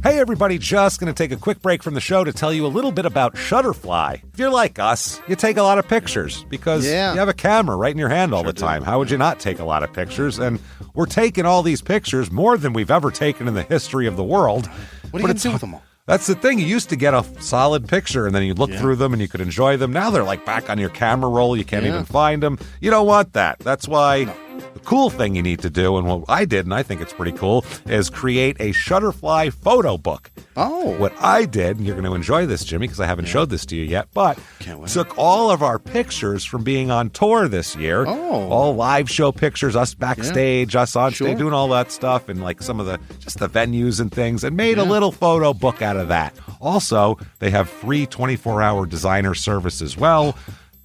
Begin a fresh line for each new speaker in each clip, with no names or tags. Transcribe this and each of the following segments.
Hey everybody, just going to take a quick break from the show to tell you a little bit about Shutterfly. If you're like us, you take a lot of pictures because you have a camera right in your hand all the time. How would you not take a lot of pictures? And we're taking all these pictures, more than we've ever taken in the history of the world.
What are you going to do with them all?
That's the thing. You used to get a solid picture, and then you'd look through them, and you could enjoy them. Now they're like back on your camera roll. You can't even find them. You don't want that. That's why the cool thing you need to do, and what I did, and I think it's pretty cool, is create a Shutterfly photo book.
Oh.
What I did, and you're going to enjoy this, Jimmy, because I haven't showed this to you yet, but took all of our pictures from being on tour this year.
Oh.
All live show pictures, us backstage, us on stage, doing all that stuff, and like some of the, just the venues and things, and made a little photo book out of that. Also, they have free 24-hour designer service as well.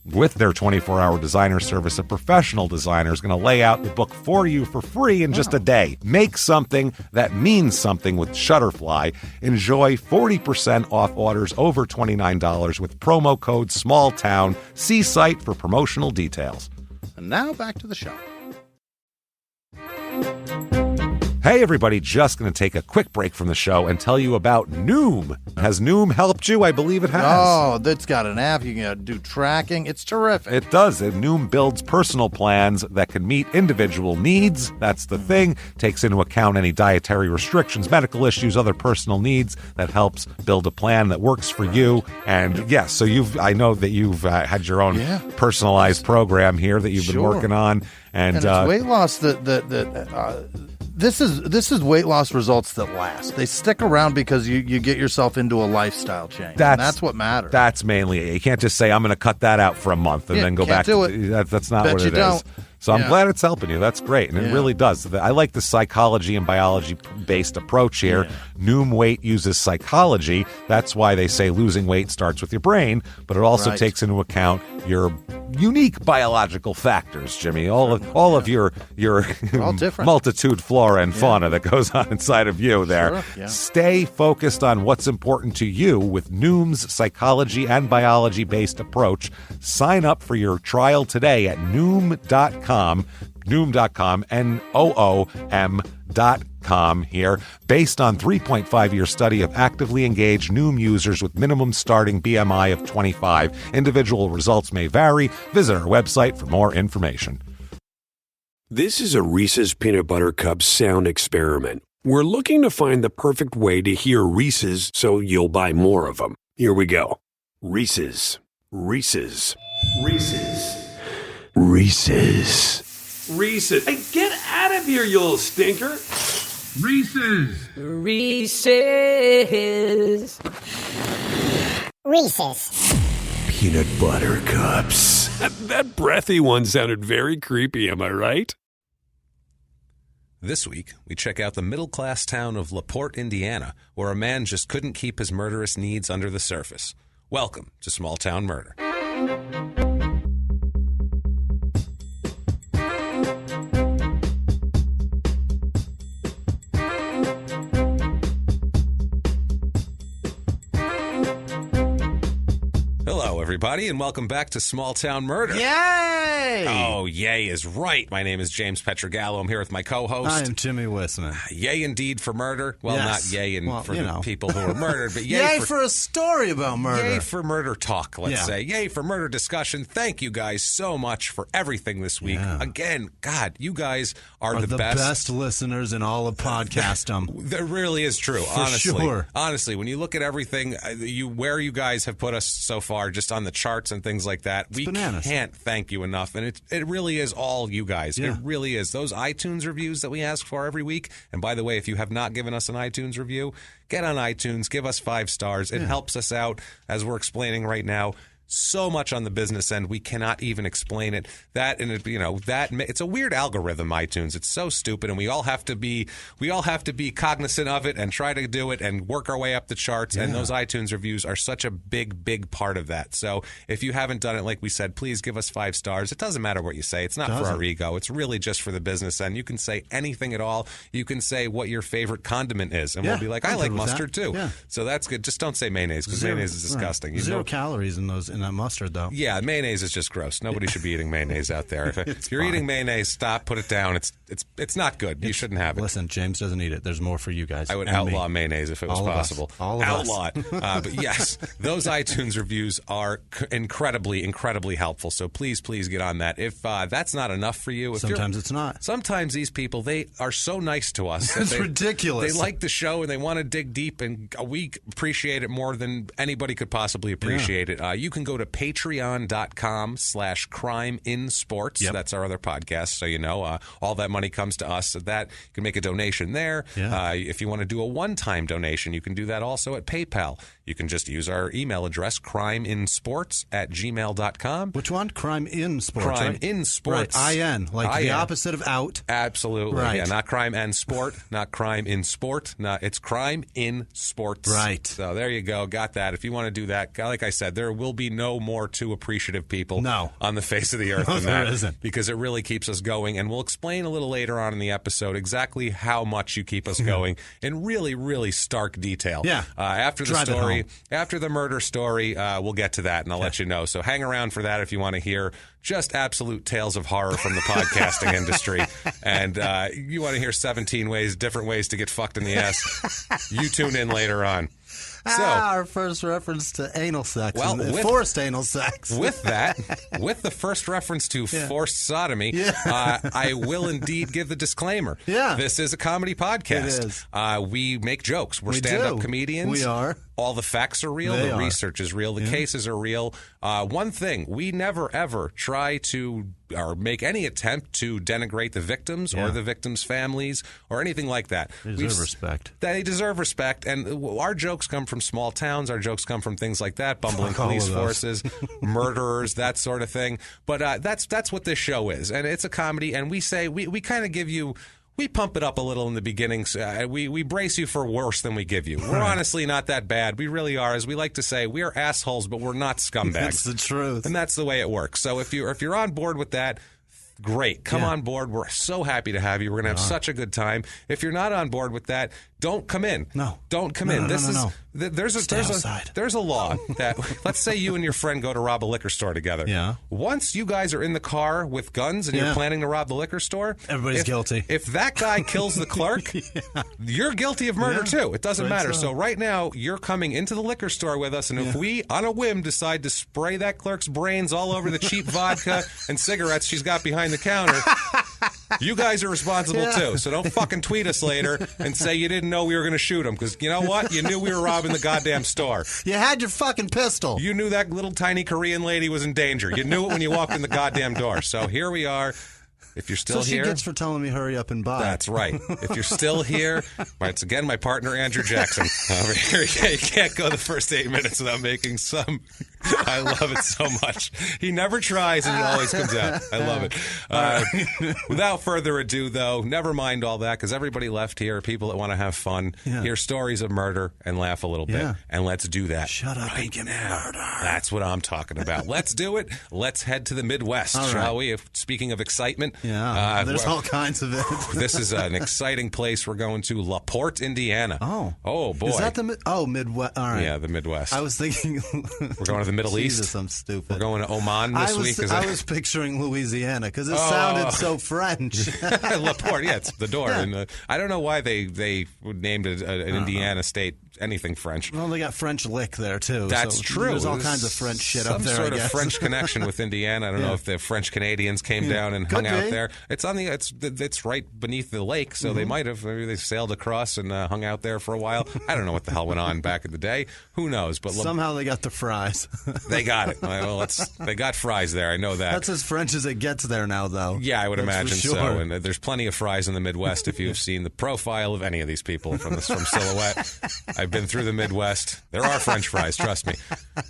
With their 24-hour designer service, a professional designer is going to lay out the book for you for free in just a day. Make something that means something with Shutterfly. Enjoy 40% off orders over $29 with promo code SMALLTOWN. See site for promotional details.
And now back to the show.
Hey everybody, just going to take a quick break from the show and tell you about Noom. Has Noom helped you? I believe it has.
Oh, that's got an app. You can do tracking. It's terrific.
It does. Noom builds personal plans that can meet individual needs. That's the thing. Takes into account any dietary restrictions, medical issues, other personal needs. That helps build a plan that works for you. And yes, so I know that you've had your own personalized program here that you've been working on. And
it's weight loss This is weight loss results that last. They stick around because you get yourself into a lifestyle change. That's what matters.
That's mainly it. You can't just say, I'm going to cut that out for a month and then go back.
Do it.
That's not what it is. So I'm glad it's helping you. That's great. And it really does. I like the psychology and biology-based approach here. Noom Weight uses psychology. That's why they say losing weight starts with your brain, but it also takes into account your unique biological factors, Jimmy. All of your multitude flora and fauna that goes on inside of you there.
Sure,
Stay focused on what's important to you with Noom's psychology and biology-based approach. Sign up for your trial today at Noom.com, Noom.com here, based on 3.5-year study of actively engaged Noom users with minimum starting BMI of 25. Individual results may vary. Visit our website for more information.
This is a Reese's Peanut Butter Cup sound experiment. We're looking to find the perfect way to hear Reese's so you'll buy more of them. Here we go. Reese's, Reese's, Reese's, Reese's, Reese's. Hey, get out of here, you little stinker. Reese's.
Reese's.
Reese's.
Peanut Butter Cups. That breathy one sounded very creepy, am I right?
This week, we check out the middle-class town of LaPorte, Indiana, where a man just couldn't keep his murderous needs under the surface. Welcome to Small Town Murder. Hello, everybody, and welcome back to Small Town Murder.
Yay!
Oh, yay is right. My name is James Pietragallo. I'm here with my co-host.
I am Jimmy Whisman.
Yay indeed for murder. Well,
yes.
Not yay for the people who were murdered, but
yay for a story about murder.
Yay for murder talk, let's say. Yay for murder discussion. Thank you guys so much for everything this week. Yeah. Again, God, you guys are the best
listeners in all of podcastdom.
That really is true,
for
honestly.
Sure.
Honestly, when you look at everything, where you guys have put us so far, just on the charts and things like that, we can't thank you enough. And it really is all you guys. Yeah. It really is. Those iTunes reviews that we ask for every week. And by the way, if you have not given us an iTunes review, get on iTunes, give us 5 stars. It helps us out, as we're explaining right now. So much on the business end, we cannot even explain it. It's a weird algorithm, iTunes. It's so stupid, and we all have to be cognizant of it and try to do it and work our way up the charts. Yeah. And those iTunes reviews are such a big part of that. So if you haven't done it, like we said, please give us 5 stars. It doesn't matter what you say. It's not for our ego. It's really just for the business end. You can say anything at all. You can say what your favorite condiment is, and we'll be like, I like mustard too. Yeah. So that's good. Just don't say mayonnaise, because mayonnaise is disgusting.
Right. Zero calories in that mustard, though.
Yeah, mayonnaise is just gross. Nobody should be eating mayonnaise out there. If you're eating mayonnaise, stop, put it down. it's not good. You shouldn't have it.
Listen, James doesn't eat it. There's more for you guys.
I would outlaw mayonnaise if it was possible.
All of
outlaw it. But yes, those iTunes reviews are incredibly, incredibly helpful. So please get on that. If that's not enough for you,
sometimes it's not.
Sometimes these people, they are so nice to us.
It's ridiculous.
They like the show and they want to dig deep, and we appreciate it more than anybody could possibly appreciate it. You can go to patreon.com/crimeinsports.
Yep.
That's our other podcast, so you know all that money comes to us. So that you can make a donation there.
Yeah.
If you want to do a one-time donation, you can do that also at PayPal. You can just use our email address, crimeinsports@gmail.com.
Which one? Crime in sports.
Crime in sports.
Right. IN, like
IN.
the opposite of out.
Absolutely.
Right.
Yeah, not crime and sport, not crime in sport. It's crime in sports.
Right.
So there you go. Got that. If you want to do that, like I said, there will be no more too appreciative people on the face of the earth than that.
There isn't.
Because it really keeps us going. And we'll explain a little later on in the episode exactly how much you keep us going in really, really stark detail.
Yeah.
After the story, after the murder story, we'll get to that and I'll let you know. So hang around for that if you want to hear just absolute tales of horror from the podcasting industry. And you want to hear 17 different ways to get fucked in the ass. You tune in later on. So,
our first reference to anal sex.
Well,
forced anal sex.
With that, with the first reference to forced sodomy, I will indeed give the disclaimer.
Yeah.
This is a comedy podcast.
It is.
We make jokes. We're stand-up comedians.
We are.
All the facts are real. The research is real. The cases are real. One thing, we never, ever try to or make any attempt to denigrate the victims or the victims' families or anything like that.
They deserve respect.
They deserve respect. And our jokes come from small towns. Our jokes come from things like that, bumbling police forces, murderers, that sort of thing. But that's what this show is. And it's a comedy. And we say, we kind of give you... We pump it up a little in the beginning. We brace you for worse than we give you. We're honestly not that bad. We really are. As we like to say, we are assholes, but we're not scumbags.
That's the truth.
And that's the way it works. So if you're on board with that, great. Come on board. We're so happy to have you. We're going to have such a good time. If you're not on board with that, don't come in.
No.
Don't come in.
No.
There's a law that, let's say you and your friend go to rob a liquor store together.
Yeah.
Once you guys are in the car with guns and you're planning to rob the liquor store,
everybody's guilty.
If that guy kills the clerk, you're guilty of murder too. It doesn't matter. So right now, you're coming into the liquor store with us, and if we, on a whim, decide to spray that clerk's brains all over the cheap vodka and cigarettes she's got behind the counter, you guys are responsible too. So don't fucking tweet us later and say you didn't know we were going to shoot him, because you know what? You knew we were robbing the goddamn store.
You had your fucking pistol.
You knew that little tiny Korean lady was in danger. You knew it when you walked in the goddamn door. So here we are. If you're still here...
So she gets for telling me hurry up and buy.
That's right. If you're still here, it's again my partner, Andrew Jackson. Over here, you can't go the first 8 minutes without making some... I love it so much. He never tries, and it always comes out. I love it. Without further ado, though, never mind all that, because everybody left here are people that want to have fun, hear stories of murder, and laugh a little bit. And let's do that.
Shut up and get murder.
That's what I'm talking about. Let's do it. Let's head to the Midwest, shall we? Speaking of excitement...
Yeah, there's all kinds of it.
This is an exciting place. We're going to LaPorte, Indiana. Oh boy.
Is that the Midwest? All right.
Yeah, the Midwest.
I was thinking
we're going to the Middle East.
Jesus, I'm stupid.
We're going to Oman this week.
I was picturing Louisiana because it sounded so French.
LaPorte, it's the door. Yeah. And I don't know why they named it an Indiana state anything French.
Well, they got French lick there too.
That's true.
There's all kinds of French shit up there.
Some sort of French connection with Indiana. I don't know if the French Canadians came down and hung out there. It's right beneath the lake, so they might have. Maybe they sailed across and hung out there for a while. I don't know what the hell went on back in the day. Who knows? But
somehow they got the fries.
They got it. Well, they got fries there. I know that.
That's as French as it gets there now, though.
Yeah, I would imagine
sure.
so. And there's plenty of fries in the Midwest. If you've seen the profile of any of these people from Silhouette, I've been through the Midwest. There are French fries, trust me.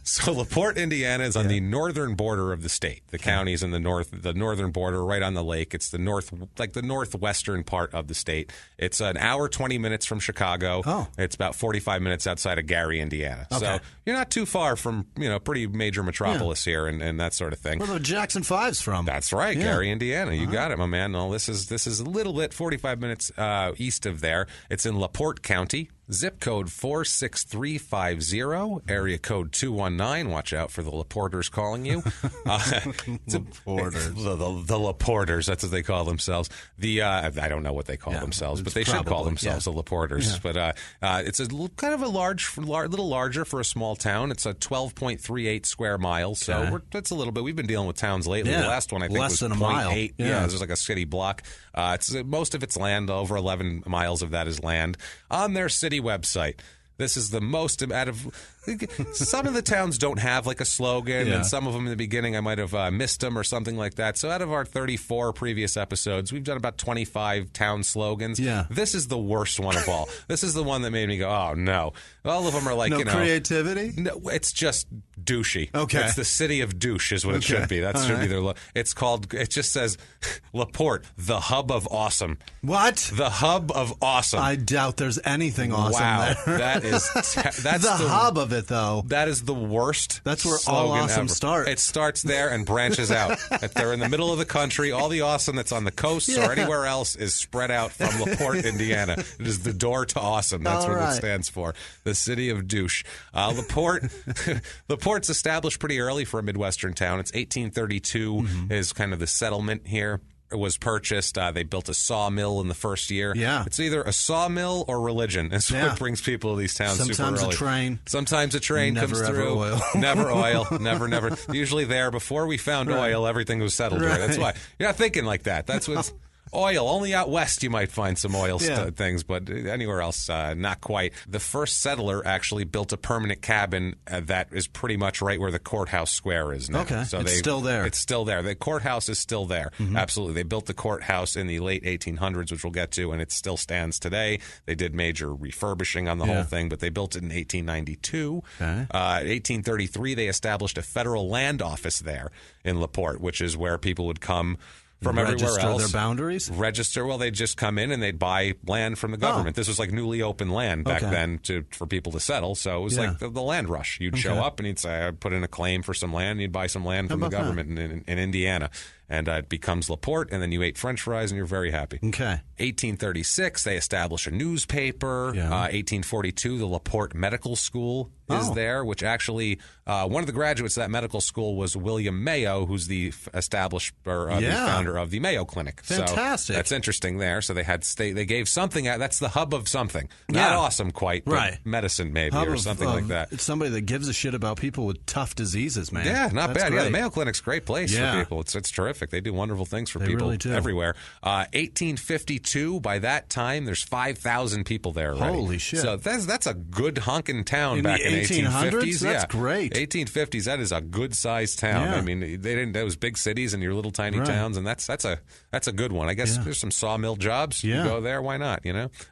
So LaPorte, Indiana, is on the northern border of the state. The county's in the northern border, right on the lake. It's the northwestern part of the state. It's an hour 20 minutes from Chicago. It's about 45 minutes outside of Gary, Indiana. Okay. So you're not too far from pretty major metropolis here and that sort of thing.
Where the Jackson 5's from?
That's right, Gary, Indiana. You got it, my man. No, this is a little bit 45 minutes east of there. It's in LaPorte County. Zip code 46350, area code 219. Watch out for the LaPorters calling you.
LaPorters.
The LaPorters, that's what they call themselves. I don't know what they call themselves, but they should call themselves the LaPorters. Yeah. But it's a kind of a little larger for a small town. It's a 12.38 square miles, so that's a little bit. We've been dealing with towns lately.
Yeah.
The last one I think
Less
was
than a mile.
0.8. Yeah, it's just like a city block. It's most of it's land. Over 11 miles of that is land. On their city website, this is the most out of. Some of the towns don't have like a slogan, and some of them in the beginning I might have missed them or something like that. So out of our 34 previous episodes, we've done about 25 town slogans.
Yeah.
This is the worst one of all. This is the one that made me go, oh no. All of them are like,
no creativity?
No, it's just douchey.
Okay.
It's the city of douche is what it should be. That should be their it's called, it just says LaPorte, the hub of awesome.
What?
The hub of awesome.
I doubt there's anything awesome there.
That is that's
the hub of it, though.
That is the worst.
That's where all awesome
ever.
starts.
It starts there and branches out. If they're in the middle of the country, all the awesome that's on the coast or anywhere else is spread out from LaPorte, Indiana. It is the door to awesome. That's what it stands for. The city of douche. LaPorte's established pretty early for a Midwestern town. It's 1832 is kind of the settlement here. It was purchased. They built a sawmill in the first year.
Yeah.
It's either a sawmill or religion. It's what brings people to these towns super early.
Sometimes a train.
Sometimes a train
never,
comes through.
Oil.
Never oil. Never. Usually there, before we found oil, everything was settled. Right? That's why. You're not thinking like that. That's what's... Oil. Only out west you might find some oil things, but anywhere else, not quite. The first settler actually built a permanent cabin that is pretty much right where the courthouse square is now.
Okay,
so
it's still there.
It's still there. The courthouse is still there. Absolutely. They built the courthouse in the late 1800s, which we'll get to, and it still stands today. They did major refurbishing on the whole thing, but they built it in 1892. Okay. 1833, they established a federal land office there in LaPorte, which is where people would come from everywhere else.
Register their boundaries?
Well, they'd just come in and they'd buy land from the government. This was like newly open land back then for people to settle. So it was like the land rush. You'd show up and you'd say, I put in a claim for some land, and you'd buy some land from the government in Indiana. And it becomes LaPorte, and then you ate French fries, and you're very happy.
Okay.
1836, they establish a newspaper. 1842, the LaPorte Medical School is there, which actually, one of the graduates of that medical school was William Mayo, who's the the founder of the Mayo Clinic.
Fantastic.
So that's interesting there. So they gave something, that's the hub of something. Not awesome quite, but medicine maybe, or something like that.
It's somebody that gives a shit about people with tough diseases, man.
Yeah, not
that's
bad.
Great.
Yeah, the Mayo Clinic's a great place for people. It's terrific. They do wonderful things for people
really
everywhere. 1852, by that time, there's 5,000 people there already.
Holy shit.
So that's a good honking town back in
the
1850s.
That's great.
1850s, that is a good-sized town.
Yeah.
I mean, they didn't those big cities and your little tiny towns, and that's a good one. I guess there's some sawmill jobs. You go there, why not,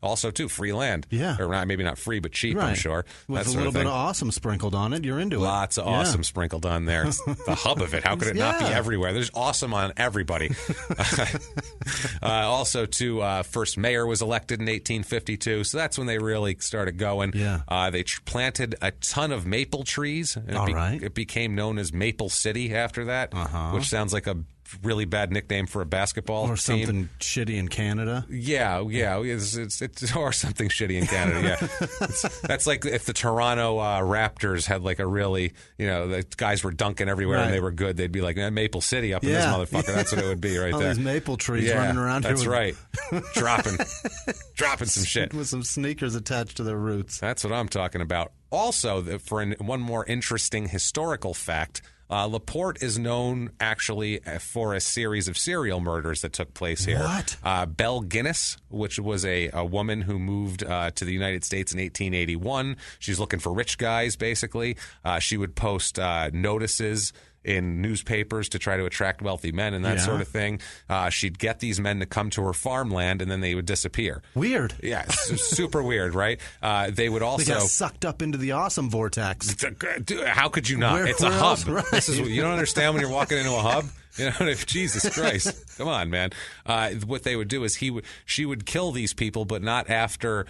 Also, too, free land.
Yeah.
Or maybe not free, but cheap, I'm sure.
With a little bit of awesome sprinkled on it, you're into it.
Lots of awesome sprinkled on there. It's the hub of it. How could it not be everywhere? There's awesome on everybody. Also, too, first mayor was elected in 1852, so that's when they really started going.
Yeah.
They planted a ton of maple trees. It became known as Maple City after that, which sounds like a really bad nickname for a basketball
or
team.
Something shitty in Canada.
Yeah, it's or something shitty in Canada. Yeah, that's like if the Toronto Raptors had like a really, the guys were dunking everywhere and they were good. They'd be like Maple City up in this motherfucker. That's what it would be right
all
there.
These maple trees running around.
That's right, dropping some shit
with some sneakers attached to their roots.
That's what I'm talking about. Also, for one more interesting historical fact. LaPorte is known actually for a series of serial murders that took place here.
What?
Belle Guinness, which was a woman who moved to the United States in 1881. She's looking for rich guys, basically. She would post notices in newspapers to try to attract wealthy men and that sort of thing. She'd get these men to come to her farmland, and then they would disappear.
Weird.
Yeah, super weird, right? They would also...
They got sucked up into the awesome vortex.
Dude, how could you not? It's a hub. Right. This is you don't understand when you're walking into a hub? Jesus Christ. Come on, man. What they would do is she would kill these people, but not after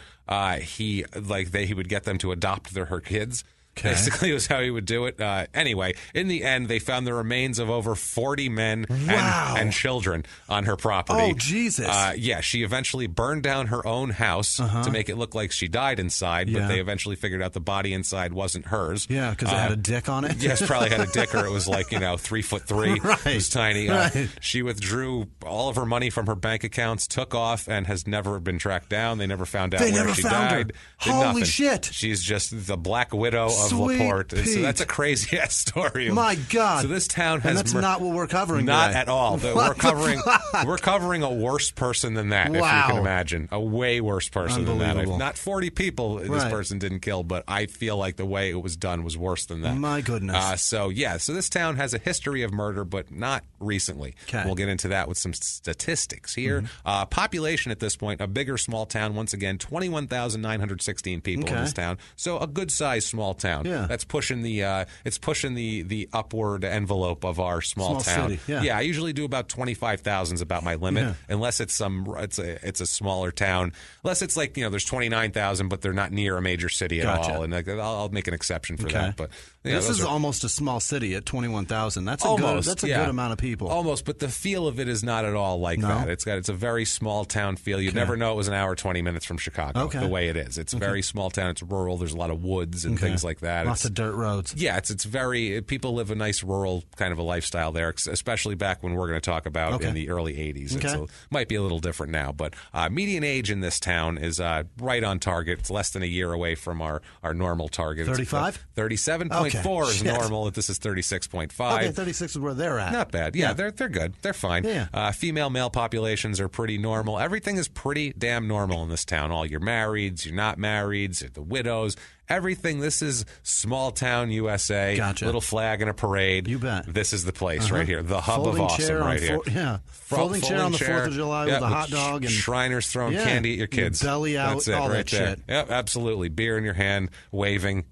he would get them to adopt her kids. Basically, was how he would do it. Anyway, in the end, they found the remains of over 40 men and children on her property.
Oh, Jesus.
Yeah, she eventually burned down her own house to make it look like she died inside, but they eventually figured out the body inside wasn't hers.
Yeah, because it had a dick on it?
Yes, probably had a dick, or it was like, 3'3".
Right.
It was tiny.
Right.
She withdrew all of her money from her bank accounts, took off, and has never been tracked down. They never found out where she died.
Her. Holy shit.
She's just the Black Widow of
Sweet
LaPorte.
Pete.
So that's a crazy-ass story.
My God.
So this town has...
And that's not what we're covering
Not
today.
at all. We're covering a worse person than that, if you can imagine. A way worse person than that. Not 40 people this person didn't kill, but I feel like the way it was done was worse than that.
My goodness.
So this town has a history of murder, but not recently.
Okay.
We'll get into that with some statistics here. Population at this point, a bigger small town, once again, 21,916 people in this town. So a good-sized small town.
Yeah.
That's pushing the upward envelope of our small town.
City. Yeah.
I usually do about 25,000 is about my limit, unless it's it's a smaller town. Unless it's like there's 29,000, but they're not near a major city at all, and I'll make an exception for that. But
this is almost a small city at 21,000. That's a good amount of people.
Almost, but the feel of it is not at all like that. It's a very small town feel. You'd never know it was an hour 20 minutes from Chicago. The way it is, it's a very small town. It's rural. There's a lot of woods and things like that.
Lots of dirt roads.
Yeah, it's very people live a nice rural kind of a lifestyle there, especially back when we're going to talk about in the early 80s. It might be a little different now, but median age in this town is right on target. It's less than a year away from our normal target.
35?
37.4 is normal. This is 36.5.
Okay, 36 is where they're at.
Not bad. Yeah, they're good. They're fine.
Yeah.
Female-male populations are pretty normal. Everything is pretty damn normal in this town. All your marrieds, your not marrieds, the widows. Everything. This is small town USA.
Gotcha.
Little flag and a parade.
You bet.
This is the place right here. The hub
Folding
of awesome
chair
right here.
Folding chair on the 4th of July with a hot dog. And
Shriners throwing candy at your kids.
Your belly out,
That's it,
all
right
that
there.
shit.
Yep, absolutely. Beer in your hand, waving.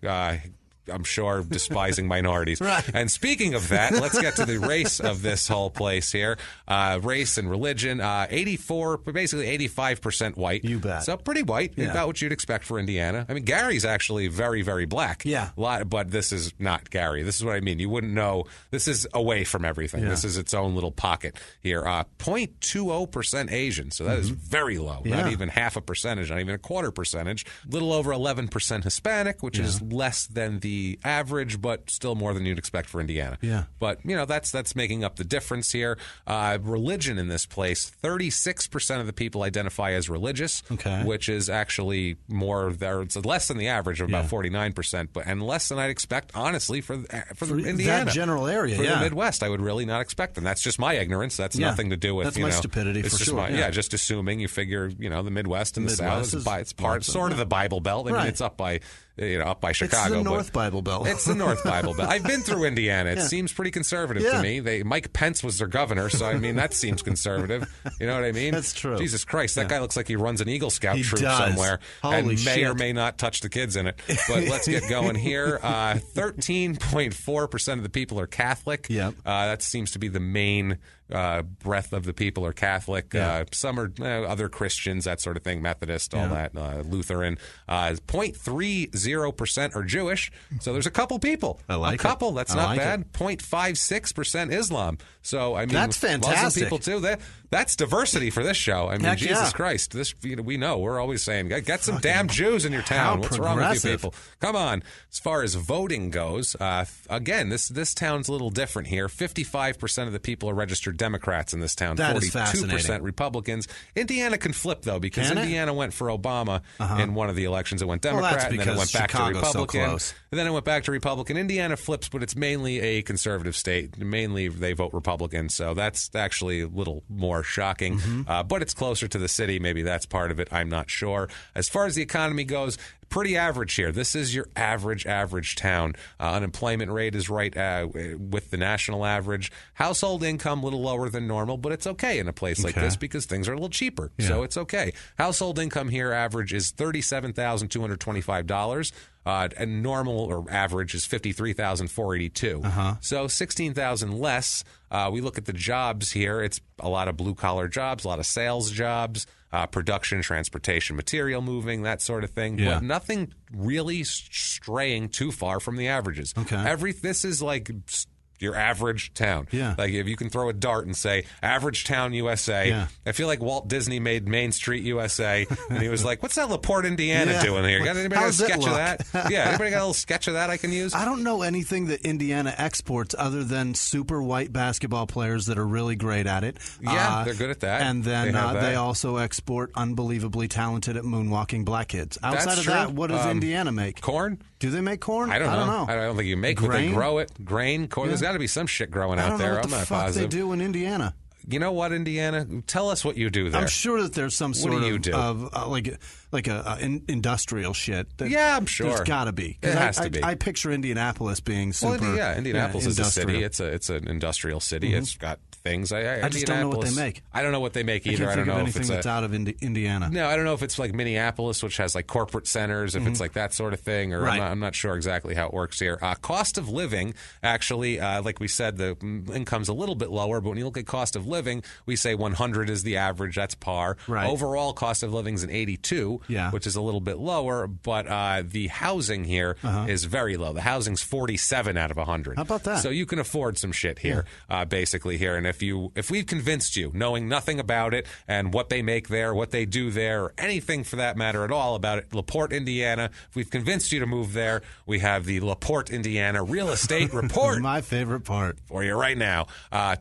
I'm sure despising minorities.
Right.
And speaking of that, let's get to the race of this whole place here. Race and religion, 85% white.
You bet.
So pretty white.
Yeah.
About what you'd expect for Indiana. I mean, Gary's actually very, very black.
Yeah.
But this is not Gary. This is what I mean. You wouldn't know. This is away from everything.
Yeah.
This is its own little pocket here. 0.20% Asian. So that is very low.
Yeah.
Not even half a percentage, not even a quarter percentage. Little over 11% Hispanic, which is less than the average, but still more than you'd expect for Indiana.
Yeah.
But, that's making up the difference here. Religion in this place, 36% of the people identify as religious, which is actually more there. It's less than the average of about 49%, and less than I'd expect, honestly, for Indiana.
That general area,
for the Midwest, I would really not expect them. That's just my ignorance. That's nothing to do with,
That's my stupidity,
it's
for
just
sure.
Just assuming you figure, the Midwest and the South, it's part sort of the Bible Belt. I mean, it's up by Chicago.
It's the North Bible Belt.
It's the North Bible Belt. I've been through Indiana. It seems pretty conservative to me. Mike Pence was their governor, so I mean that seems conservative. You know what I mean?
That's true.
Jesus Christ, that guy looks like he runs an Eagle Scout troop
does.
somewhere,
Holy
and may or
shit.
may not touch the kids in it. But let's get going here. 13.4% of the people are Catholic.
Yep.
That seems to be the main breadth of the people are Catholic. Some are other Christians, that sort of thing, Methodist, all that, Lutheran. 0.30% are Jewish. So there's a couple people.
I like
a couple.
it.
That's
I
not
like
bad.
it.
0.56% Islam. So I mean,
That's fantastic.
Muslim people too. That's diversity for this show. I mean,
Heck
Jesus
yeah.
Christ. This we know. We're always saying, get some damn Jews in your town. What's wrong with you people? Come on. As far as voting goes, again, this town's a little different here. 55% of the people are registered Democrats in this town.
That is
42% Republicans. Indiana can flip though, because Indiana went for Obama in one of the elections. It went Democrat, and then it went back to Republican. And then it went back to Republican. Indiana flips, but it's mainly a conservative state. Mainly they vote Republican, so that's actually a little more shocking. But it's closer to the city. Maybe that's part of it. I'm not sure. As far as the economy goes, pretty average here. This is your average town. Unemployment rate is right with the national average. Household income a little lower than normal, but it's okay in a place like this because things are a little cheaper. Yeah. So it's okay. Household income here average is $37,225. And normal or average is $53,482. So $16,000 less. We look at the jobs here. It's a lot of blue collar jobs, a lot of sales jobs. production, transportation, material moving, that sort of thing.
Yeah.
But nothing really straying too far from the averages.
Okay.
This is like your average town.
Yeah.
Like if you can throw a dart and say average town USA,
Yeah.
I feel like Walt Disney made Main Street USA, and he was like, "What's that LaPorte, Indiana doing here? Got anybody got a sketch of that? Yeah, anybody got a little sketch of that I can use?"
I don't know anything that Indiana exports other than super white basketball players that are really great at it.
Yeah, they're good at that.
And then
they
they also export unbelievably talented at moonwalking black kids. Outside
That's
of
true.
that, what does Indiana make?
Corn?
Do they make corn?
I don't know. I don't think you make it. They grow it. Grain, corn. There's got to be some shit growing out there.
I'm not positive. They do in Indiana.
You know what, Indiana? Tell us what you do there.
I'm sure that there's some sort of industrial shit.
Yeah, I'm sure.
There's got to be.
It has to be.
I picture Indianapolis being super.
Well, Indianapolis is a city. It's an industrial city. It's got things.
I just don't know what they make.
I don't know what they make either.
I don't know
if it's
that's out of Indiana.
No, I don't know if it's like Minneapolis, which has like corporate centers, if it's like that sort of thing, or
Right.
I'm not sure exactly how it works here. Cost of living, actually, like we said, the income's a little bit lower, but when you look at cost of living, we say 100 is the average. That's par.
Right.
Overall cost of living is an 82, which is a little bit lower, but the housing here is very low. The housing's 47 out of 100.
How about that?
So you can afford some shit here, basically here. And if we've convinced you, knowing nothing about it and what they make there, what they do there, or anything for that matter at all about it, LaPorte, Indiana, if we've convinced you to move there, we have the LaPorte, Indiana Real Estate Report.
My favorite part.
For you right now.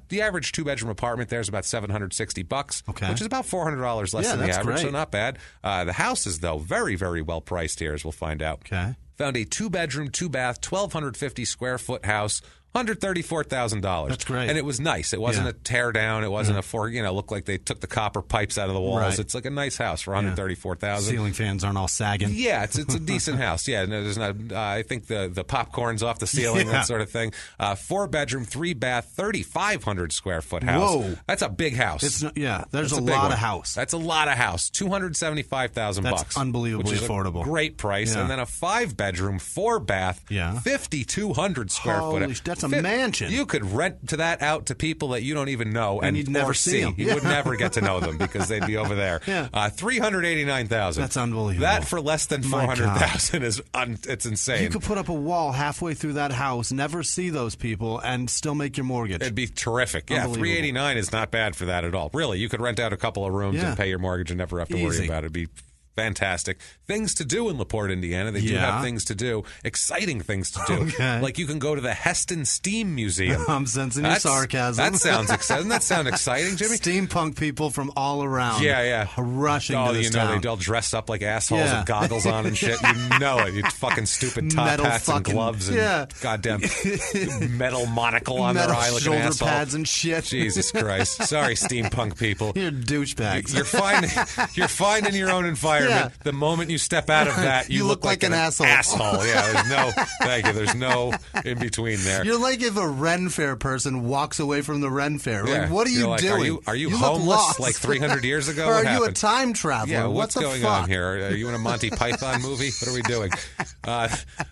The average two-bedroom apartment there is about $760, which is about $400 less than the average,
great.
so not bad. The houses, though, very, very well priced here, as we'll find out.
Okay.
Found a two-bedroom, two-bath, 1,250-square-foot house, $134,000.
That's great.
And it was nice. It wasn't a tear down. It wasn't looked like they took the copper pipes out of the walls.
Right.
It's like a nice house for $134,000.
Ceiling fans aren't all sagging.
Yeah, it's a decent house. Yeah, no, there's not. I think the popcorn's off the ceiling, that sort of thing. 4-bedroom, 3-bath, 3,500-square-foot house.
Whoa,
that's a big house.
There's a lot of house.
That's a lot of house. $275,000.
That's unbelievably
which is
affordable.
A great price.
Yeah.
And then a 5-bedroom, 4-bath, 5,200 square foot.
That's a mansion.
You could rent to that out to people that you don't even know and
you'd never see them.
You would never get to know them because they'd be over there. $389,000.
That's unbelievable.
That for less than $400,000 is it's insane.
You could put up a wall halfway through that house, never see those people, and still make your mortgage.
It'd be terrific. Yeah, $389 is not bad for that at all. Really, you could rent out a couple of rooms and pay your mortgage and never have to worry about it. It'd be fantastic. Things to do in LaPorte, Indiana. They do have things to do. Exciting things to do.
Okay.
Like you can go to the Heston Steam Museum.
I'm sensing your sarcasm.
That sounds exciting. Doesn't that sound exciting, Jimmy?
Steampunk people from all around.
Yeah.
Rushing to this town.
They all dressed up like assholes with goggles on and shit. You know it. You fucking stupid top
metal
hats and gloves and goddamn metal monocle on their eye looking
shoulder
asshole.
pads and shit.
Jesus Christ. Sorry, steampunk people.
You're douchebags.
You're finding your own environment. The moment you step out of that, you
look like an asshole.
Yeah, thank you. There's no in between there.
You're like if a Ren Fair person walks away from the Ren Fair.
Yeah.
Like, what are you doing?
Are you homeless like 300 years ago?
Or
what
are
happened?
you a time traveler?
Yeah,
what's
going on here? Are you in a Monty Python movie? What are we doing?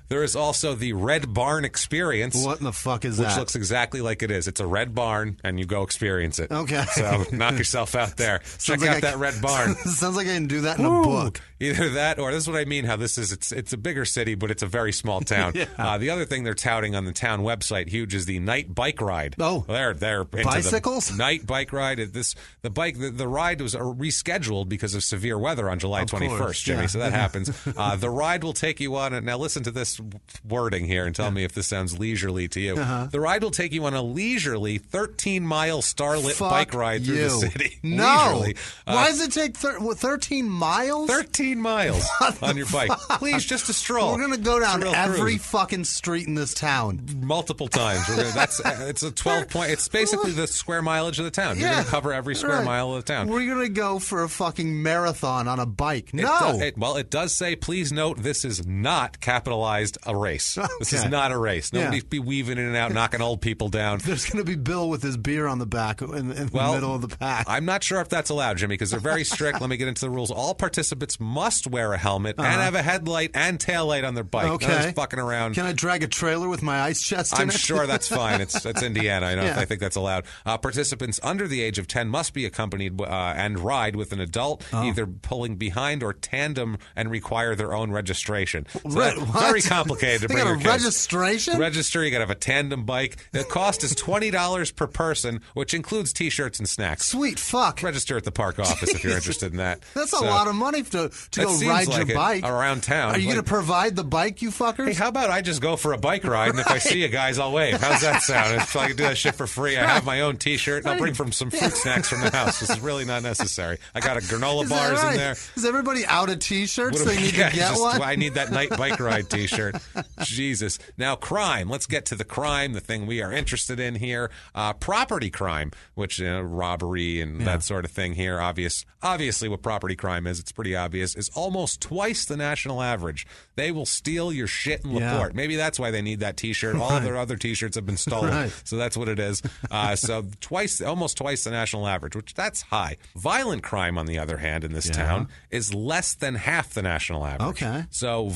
There is also the Red Barn Experience.
What in the fuck is that?
Which looks exactly like it is. It's a red barn, and you go experience it.
Okay.
So knock yourself out there. Check out that red barn.
Sounds like I can do that in a book.
Either that, or this is what I mean. How this is? It's a bigger city, but it's a very small town. The other thing they're touting on the town website, huge, is the night bike ride.
Oh,
they're into
bicycles.
The night bike ride. The ride was rescheduled because of severe weather on July 21st, Jimmy. So that happens. The ride will take you on. Now listen to this wording here and tell me if this sounds leisurely to you. The ride will take you on a leisurely 13-mile starlit bike ride through the city.
No.
Leisurely.
Why does it take 13 miles?
13 miles on your bike. Please, just a stroll.
We're going to go down every
cruise.
Fucking street in this town.
Multiple times. It's a 12-point. It's basically the square mileage of the town. You're going to cover every square mile of the town.
We're going to go for a fucking marathon on a bike. No.
It does say, please note, this is not capitalized advised, a race. Okay. This is not a race. Nobody be weaving in and out, knocking old people down.
There's going to be Bill with his beer on the back in the middle of the pack.
I'm not sure if that's allowed, Jimmy, because they're very strict. Let me get into the rules. All participants must wear a helmet and have a headlight and taillight on their bike.
Okay.
No fucking around.
Can I drag a trailer with my ice chest in
I'm
it?
sure that's fine. It's Indiana. I think that's allowed. Participants under the age of 10 must be accompanied and ride with an adult, either pulling behind or tandem, and require their own registration. So very complicated to bring your kids.
Registration?
Register. You got to have a tandem bike. The cost is $20 per person, which includes T-shirts and snacks.
Sweet fuck.
Register at the park office if you're interested in that.
That's a lot of money to go ride your bike
around town.
Are you going to provide the bike, you fuckers?
Hey, how about I just go for a bike ride, and if I see you guys, I'll wave. How's that sound? If I can do that shit for free, I have my own T-shirt, and I'll bring some fruit snacks from the house. This is really not necessary. I got a granola bars in there.
Is everybody out of T-shirts? They need to get one?
I need that night bike ride T-shirt. Jesus. Now, crime. Let's get to the crime, the thing we are interested in here. Property crime, which robbery and that sort of thing here. Obviously, what property crime is, it's pretty obvious, is almost twice the national average. They will steal your shit in LaPorte. Maybe that's why they need that T-shirt. All of their other T-shirts have been stolen. So that's what it is. So almost twice the national average, which that's high. Violent crime, on the other hand, in this town is less than half the national average.
Okay.
So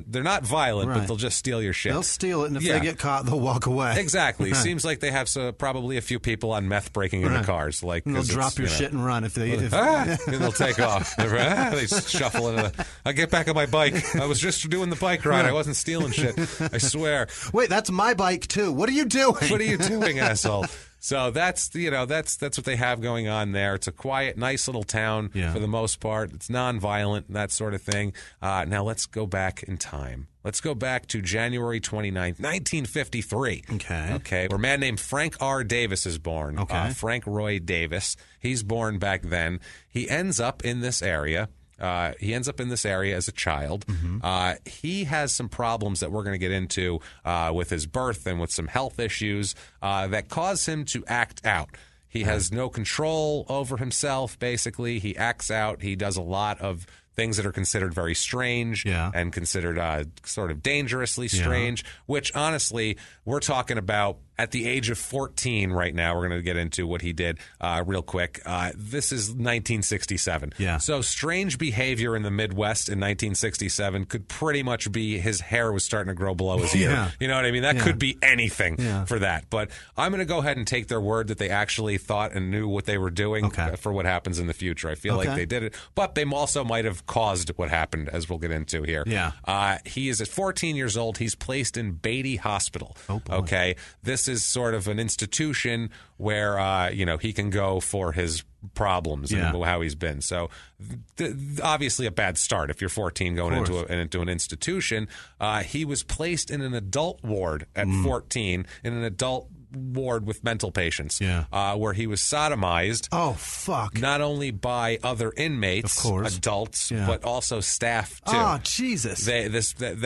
they're not violent, but they'll just steal your shit.
They'll steal it, and if they get caught, they'll walk away.
Exactly. Seems like they have probably a few people on meth breaking into cars. Like,
and they'll drop your shit and run if they... and
they'll take off. They shuffle into I get back on my bike. I was just doing the bike ride. I wasn't stealing shit. I swear.
Wait, that's my bike, too. What are you doing?
What are you doing, asshole? So that's what they have going on there. It's a quiet, nice little town for the most part. It's nonviolent, that sort of thing. Now let's go back in time. Let's go back to January 29th, 1953. Okay. Where a man named Frank R. Davis is born. Frank Roy Davis. He's born back then. He ends up in this area. As a child. He has some problems that we're going to get into with his birth and with some health issues that cause him to act out. He has no control over himself, basically. He acts out. He does a lot of things that are considered very strange and considered sort of dangerously strange, which honestly, we're talking about at the age of 14 right now. We're going to get into what he did real quick. This is 1967. So strange behavior in the Midwest in 1967 could pretty much be his hair was starting to grow below his ear. You know what I mean? That could be anything for that. But I'm going to go ahead and take their word that they actually thought and knew what they were doing for what happens in the future. I feel like they did it. But they also might have caused what happened, as we'll get into here. He is at 14 years old. He's placed in Beatty Hospital. This is sort of an institution where he can go for his problems and how he's been. So obviously a bad start if you're 14 going into an institution. He was placed in an adult ward at 14 in an adult ward with mental patients where he was sodomized.
Oh, fuck.
Not only by other inmates, adults, but also staff, too.
Oh, Jesus.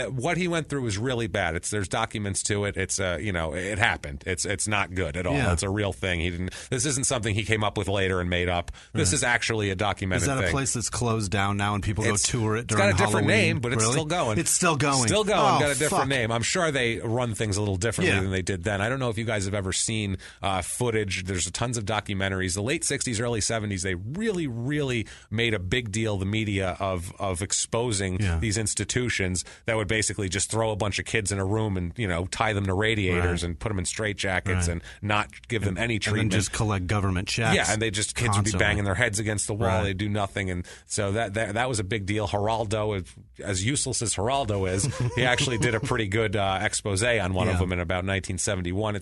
What he went through was really bad. There's documents to it. It's it happened. It's not good at all. It's a real thing. This isn't something he came up with later and made up. This is actually a documented thing.
Is that a place that's closed down now and people go tour it during Halloween?
It's got a different name, but it's still going.
It's still going.
Still going. Got a different name. I'm sure they run things a little differently than they did then. I don't know if you guys have ever seen footage. There's tons of documentaries. The late 60s, early 70s, they really, really made a big deal, the media, of exposing these institutions that would basically just throw a bunch of kids in a room and, tie them to radiators and put them in straitjackets and not give them any treatment.
And then just collect government checks.
Yeah, and kids would be banging their heads against the wall. They'd do nothing. And so that was a big deal. Geraldo, as useless as Geraldo is, he actually did a pretty good expose on one of them in about 1971.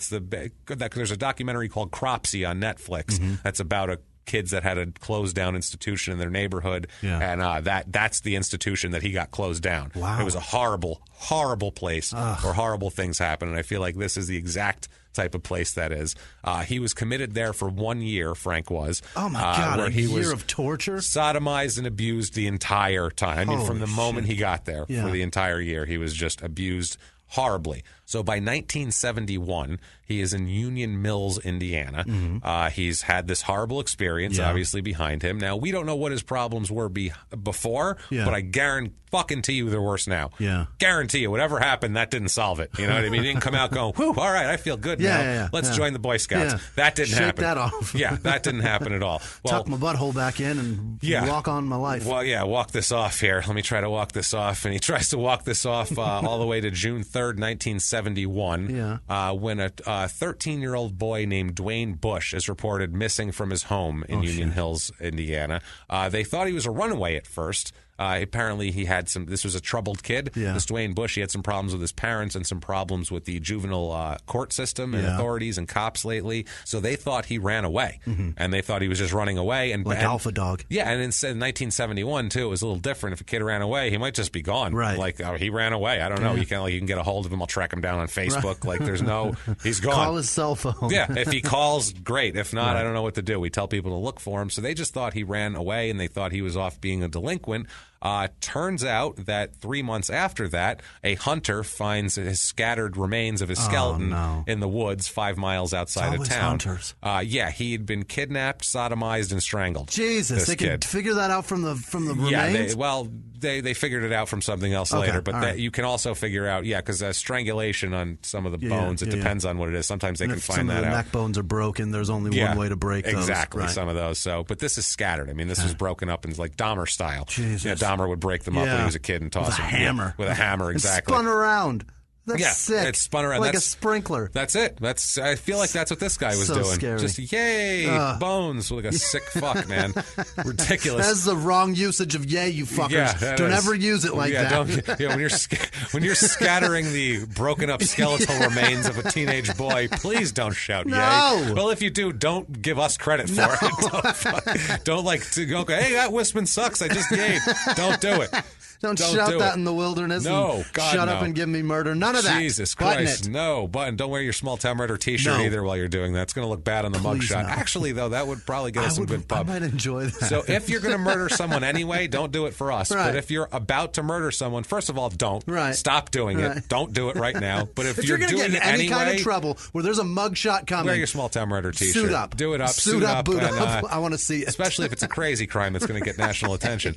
There's a documentary called Cropsy on Netflix that's about kids that had a closed down institution in their neighborhood, and that's the institution that he got closed down. It was a horrible, horrible place where horrible things happen, and I feel like this is the exact type of place that is. He was committed there for 1 year, Frank was.
Oh, my God, a year of torture?
Sodomized and abused the entire time. I mean, from the moment he got there, for the entire year, he was just abused horribly. So by 1971, He is in Union Mills, Indiana. He's had this horrible experience, obviously, behind him. Now, we don't know what his problems were before, but I guarantee you they're worse now.
Yeah.
Guarantee you. Whatever happened, that didn't solve it. You know what I mean? He didn't come out going, whew, all right, I feel good now. Let's join the Boy Scouts.
Yeah.
That didn't happen.
Shake that off.
Yeah, that didn't happen at all. Well,
tuck my butthole back in and walk on my life.
Well, walk this off here. Let me try to walk this off. And he tries to walk this off all the way to June 3rd, 1971, when a 13-year-old boy named Dwayne Bush is reported missing from his home in Union Hills, Indiana. They thought he was a runaway at first. Apparently, this was a troubled kid.
Yeah.
This Dwayne Bush, he had some problems with his parents and some problems with the juvenile court system and authorities and cops lately. So they thought he ran away, and they thought he was just running away. And
Alpha Dog.
Yeah, and in 1971, too, it was a little different. If a kid ran away, he might just be gone.
Right.
Like, he ran away. I don't know. You can get a hold of him. I'll track him down on Facebook. Right. Like, there's no, he's gone.
Call his cell phone.
Yeah, if he calls, great. If not, I don't know what to do. We tell people to look for him. So they just thought he ran away, and they thought he was off being a delinquent. Turns out that 3 months after that, a hunter finds his scattered remains of his skeleton in the woods 5 miles outside of town.
Hunters.
He had been kidnapped, sodomized, and strangled.
Jesus, they could figure that out from the remains?
They figured it out from something else later, but you can also figure out, because strangulation on some of the bones, it depends on what it is. Sometimes they can find that out.
Some of the neck bones are broken, there's only one way to break those.
Exactly,
right.
some of those. So, but this is scattered. I mean, this is broken up in like Dahmer style.
Jesus.
Yeah, Dahmer would break them up when he was a kid and toss them.
With a hammer.
With a hammer, exactly.
It spun around. That's sick.
It spun around
like a sprinkler.
That's it. I feel like that's what this guy was doing.
Scary.
Just yay, bones, like a sick fuck, man. Ridiculous.
That's the wrong usage of yay, you fuckers.
Yeah,
don't ever use it like that.
When you're scattering the broken up skeletal remains of a teenage boy, please don't shout yay. Well, if you do, don't give us credit for it. Don't go, hey, that Whisman sucks. I just yayed. Don't do it.
Don't shout that in the wilderness.
No, God,
shut up and give me murder. None of that.
Jesus Christ, no. Button. Don't wear your small town murder T-shirt either while you're doing that. It's going to look bad on the mugshot.
No.
Actually, though, that would probably get us some good pub.
I might enjoy that.
So if you're going to murder someone anyway, don't do it for us.
Right.
But if you're about to murder someone, first of all, don't.
Right.
Stop doing it. Don't do it right now. But if you're
going to
doing
get in
it
any
anyway,
kind of trouble where there's a mugshot coming,
wear your small town murder T-shirt.
Suit up.
Do it up.
Suit up. Boot
and,
up. I want to see it.
Especially if it's a crazy crime that's going to get national attention.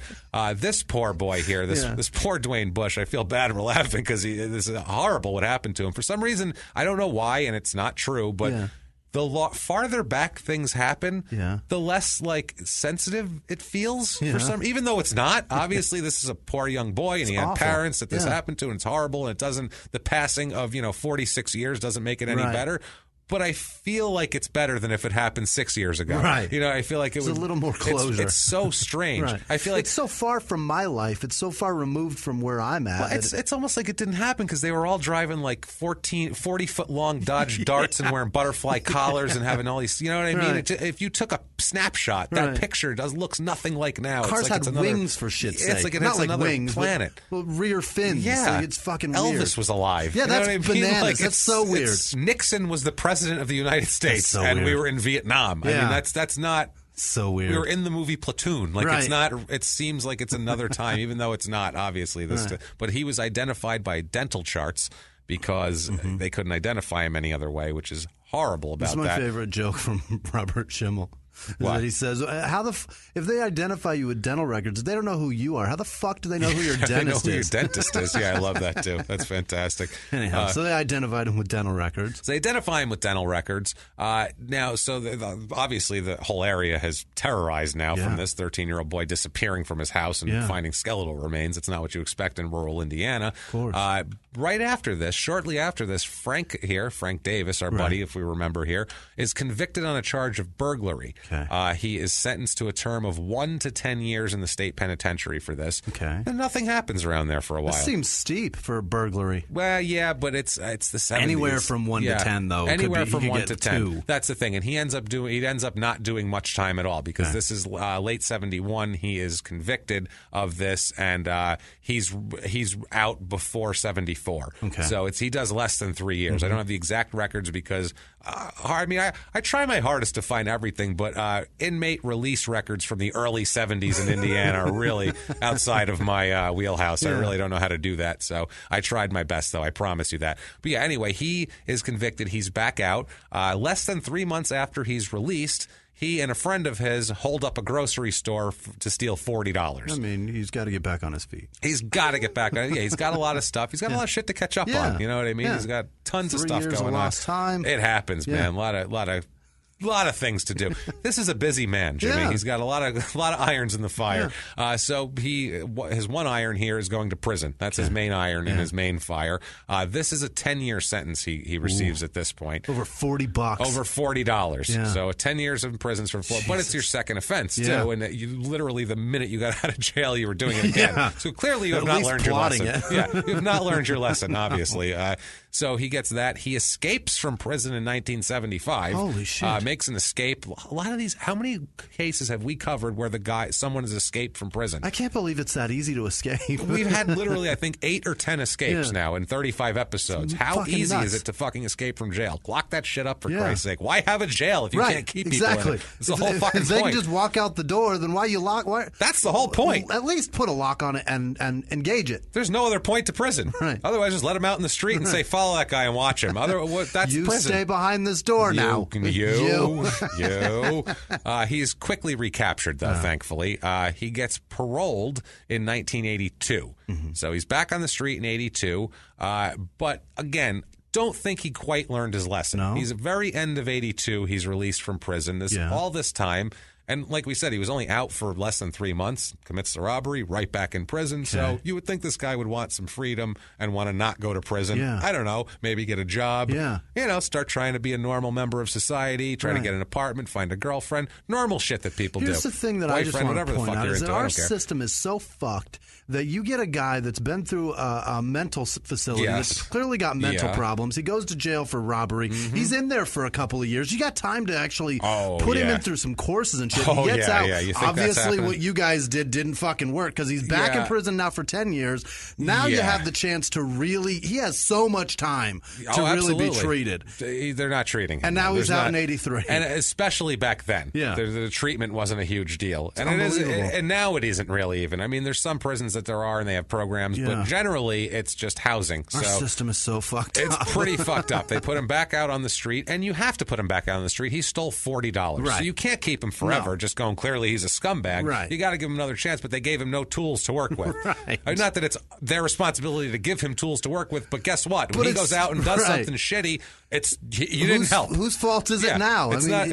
This poor boy here, this poor Dwayne Bush, I feel bad for laughing because this is horrible what happened to him. For some reason, I don't know why, and it's not true, but the farther back things happen, the less sensitive it feels for some. Even though it's not, obviously this is a poor young boy, and he had parents that this happened to, and it's horrible. And it doesn't. The passing of 46 years doesn't make it any better. But I feel like it's better than if it happened 6 years ago.
Right.
I feel like it's
a little more closure.
It's so strange.
Right.
I feel like
it's so far from my life. It's so far removed from where I'm at.
Well, it's almost like it didn't happen because they were all driving 40-foot long Dodge Darts and wearing butterfly collars and having all these. You know what I mean?
Right.
If you took a snapshot, that picture looks nothing like now.
Cars
it's like
had wings for shit's sake.
It's like
not like
another
wings,
planet.
But rear fins.
Yeah,
it's fucking
Elvis
weird.
was alive.
Yeah, that's bananas. That's so weird.
Nixon was the president of the United States, and we were in Vietnam.
Yeah.
I mean, that's not.
So weird.
We were in the movie Platoon. It's not. It seems like it's another time, even though it's not. Obviously, but he was identified by dental charts because they couldn't identify him any other way, which is horrible about that.
That's my favorite joke from Robert Schimmel. That he says, if they identify you with dental records, they don't know who you are. How the fuck do they know who your dentist
they know who
is?
Your dentist is. Yeah, I love that too. That's fantastic.
Anyhow, so they identified him with dental records.
So they identify him with dental records. Now, obviously the whole area has terrorized now from this 13-year-old boy disappearing from his house and finding skeletal remains. It's not what you expect in rural Indiana.
Of course.
Right after this, shortly after this, Frank Davis, our buddy, if we remember here, is convicted on a charge of burglary.
Okay.
He is sentenced to a term of 1 to 10 years in the state penitentiary for this.
Okay.
And nothing happens around there for a while.
That seems steep for a burglary.
Well, yeah, but it's the 70s.
Anywhere from 1 to 10, though.
Anywhere from 1 to 10.
2.
That's the thing. And he ends up not doing much time at all because this is late 71. He is convicted of this, and he's out before 75. 1984.
Okay.
So he does less than 3 years. I don't have the exact records because, I try my hardest to find everything, but inmate release records from the early 70s in Indiana are really outside of my wheelhouse. I really don't know how to do that. So I tried my best, though. I promise you that. But yeah, anyway, he is convicted. He's back out. Less than 3 months after he's released, he and a friend of his hold up a grocery store to steal $40.
I mean, he's got to get back on his feet.
He's got to get back on. Yeah, he's got a lot of stuff. He's got a lot of shit to catch up on. You know what I mean? He's got tons of stuff going on.
3 years of lost time.
It happens, man. A lot of things to do. This is a busy man, Jimmy. He's got a lot of irons in the fire. So his one iron here is going to prison. That's his main iron and his main fire. This is a 10-year sentence he receives at this point.
Over $40.
Over $40. Yeah. So 10 years in prison for but it's your second offense too. And you literally the minute you got out of jail, you were doing it again. So clearly you have not learned your lesson. You have not learned your lesson, obviously. So he gets that. He escapes from prison in 1975.
Holy shit.
Makes an escape. A lot of these, how many cases have we covered where someone has escaped from prison?
I can't believe it's that easy to escape.
We've had literally, I think, 8 or 10 escapes now in 35 episodes. How easy is it to fucking escape from jail? Lock that shit up, for Christ's sake. Why have a jail if you can't keep people in it? It's the whole fucking point.
If they can just walk out the door, then why you lock?
That's the whole point.
At least put a lock on it and engage it.
There's no other point to prison.
Right.
Otherwise, just let him out in the street and say, follow that guy and watch him. That's
you
prison.
Stay behind this door now.
You. He's quickly recaptured, though, thankfully. He gets paroled in 1982. So he's back on the street in 82. But again, don't think he quite learned his lesson.
No.
He's at the very end of 82. He's released from prison. All this time. And like we said, he was only out for less than 3 months, commits the robbery, right back in prison. Okay. So you would think this guy would want some freedom and want to not go to prison.
Yeah.
I don't know, maybe get a job.
Yeah.
Start trying to be a normal member of society, try to get an apartment, find a girlfriend, normal shit that people do.
Here's the thing that I just want to point out is that our system is so fucked that you get a guy that's been through a mental facility that's clearly got mental problems. He goes to jail for robbery. He's in there for a couple of years. You got time to actually put him in through some courses and shit. He gets out.
You think
obviously, what you guys didn't fucking work because he's back in prison now for 10 years. Now you have the chance to really. He has so much time to really be treated.
They're not treating him.
And now he's out in 83.
And especially back then.
Yeah.
The treatment wasn't a huge deal.
And it is.
And now it isn't really even. I mean, there's some prisons that there are and they have programs, but generally it's just housing.
Our system is so fucked up.
It's pretty fucked up. They put him back out on the street, and you have to put him back out on the street. He stole $40.
Right.
So you can't keep him forever just going, clearly he's a scumbag.
Right.
You got to give him another chance, but they gave him no tools to work with. Not that it's their responsibility to give him tools to work with, but guess what? When he goes out and does something shitty, you didn't help.
Whose fault is it now?
It's not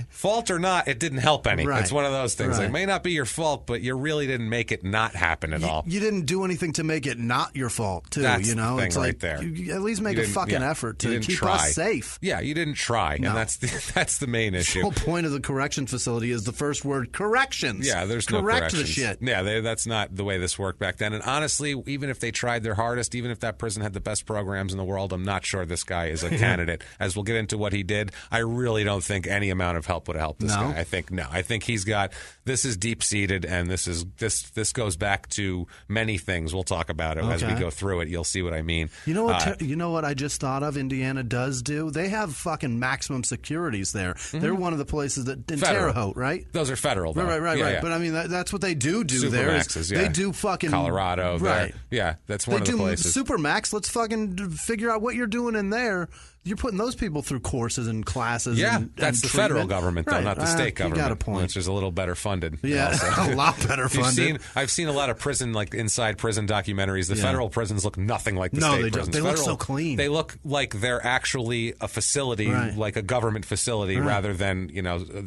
fault or not, it didn't help any.
Right.
It's one of those things.
Right.
It may not be your fault, but you really didn't make it not happen at all.
You didn't do anything to make it not your fault, too.
That's
the thing
it's
right
there.
You at least make a fucking effort to keep us safe.
Yeah, you didn't try, and that's the main issue.
The whole point of the correction facility is the first word, corrections.
Yeah, there's no corrections.
The shit.
Yeah, that's not the way this worked back then. And honestly, even if they tried their hardest, even if that prison had the best programs in the world, I'm not sure this guy is a candidate. As we'll get into what he did, I really don't think any amount of help would have helped this guy. I think he's got, this is deep-seated, and this goes back to many things. We'll talk about it as we go through it. You'll see what I mean.
You know what? You know what I just thought of? Indiana does do. They have fucking maximum securities there. They're one of the places that in Terre Haute, right?
Those are federal, though.
Right. Yeah. But I mean, that's what they do there.
Supermaxes,
They do fucking
Colorado,
right?
Yeah, that's one of the places.
Supermax. Let's fucking figure out what you're doing in there. You're putting those people through courses and classes.
Yeah,
and
that's the
treatment.
federal government, though, not the state government.
You got a point.
Which is a little better funded.
Yeah, a lot better funded.
I've seen a lot of prison, like inside prison documentaries. The federal prisons look nothing like the state prisons.
They look so clean.
They look like they're actually a facility, like a government facility, rather than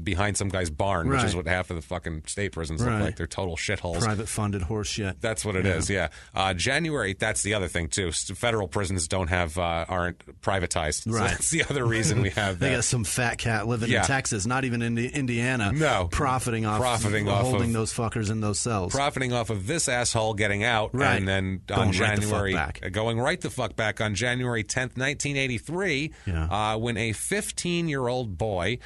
behind some guy's barn, which is what half of the fucking state prisons look like. They're total shitholes.
Private funded horse shit.
That's what it is. Yeah. January. That's the other thing too. Federal prisons aren't privatized.
Right.
So that's the other reason we have that.
They got some fat cat living in Texas, not even in Indiana.
No,
profiting off holding those fuckers in those cells.
Profiting off of this asshole getting out, and then on January, going right the fuck back on January 10th, 1983, when a 15-year-old boy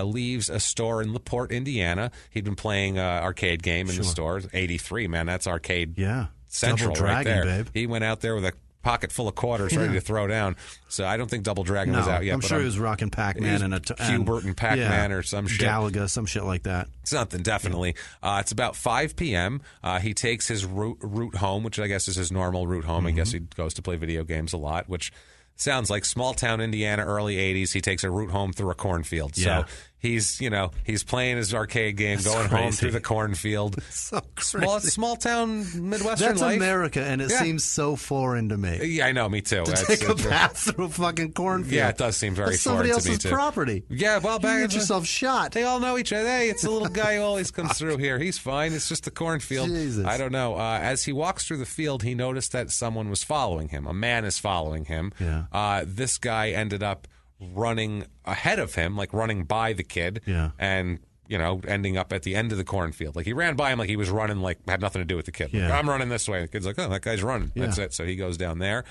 leaves a store in LaPorte, Indiana. He'd been playing an arcade game in the store. 83, man, that's arcade.
Yeah.
Central
Double Dragon,
right there.
Babe.
He went out there with a pocket full of quarters ready to throw down. So I don't think Double Dragon was out yet.
I'm sure he was rocking Pac-Man and
Hubert and Pac-Man or some shit.
Galaga, some shit like that.
Something, definitely. It's about 5 p.m. He takes his route home, which I guess is his normal route home. I guess he goes to play video games a lot, which sounds like small town Indiana, early 80s. He takes a route home through a cornfield.
Yeah.
So he's playing his arcade game, going home through the cornfield.
So crazy.
Small town Midwestern
That's
life.
America, and it seems so foreign to me.
Yeah, I know, me too.
To take a path through a fucking cornfield.
Yeah, it does seem very foreign to me too.
Somebody else's property.
Yeah, well,
you get yourself shot.
They all know each other. Hey, it's a little guy who always comes through here. He's fine. It's just the cornfield.
Jesus.
I don't know. As he walks through the field, he noticed that someone was following him. A man is following him.
Yeah.
This guy ended up running ahead of him, like running by the kid, and ending up at the end of the cornfield. Like he ran by him like he was running, like had nothing to do with the kid. Like, I'm running this way. The kid's like, oh, that guy's running. That's it. So he goes down there.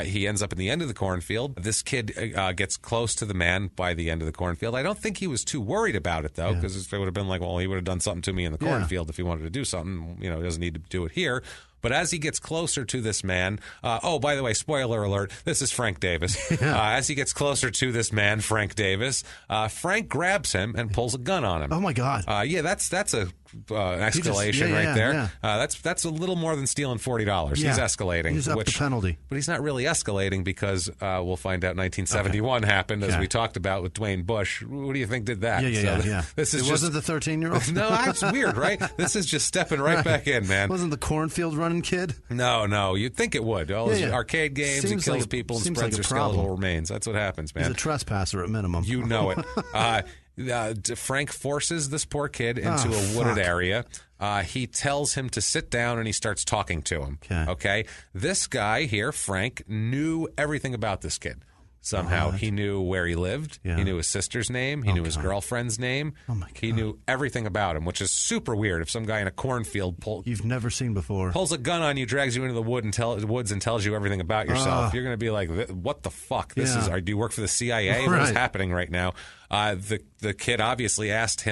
He ends up at the end of the cornfield. This kid gets close to the man by the end of the cornfield. I don't think he was too worried about it, though, because it would have been like, well, he would have done something to me in the cornfield if he wanted to do something. He doesn't need to do it here. But as he gets closer to this man, by the way, spoiler alert, this is Frank Davis. As he gets closer to this man, Frank Davis, Frank grabs him and pulls a gun on him.
Oh my God!
That's a escalation right there.
Yeah.
That's a little more than stealing $40. He's escalating.
He's up the penalty.
But he's not really escalating because we'll find out 1971 happened, as we talked about with Dwayne Bush. Who do you think did that?
Yeah.
This is
wasn't the 13-year-old?
No, that's weird, right? This is just stepping right back in, man.
Wasn't the cornfield running kid?
No. You'd think it would. All his arcade games, he kills people and spreads their skeletal remains. That's what happens, man.
He's a trespasser at minimum.
You know it. Frank forces this poor kid into a wooded area. He tells him to sit down, and he starts talking to him. Okay? This guy here, Frank, knew everything about this kid. Somehow. He knew where he lived.
Yeah.
He knew his sister's name. He knew his girlfriend's name.
Oh, my God.
He knew everything about him, which is super weird. If some guy in a cornfield
you've never seen before
pulls a gun on you, drags you into the woods and tells you everything about yourself, you're going to be like, what the fuck? Do you work for the CIA? What is happening right now? The kid obviously asked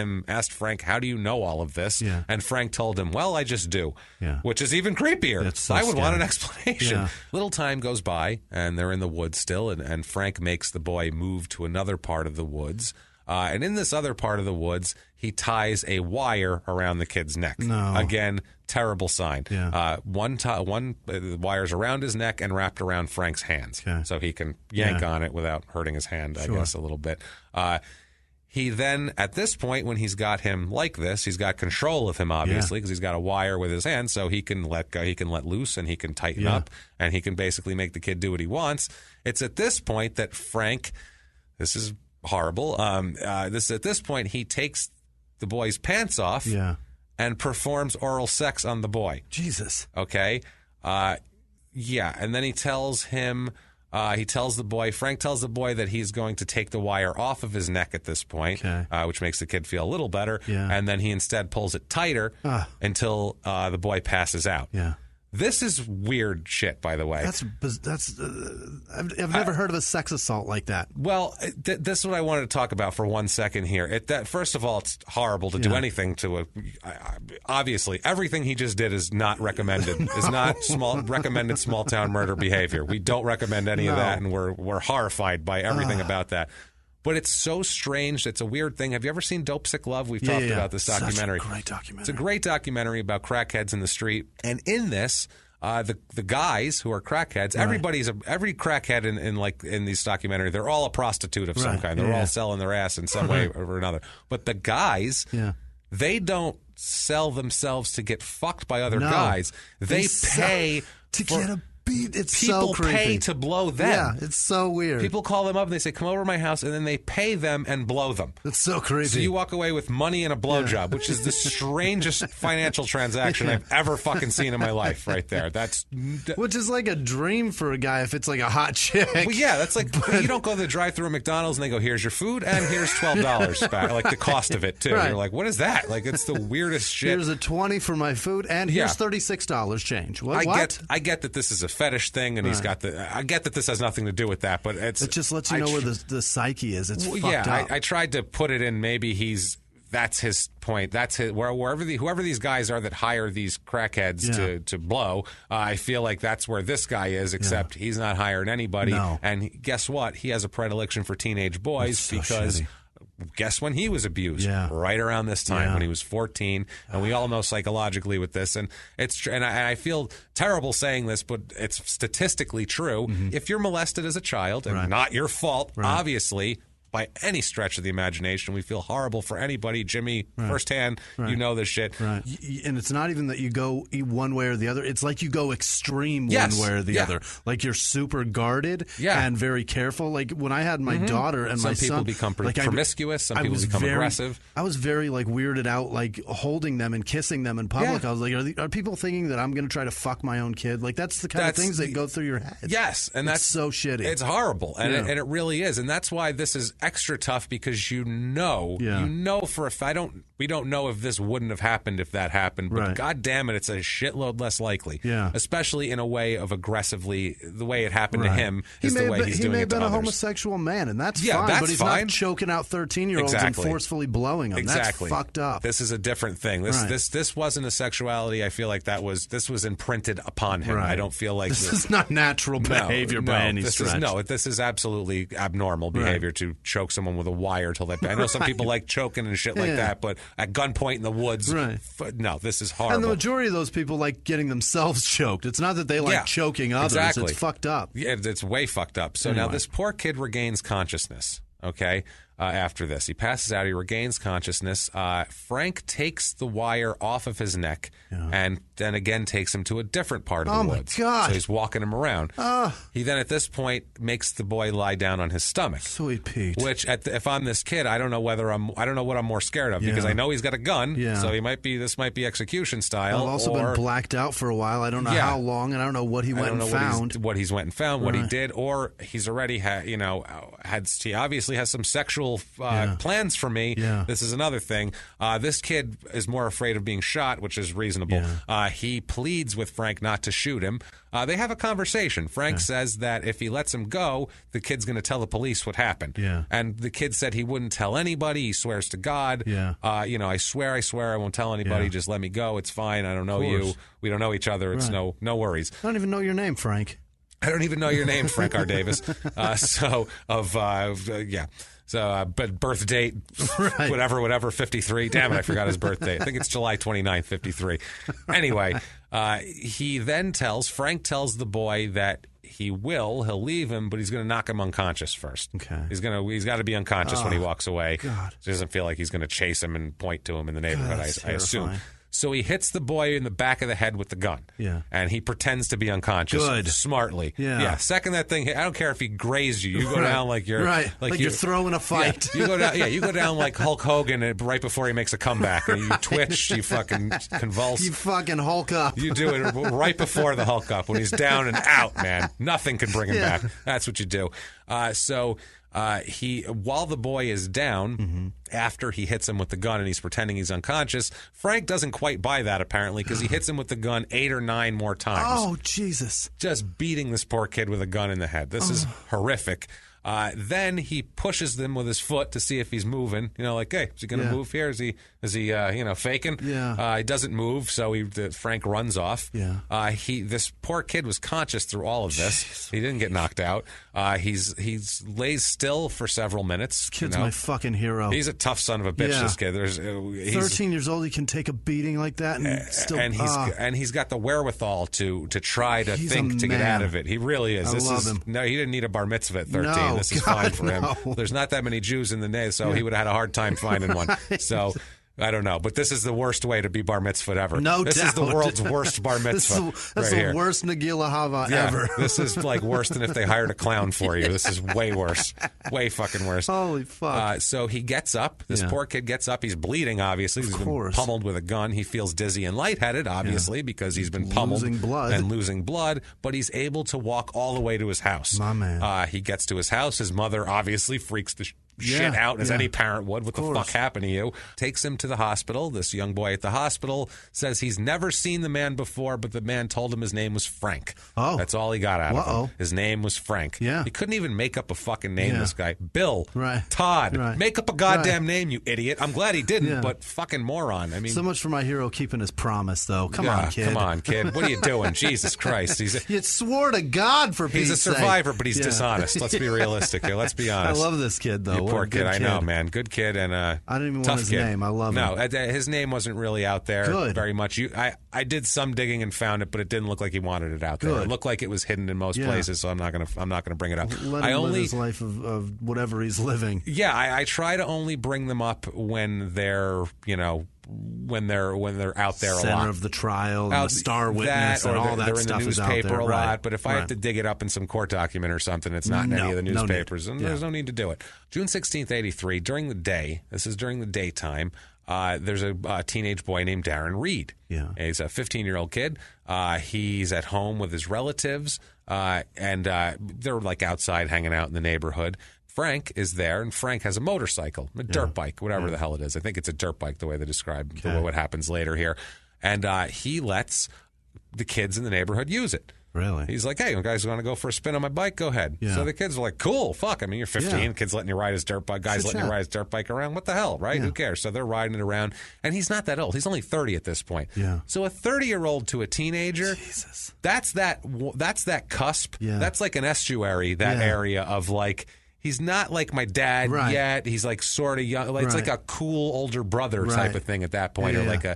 Frank, how do you know all of this?
Yeah.
And Frank told him, well, I just do.
Yeah.
Which is even creepier.
So
I would
scary.
want an explanation.
Yeah.
Little time goes by, and they're in the woods still, and Frank makes the boy move to another part of the woods. And in this other part of the woods, he ties a wire around the kid's neck.
No.
Again, terrible sign.
Yeah.
One wire's around his neck and wrapped around Frank's hands.
Okay.
So he can yank on it without hurting his hand, I guess, a little bit. He then, at this point, when he's got him like this, he's got control of him, obviously, because he's got a wire with his hand, so he can let go, he can let loose, and he can tighten up, and he can basically make the kid do what he wants. It's at this point that Frank, this is horrible, at this point, he takes the boy's pants off and performs oral sex on the boy.
Jesus.
Okay? And then he tells him... Frank tells the boy that he's going to take the wire off of his neck at this point, which makes the kid feel a little better.
Yeah.
And then he instead pulls it tighter until the boy passes out.
Yeah.
This is weird shit, by the way.
I've never heard of a sex assault like that.
Well, this is what I wanted to talk about for 1 second here. First of all, it's horrible to do anything to obviously, everything he just did is not recommended. Is not recommended small town murder behavior. We don't recommend any of that, and we're horrified by everything about that. But it's so strange. It's a weird thing. Have you ever seen Dope Sick Love? We've talked about this documentary.
Such a great documentary.
It's a great documentary about crackheads in the street. And in this, the guys who are crackheads, every crackhead in these documentaries, they're all a prostitute of some kind. They're all selling their ass in some way or another. But the guys, they don't sell themselves to get fucked by other guys. They pay
to get a beat. It's
people
so creepy.
pay to blow them.
Yeah, it's so weird.
People call them up and they say, come over to my house, and then they pay them and blow them.
It's so creepy.
So you walk away with money and a blowjob, which is the strangest financial transaction I've ever fucking seen in my life right there.
Which is like a dream for a guy if it's like a hot chick.
Well, yeah, that's like, you don't go to the drive-thru at McDonald's and they go, here's your food and here's $12 back, like the cost of it, too. You're like, what is that? Like, it's the weirdest shit.
Here's a $20 for my food and here's $36 change. What?
I get that this is a fetish thing and he's got I get that this has nothing to do with that, but it
just lets you know where the psyche is. It's fucked
up.
up.
I tried to put it in maybe he's that's his point. That's his, whoever these guys are that hire these crackheads to blow. I feel like that's where this guy is, except he's not hiring anybody. No. And guess what? He has a predilection for teenage boys because. Shitty. Guess when he was abused? Right around this time when he was 14, and we all know psychologically with this, and I feel terrible saying this, but it's statistically true. Mm-hmm. If you're molested as a child and not your fault, obviously. By any stretch of the imagination, we feel horrible for anybody. Jimmie, firsthand, you know this shit.
Right. And it's not even that you go one way or the other. It's like you go extreme one way or the other. Like you're super guarded and very careful. Like when I had my daughter and my son.
Some people become promiscuous. Some people become aggressive.
I was very weirded out, holding them and kissing them in public. I was like, are people thinking that I'm going to try to fuck my own kid? Like that's the kind of things that go through your head.
Yes. And that's
so shitty.
It's horrible. And it really is. And that's why this is extra tough because you know for a fact. We don't know if this wouldn't have happened if that happened, but God damn it, it's a shitload less likely. Yeah. Especially in a way of aggressively, the way it happened to him is the way he's doing it to others. He may have been a
homosexual man, and that's fine, but he's not choking out 13-year-olds and forcefully blowing them.
Exactly.
That's fucked up.
This is a different thing. This wasn't a sexuality. I feel like this was imprinted upon him. I don't feel like
this is not natural behavior by any stretch.
This is absolutely abnormal behavior to choke someone with a wire till they. I know some people like choking and shit like that, but at gunpoint in the woods, no, this is horrible.
And the majority of those people like getting themselves choked. It's not that they like choking others. It's fucked up.
Yeah, it's way fucked up. So now this poor kid regains consciousness. Okay. After this, he passes out. He regains consciousness. Frank takes the wire off of his neck and then again takes him to a different part of the woods.
Oh, my God.
So he's walking him around. He then, at this point, makes the boy lie down on his stomach.
Sweet Pete.
Which, if I'm this kid, I don't know what I'm more scared of because I know he's got a gun. So this might be exexecution style.
I've also been blacked out for a while. I don't know how long, and I don't know what he went and found.
What he did, or he's already he obviously has some sexual plans for me. This is another thing. This kid is more afraid of being shot, which is reasonable. He pleads with Frank not to shoot him. They have a conversation. Frank says that if he lets him go, the kid's going to tell the police what happened. And the kid said he wouldn't tell anybody. He swears to God. I swear I won't tell anybody. Just let me go. It's fine. I don't know you. We don't know each other. It's no worries.
I don't even know your name, Frank.
I don't even know your name, Frank R. Davis. But birth date, whatever, 53. Damn it, I forgot his birth date. I think it's July 29th, 53. Anyway, Frank tells the boy that he'll leave him, but he's going to knock him unconscious first. Okay. He's got to be unconscious when he walks away. God. He doesn't feel like he's going to chase him and point to him in the neighborhood, I assume. So he hits the boy in the back of the head with the gun. And he pretends to be unconscious. Good. Smartly. Second that thing hit, I don't care if he grazed you. You go down like you're...
Like you're throwing a fight.
You go down like Hulk Hogan right before he makes a comeback. And you twitch, you fucking convulse.
You fucking Hulk up.
You do it right before the Hulk up when he's down and out, man. Nothing can bring him back. That's what you do. While the boy is down, after he hits him with the gun and he's pretending he's unconscious, Frank doesn't quite buy that apparently because he hits him with the gun 8 or 9 more times.
Oh, Jesus.
Just beating this poor kid with a gun in the head. This is horrific. Then he pushes them with his foot to see if he's moving. Like, hey, is he going to move here? Is he faking? He doesn't move, so Frank runs off. This poor kid was conscious through all of this. Jeez. He didn't get knocked out. He's lays still for several minutes.
This kid's my fucking hero.
He's a tough son of a bitch. This kid.
13 years old. He can take a beating like that and still.
And he's got the wherewithal to try to think to get out of it. He really is.
I love him.
No, he didn't need a bar mitzvah at 13.
No.
This is fine for him. There's not that many Jews in the nation, so he would have had a hard time finding one. So I don't know, but this is the worst way to be bar mitzvah ever.
No
this
doubt.
This is the world's worst bar mitzvah.
That's the worst Nagila Hava ever.
This is like worse than if they hired a clown for you. This is way worse. Way fucking worse.
Holy fuck.
So he gets up. This poor kid gets up. He's bleeding, obviously. He's been pummeled with a gun. He feels dizzy and lightheaded, obviously, because he's been pummeled and losing blood, but he's able to walk all the way to his house.
My man.
He gets to his house. His mother obviously freaks the shit out as any parent would. What the fuck happened to you? Takes him to the hospital. This young boy at the hospital says he's never seen the man before, but the man told him his name was Frank.
Oh.
That's all he got out of him. His name was Frank.
Yeah.
He couldn't even make up a fucking name, this guy. Bill.
Right.
Todd.
Right.
Make up a goddamn name, you idiot. I'm glad he didn't, but fucking moron. I mean,
so much for my hero keeping his promise, though. Come on, kid.
Come on, kid. What are you doing? Jesus Christ.
You swore to God for Pete's sake.
He's a survivor, but he's dishonest. Let's be realistic here. Let's be honest.
I love this kid, though.
You poor kid. I know, man. Good kid and
I didn't even
tough
want his
kid.
name. I love him.
No, his name wasn't really out there very much. I did some digging and found it, but it didn't look like he wanted it out there. It looked like it was hidden in most places, so I'm not gonna bring it up.
Let him live his life of whatever he's living.
Yeah, I try to only bring them up when they're when they're out there a lot.
Center of the trial, and the star witness, and all that stuff is out there.
They're in the newspaper a lot, but if I have to dig it up in some court document or something, it's not in any of the newspapers, and there's no need to do it. June 16th, 83, during the day, this is during the daytime, there's a teenage boy named Darren Reed.
Yeah.
He's a 15-year-old kid. He's at home with his relatives, and they're like outside hanging out in the neighborhood. Frank is there, and Frank has a motorcycle, a dirt bike, whatever the hell it is. I think it's a dirt bike, the way they describe what happens later here. And he lets the kids in the neighborhood use it.
Really?
He's like, hey, you guys want to go for a spin on my bike? Go ahead. Yeah. So the kids are like, cool, fuck. I mean, you're 15. Kid's letting you ride his dirt bike. Guy's letting you ride his dirt bike around. What the hell, right? Yeah. Who cares? So they're riding it around. And he's not that old. He's only 30 at this point.
Yeah.
So a 30-year-old to a teenager,
Jesus.
That's that cusp.
Yeah.
That's like an estuary, that area of like, he's not like my dad yet. He's like sort of young. Like, it's like a cool older brother type of thing at that point, or like a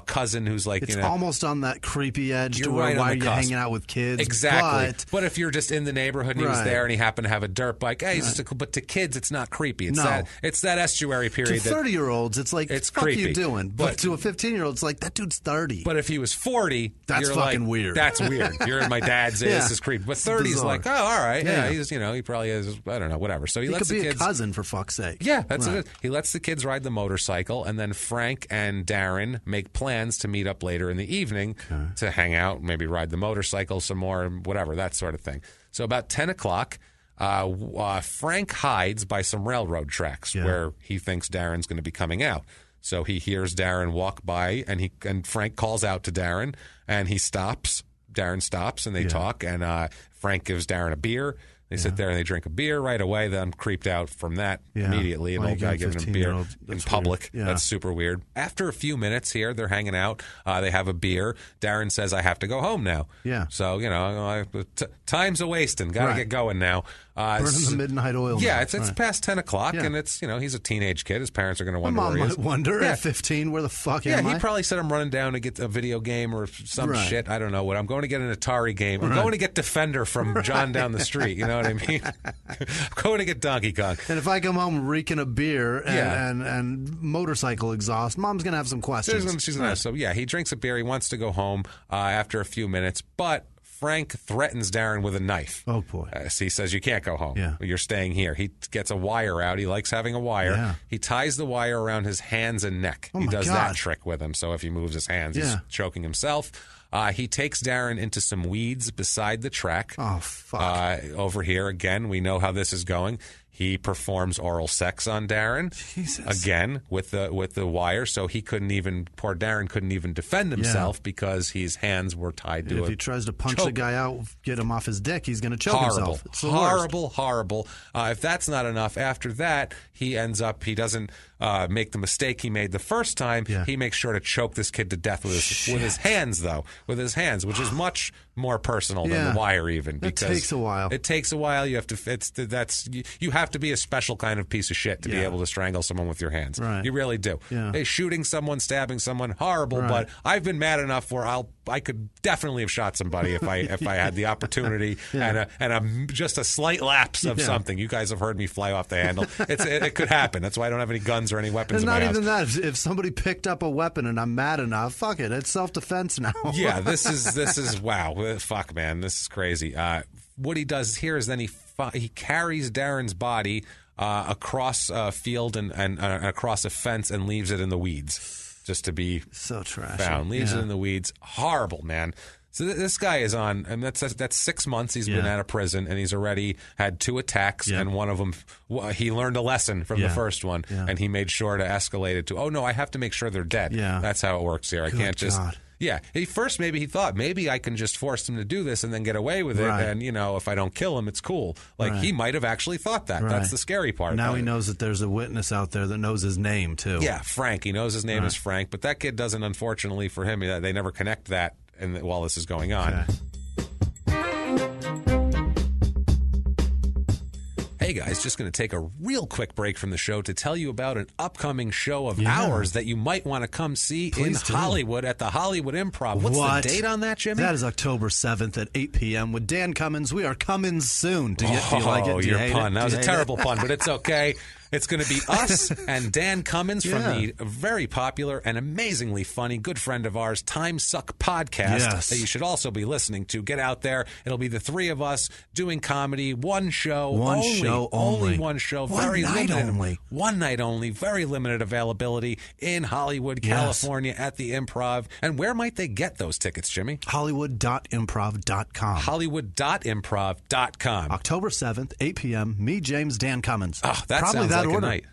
cousin who's like
it's almost on that creepy edge.
You're
to where
right
why
on the
are you
cusp.
hanging out with kids?
Exactly. But if you're just in the neighborhood and he was there and he happened to have a dirt bike, hey, he's just but to kids it's not creepy. It's that estuary period.
To 30-year-olds, it's like
it's
fuck
creepy.
You doing? But to a 15-year-old, it's like that dude's 30.
But if he was 40,
that's
you're
fucking
like,
weird.
That's weird. You're in my dad's. This is creepy. But 30's like, oh, all right, he's he probably is. I don't know, whatever. So he lets the kids.
A cousin, for fuck's sake.
Yeah, that's it. He lets the kids ride the motorcycle, and then Frank and Darren make plans to meet up later in the evening to hang out, maybe ride the motorcycle some more, whatever, that sort of thing. So about 10 o'clock, Frank hides by some railroad tracks where he thinks Darren's going to be coming out. So he hears Darren walk by, and Frank calls out to Darren, and he stops. Darren stops, and they talk, and Frank gives Darren a beer. They sit there and they drink a beer right away. Then I'm creeped out from that immediately. An old guy giving him beer in public. Yeah. That's super weird. After a few minutes here, they're hanging out. They have a beer. Darren says, I have to go home now.
Yeah.
So, time's a wasting. Got to get going now.
Burning the midnight oil.
Yeah, it's past 10 o'clock, and it's, he's a teenage kid. His parents are going to wonder where he is.
Mom might wonder at 15, where the fuck am I?
Yeah, he probably said, I'm running down to get a video game or some shit. I don't know what. I'm going to get an Atari game. I'm going to get Defender from John down the street. You know what I mean? I'm going to get Donkey Kong.
And if I come home reeking of beer and motorcycle exhaust, Mom's going to have some questions.
She's going to. So, he drinks a beer. He wants to go home after a few minutes, but Frank threatens Darren with a knife.
Oh, boy.
So he says, you can't go home.
Yeah.
You're staying here. He gets a wire out. He likes having a wire. Yeah. He ties the wire around his hands and neck. He does that trick with him. So if he moves his hands, he's choking himself. He takes Darren into some weeds beside the track.
Oh, fuck.
Over here, again, we know how this is going. He performs oral sex on Darren.
Jesus.
Again with the wire, so poor Darren couldn't even defend himself because his hands were tied to it.
If he tries to punch the guy out, get him off his dick, he's going to choke himself. It's
horrible. If that's not enough, after that, he doesn't make the mistake he made the first time. Yeah. He makes sure to choke this kid to death with his hands, which is much more personal than the wire even. Because
it takes a while.
It takes a while. You have to. You have to be a special kind of piece of shit to be able to strangle someone with your hands.
Right.
You really do.
Yeah.
Hey, shooting someone, stabbing someone, horrible. Right. But I've been mad enough where I could definitely have shot somebody if I had the opportunity and just a slight lapse of something. You guys have heard me fly off the handle. It could happen. That's why I don't have any guns or any weapons in my house.
Not even that. If somebody picked up a weapon and I'm mad enough, fuck it. It's self-defense now.
Yeah, this is wow. Fuck, man. This is crazy. What he does here is then he carries Darren's body across a field and across a fence and leaves it in the weeds just to be
so trashy.
found. Leaves it in the weeds. Horrible, man. So this guy is on, and that's 6 months he's been out of prison, and he's already had 2 attacks, and one of them, he learned a lesson from the first one, and he made sure to escalate it to, oh, no, I have to make sure they're dead. Yeah. That's how it works here. I can't just... God. Yeah. First, he thought, maybe I can just force him to do this and then get away with it, and, if I don't kill him, it's cool. He might have actually thought that. Right. That's the scary part.
Now he knows that there's a witness out there that knows his name, too.
Yeah, Frank. He knows his name is Frank, but that kid doesn't, unfortunately for him, they never connect that while this is going on. Okay. Hey guys, just going to take a real quick break from the show to tell you about an upcoming show of ours that you might want to come see in Hollywood at the Hollywood Improv. What's the date on that, Jimmy?
That is October 7th at 8 p.m. with Dan Cummins. We are coming soon. Do you like it?
Oh, your pun. That was a terrible pun, but it's okay. It's going to be us and Dan Cummins from the very popular and amazingly funny good friend of ours, Time Suck podcast, that you should also be listening to. Get out there. It'll be the 3 of us doing comedy. One show. Only one show.
One night only.
One night only. Very limited availability in Hollywood, California at the Improv. And where might they get those tickets, Jimmy?
Hollywood.improv.com.
Hollywood.improv.com.
October 7th, 8 p.m. Me, James, Dan Cummins.
Oh, that
Probably
sounds
that
like
order.
a night.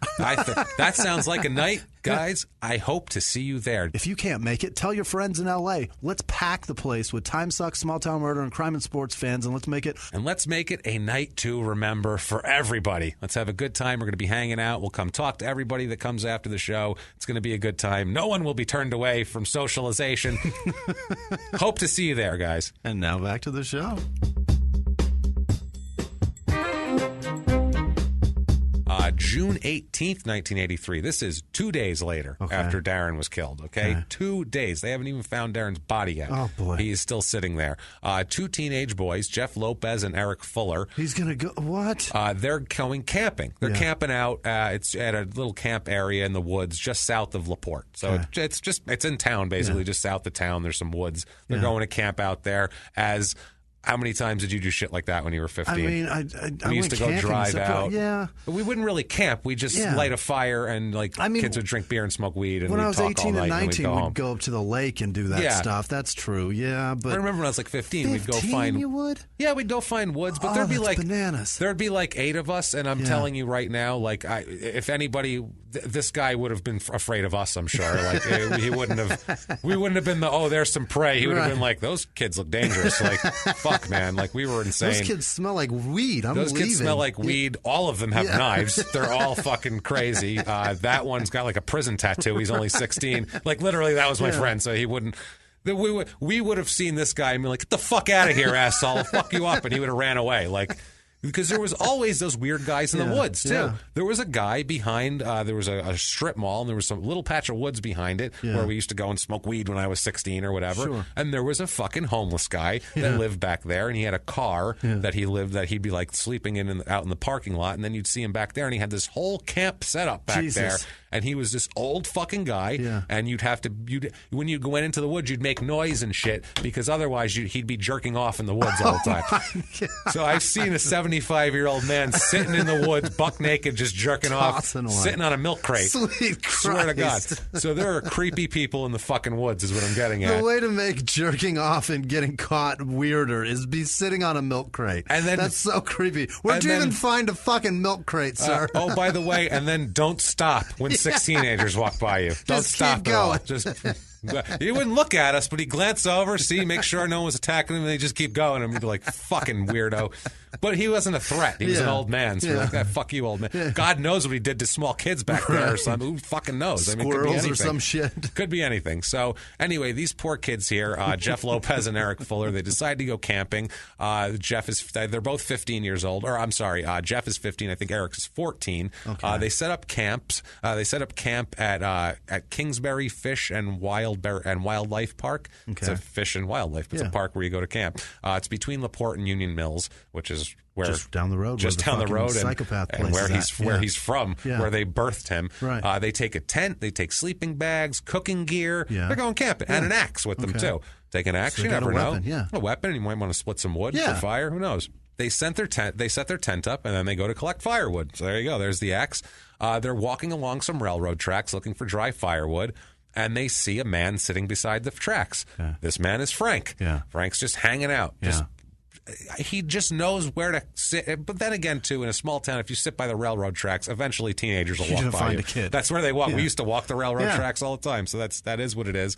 That sounds like a night. Guys, I hope to see you there.
If you can't make it, tell your friends in L.A. Let's pack the place with Time Sucks, Small Town Murder, and Crime and Sports fans, and let's make it
a night to remember for everybody. Let's have a good time. We're going to be hanging out. We'll come talk to everybody that comes after the show. It's going to be a good time. No one will be turned away from socialization. Hope to see you there, guys.
And now back to the show.
June 18th, 1983. This is 2 days later after Darren was killed, okay? 2 days. They haven't even found Darren's body yet.
Oh, boy.
He is still sitting there. 2 teenage boys, Jeff Lopez and Eric Fuller.
He's going to go, what?
They're going camping. They're camping out. It's at a little camp area in the woods just south of LaPorte. So it's in town, basically, just south of town. There's some woods. They're going to camp out there as... How many times did you do shit like that when you were 15?
I mean,
we used to go drive out.
Yeah.
But we wouldn't really camp. We just light a fire and kids would drink beer and smoke weed. And
when I was 18 and 19,
we'd
go up to the lake and do that stuff. That's true. Yeah, but
I remember when I was 15, we'd go find.
You would?
Yeah, we'd go find woods, but there'd be
bananas.
There'd be 8 of us, and I'm telling you right now, if anybody, this guy would have been afraid of us. I'm sure. He wouldn't have. We wouldn't have been there's some prey. He would have been those kids look dangerous. Fuck, man. We were insane.
Those kids smell like weed.
Those kids smell like weed. All of them have knives. They're all fucking crazy. That one's got a prison tattoo. He's only 16. Literally, that was my friend, so he wouldn't. We would have seen this guy and be like, get the fuck out of here, asshole. I'll fuck you up. And he would have ran away. Because there was always those weird guys in the woods, too. Yeah. There was a guy behind, there was a strip mall, and there was some little patch of woods behind it where we used to go and smoke weed when I was 16 or whatever. Sure. And there was a fucking homeless guy that lived back there, and he had a car that he'd be sleeping out in the parking lot, and then you'd see him back there, and he had this whole camp set up back there. And he was this old fucking guy, and when you went into the woods, you'd make noise and shit, because otherwise he'd be jerking off in the woods all the time. So I've seen a 75-year-old man sitting in the woods, buck naked, just jerking off, sitting on a milk crate.
Sweet Christ.
Swear to God. So there are creepy people in the fucking woods, is what I'm getting at.
The way to make jerking off and getting caught weirder is be sitting on a milk crate. And then that's so creepy. Where'd you even find a fucking milk crate, sir?
Oh, by the way, and then don't stop when 6 teenagers walk by you. Don't stop
keep going.
He wouldn't look at us, but he'd glance over, make sure no one was attacking him, and they'd just keep going. And we'd be like, fucking weirdo. But he wasn't a threat. He was an old man. So we're like, fuck you, old man. Yeah. God knows what he did to small kids back there or something. Who fucking knows?
Squirrels,
it could be anything.
Or some shit.
Could be anything. So anyway, these poor kids here, Jeff Lopez and Eric Fuller, they decide to go camping. They're both 15 years old. Or I'm sorry, Jeff is 15. I think Eric is 14. Okay. They set up camps. They set up camp at Kingsbury Fish and Wildlife Park. Okay. It's a fish and wildlife. It's a park where you go to camp. It's between LaPorte and Union Mills, which is where
just down the road, psychopath
and where he's from, where they birthed him.
Right.
They take a tent, they take sleeping bags, cooking gear. Yeah. They're going camping and an axe with them too. Take an axe, so you never know. A weapon. You might want to split some wood for fire. Who knows? They set their tent up, and then they go to collect firewood. So there you go. There's the axe. They're walking along some railroad tracks looking for dry firewood. and they see a man sitting beside the tracks. This man is Frank. Frank's just hanging out. He just knows where to sit. But then again, too, in a small town, if you sit by the railroad tracks, eventually teenagers will walk by
find
you.
A kid.
That's where they walk. We used to walk the railroad tracks all the time, so that is what it is.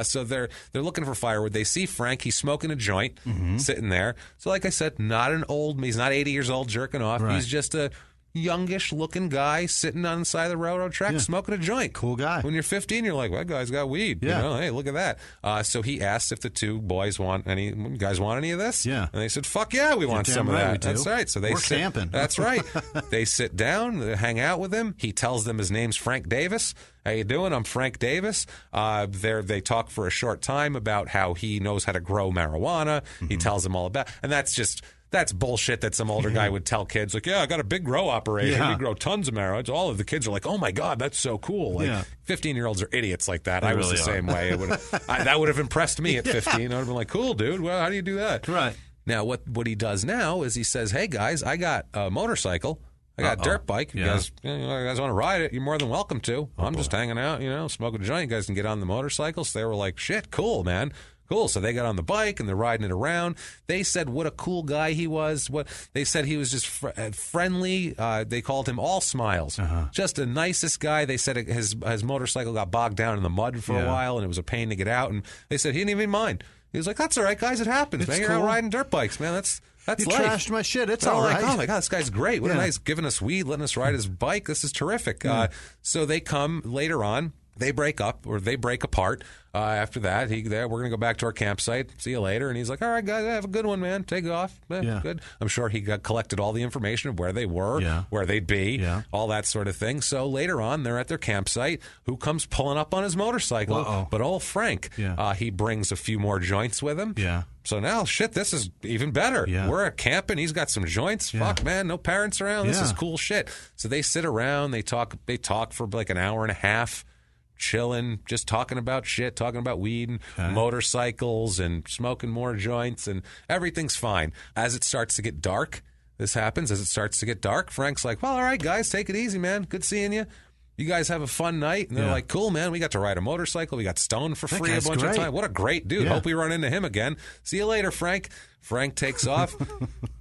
So they're looking for firewood. They see Frank. He's smoking a joint, sitting there. So like I said, he's not 80 years old jerking off. He's just a youngish-looking guy sitting on the side of the railroad track smoking a joint.
Cool guy.
When you're 15, you're like, well, that guy's got weed. You know, hey, look at that. So he asked if the two boys want any. You guys want any of this?
Yeah.
And they said, fuck yeah, we want some of that. That's right. So we're
camping.
That's right. They sit down, they hang out with him. He tells them his name's Frank Davis. How you doing? I'm Frank Davis. They talk for a short time about how he knows how to grow marijuana. He tells them all about, and that's bullshit that some older guy would tell kids. Like, I got a big grow operation. We grow tons of marijuana. All of the kids are like, oh, my God, that's so cool. Like, 15-year-olds are idiots like that. I was the same way. That would have impressed me at 15. I would have been like, cool, dude. Well, how do you do that?
Right.
Now, what he does now is he says, hey, guys, I got a motorcycle. I got a dirt bike. You guys want to ride it, you're more than welcome to. I'm just hanging out, smoking a joint. You guys can get on the motorcycle. So they were like, shit, cool, man. Cool. So they got on the bike and they're riding it around. They said what a cool guy he was. They said he was just friendly. They called him all smiles. Just the nicest guy. They said his motorcycle got bogged down in the mud for a while and it was a pain to get out. And they said he didn't even mind. He was like, "That's all right, guys. It happens. Man, you're out riding dirt bikes, man. That's
you
life."
Trashed my shit. It's all right.
Like, oh my God, this guy's great. What a nice giving us weed, letting us ride his bike. This is terrific. So they come later on. They break up or they break apart. After that, we're going to go back to our campsite. See you later. And he's like, all right, guys, have a good one, man. Take off. Good. I'm sure he collected all the information of where they were, where they'd be, all that sort of thing. So later on, they're at their campsite. Who comes pulling up on his motorcycle? But old Frank. He brings a few more joints with him. So now, shit, this is even better. We're at camping. He's got some joints. Fuck, man, no parents around. This is cool shit. So they sit around. They talk for like an hour and a half. Chilling, just talking about shit, talking about weed and motorcycles and smoking more joints, and everything's fine. As it starts to get dark, this happens. As it starts to get dark, Frank's like, well, all right, guys, take it easy, man. Good seeing you. You guys have a fun night. And they're like, cool, man. We got to ride a motorcycle. We got stoned for free a bunch of time. What a great dude. Hope we run into him again. See you later, Frank. Frank takes off.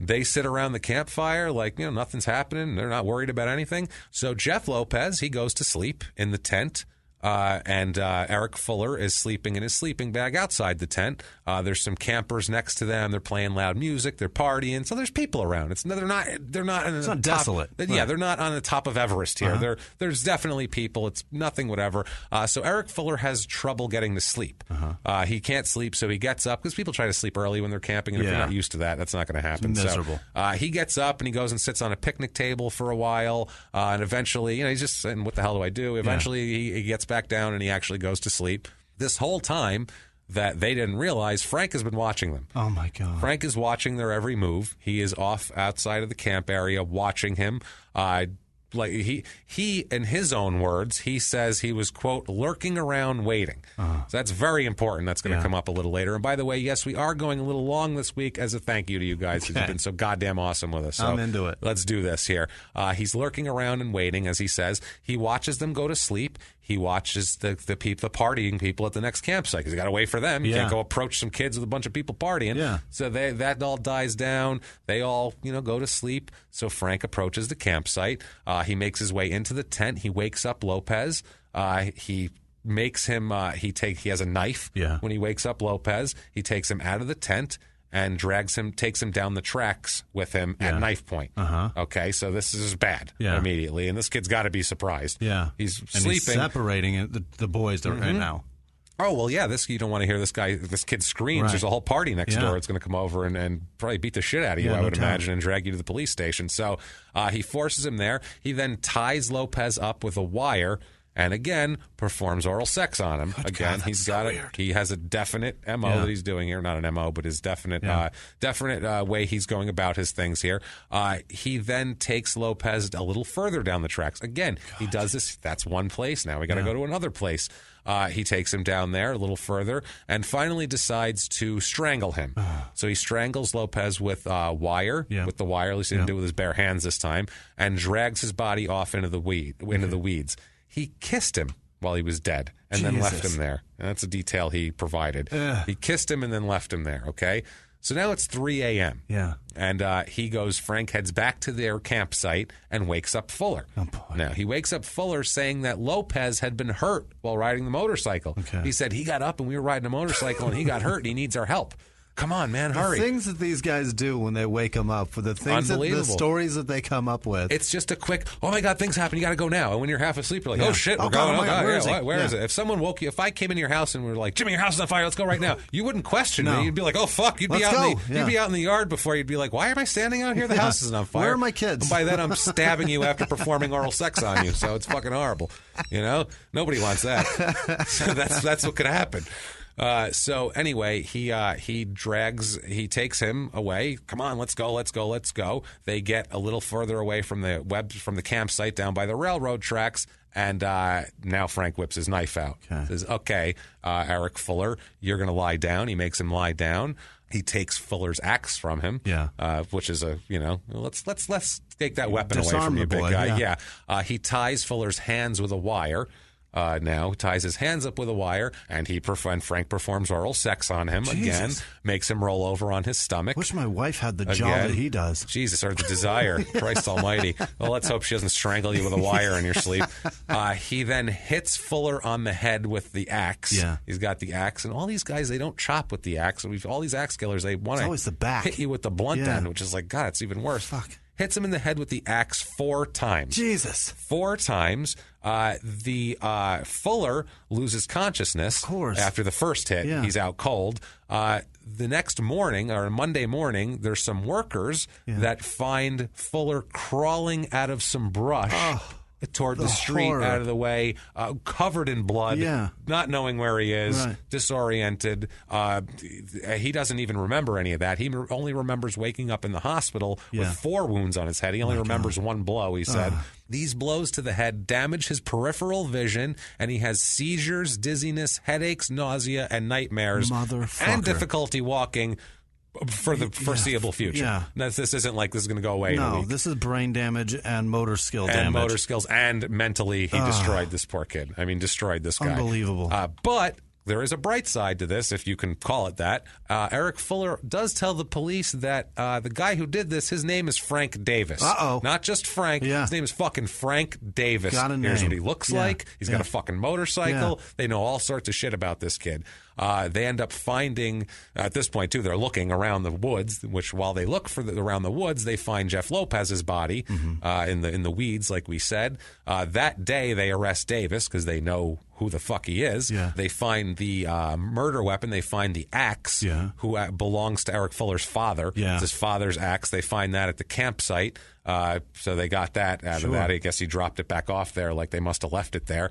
They sit around the campfire like, nothing's happening. They're not worried about anything. So Jeff Lopez, he goes to sleep in the tent. And Eric Fuller is sleeping in his sleeping bag outside the tent. There's some campers next to them. They're playing loud music. They're partying. So there's people around. They're not.
It's not desolate.
Yeah, they're not on the top of Everest here. There's definitely people. It's nothing, whatever. So Eric Fuller has trouble getting to sleep. He can't sleep, so he gets up because people try to sleep early when they're camping, and if you're not used to that, that's not going to happen.
It's miserable.
So he gets up and he goes and sits on a picnic table for a while, and eventually, he's just saying, "What the hell do I do?" Eventually, he gets back down and he actually goes to sleep. This whole time that they didn't realize, Frank has been watching them.
Oh my God.
Frank is watching their every move. He is off outside of the camp area watching him. Like he in his own words, he says he was, quote, lurking around waiting. So that's very important. That's going to come up a little later. And by the way, yes, we are going a little long this week as a thank you to you guys because you've been so goddamn awesome with us. So
I'm into it.
Let's do this here. He's lurking around and waiting, as he says. He watches them go to sleep. He watches the partying people at the next campsite because you got to wait for them. You can't go approach some kids with a bunch of people partying. So that all dies down. They all go to sleep. So Frank approaches the campsite. He makes his way into the tent. He wakes up Lopez. He makes him. He has a knife. When he wakes up Lopez, he takes him out of the tent and takes him down the tracks with him at knife point. Okay, so this is bad immediately, and this kid's got to be surprised. He's sleeping.
He's separating the boys right now.
Oh, well, yeah, you don't want to hear this kid screams. Right. There's a whole party next door. It's going to come over and probably beat the shit out of you, I would imagine, and drag you to the police station. So he forces him there. He then ties Lopez up with a wire and, again, performs oral sex on him. Again, he's got it. He has a definite MO that he's doing here. Not an MO, but his definite way he's going about his things here. He then takes Lopez a little further down the tracks. Again, he does this. That's one place. Now we got to go to another place. He takes him down there a little further and finally decides to strangle him. So he strangles Lopez with wire, with the wire, at least he didn't do it with his bare hands this time, and drags his body off into the weeds. He kissed him while he was dead and then left him there. And that's a detail he provided. He kissed him and then left him there, okay? So now it's 3 a.m.
Yeah.
And Frank heads back to their campsite and wakes up Fuller.
Oh, boy.
Now, he wakes up Fuller saying that Lopez had been hurt while riding the motorcycle.
Okay.
He said he got up and we were riding a motorcycle and he got hurt and he needs our help. Come on, man, hurry.
The things that these guys do when they wake them up, the things the stories that they come up with.
It's just a quick, oh my God, things happen, you got to go now. And when you're half asleep, you're like, oh shit, we're going. Where is it? If someone woke you, if I came into your house and we were like, Jimmy, your house is on fire, let's go right now. You wouldn't question me. You'd be like, oh fuck, you'd be out in the yard before. You'd be like, why am I standing out here? The house isn't on fire.
Where are my kids?
And by then I'm stabbing you after performing oral sex on you. So it's fucking horrible. You know, nobody wants that. So that's what could happen. So anyway, he takes him away. Come on, let's go. They get a little further away from the campsite down by the railroad tracks. And now Frank whips his knife out. Okay. Says, okay, Eric Fuller, you're going to lie down. He makes him lie down. He takes Fuller's axe from him, which is let's take that weapon away from you, big guy. Yeah. He ties Fuller's hands with a wire. Now ties his hands up with a wire, and Frank performs oral sex on him again, makes him roll over on his stomach.
Wish my wife had the job that he does.
Jesus, or the desire. Christ almighty. Well, let's hope she doesn't strangle you with a wire in your sleep. He then hits Fuller on the head with the axe.
Yeah.
He's got the axe, and all these guys, they don't chop with the axe. All these axe killers, they want to hit you with the blunt end, which is like, God, it's even worse.
Fuck.
Hits him in the head with the axe 4 times.
Jesus.
4 times. Fuller loses consciousness after the first hit. Yeah. He's out cold. The next morning, or Monday morning, there's some workers that find Fuller crawling out of some brush. Toward the street, out of the way, covered in blood, not knowing where he is, disoriented. He doesn't even remember any of that. He only remembers waking up in the hospital with 4 wounds on his head. He only remembers 1 blow, he said. These blows to the head damage his peripheral vision, and he has seizures, dizziness, headaches, nausea, and nightmares, and difficulty walking for the foreseeable future.
Yeah.
This isn't like this is going to go away in a week.
This is brain damage and motor skill damage.
And motor skills, and mentally he destroyed this poor kid. I mean, destroyed this guy.
Unbelievable.
But there is a bright side to this, if you can call it that. Eric Fuller does tell the police that the guy who did this, his name is Frank Davis. Not just Frank.
Yeah.
His name is fucking Frank Davis.
Got a name.
Here's what he looks like. He's got a fucking motorcycle. They know all sorts of shit about this kid. They end up finding, at this point too, they're looking around the woods, which while they look around the woods, they find Jeff Lopez's body in the weeds, like we said. That day they arrest Davis because they know who the fuck he is.
Yeah.
They find the murder weapon. They find the axe, who belongs to Eric Fuller's father.
Yeah.
It's his father's axe. They find that at the campsite. So they got that out of that. I guess he dropped it back off there, like they must have left it there.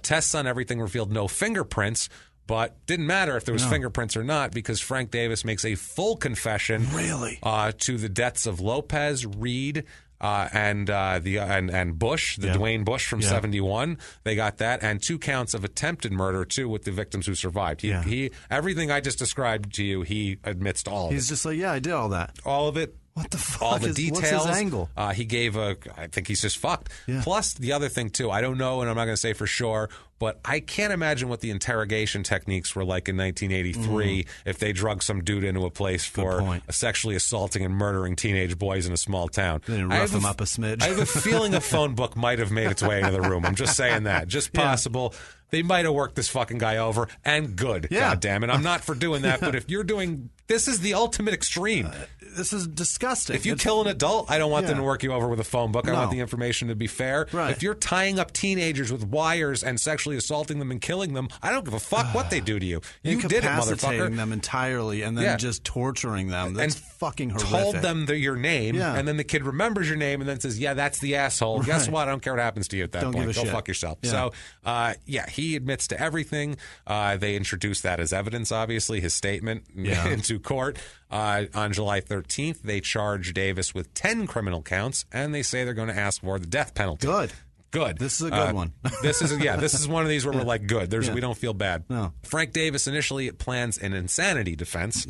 Tests on everything revealed no fingerprints. But didn't matter if there was fingerprints or not, because Frank Davis makes a full confession to the deaths of Lopez, Reed, and Bush, Dwayne Bush from 71. They got that, and 2 counts of attempted murder too with the victims who survived. He everything I just described to you, he admits to all of it.
He's just like, I did all that.
All of it.
What the fuck?
All the details.
What's his angle?
He gave I think he's just fucked. Yeah. Plus, the other thing, too, I don't know, and I'm not going to say for sure, but I can't imagine what the interrogation techniques were like in 1983 if they drug some dude into a place for sexually assaulting and murdering teenage boys in a small town.
They didn't rough him up a smidge.
I have a feeling a phone book might have made its way into the room. I'm just saying that. Just possible. They might have worked this fucking guy over, and good.
Yeah.
God damn it. I'm not for doing that, but if you're doing... This is the ultimate extreme.
This is disgusting.
If you kill an adult, I don't want them to work you over with a phone book. I want the information to be fair.
Right.
If you're tying up teenagers with wires and sexually assaulting them and killing them, I don't give a fuck what they do to you. You did it, motherfucker.
Incapacitating them entirely and then just torturing them. That's fucking horrific.
Told them your name, and then the kid remembers your name and then says, that's the asshole. Right. Guess what? I don't care what happens to you at that point. Go fuck yourself.
Yeah.
So, he admits to everything. They introduced that as evidence, obviously, his statement into court. On July 13th, they charge Davis with 10 criminal counts, and they say they're going to ask for the death penalty.
Good.
Good.
This is a good one.
This is one of these where we're like, good. We don't feel bad.
No.
Frank Davis initially plans an insanity defense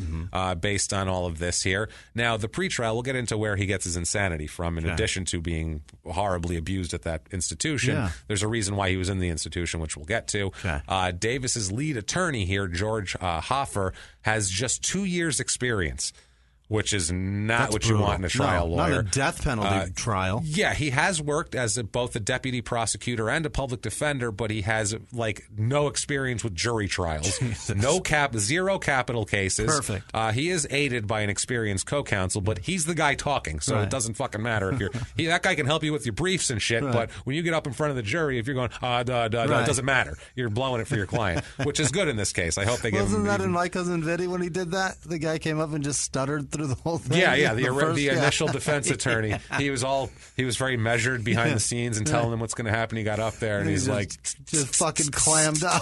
based on all of this here. Now, the pretrial, we'll get into where he gets his insanity from, in addition to being horribly abused at that institution.
Yeah.
There's a reason why he was in the institution, which we'll get to.
Okay.
Davis's lead attorney here, George Hoffer, has just 2 years' experience, which is not what you want in a trial lawyer.
Not a death penalty trial.
Yeah, he has worked as both a deputy prosecutor and a public defender, but he has no experience with jury trials. Zero capital cases.
Perfect.
He is aided by an experienced co-counsel, but he's the guy talking, so it doesn't fucking matter if you're. That guy can help you with your briefs and shit, but when you get up in front of the jury, if you're going it doesn't matter. You're blowing it for your client, which is good in this case. I hope they give him.
Wasn't that in My Cousin Vinny when he did that? The guy came up and just stuttered through the whole thing.
Yeah. The initial defense attorney. He was very measured behind the scenes and telling them what's going to happen. He got up there and he's
just fucking clammed up.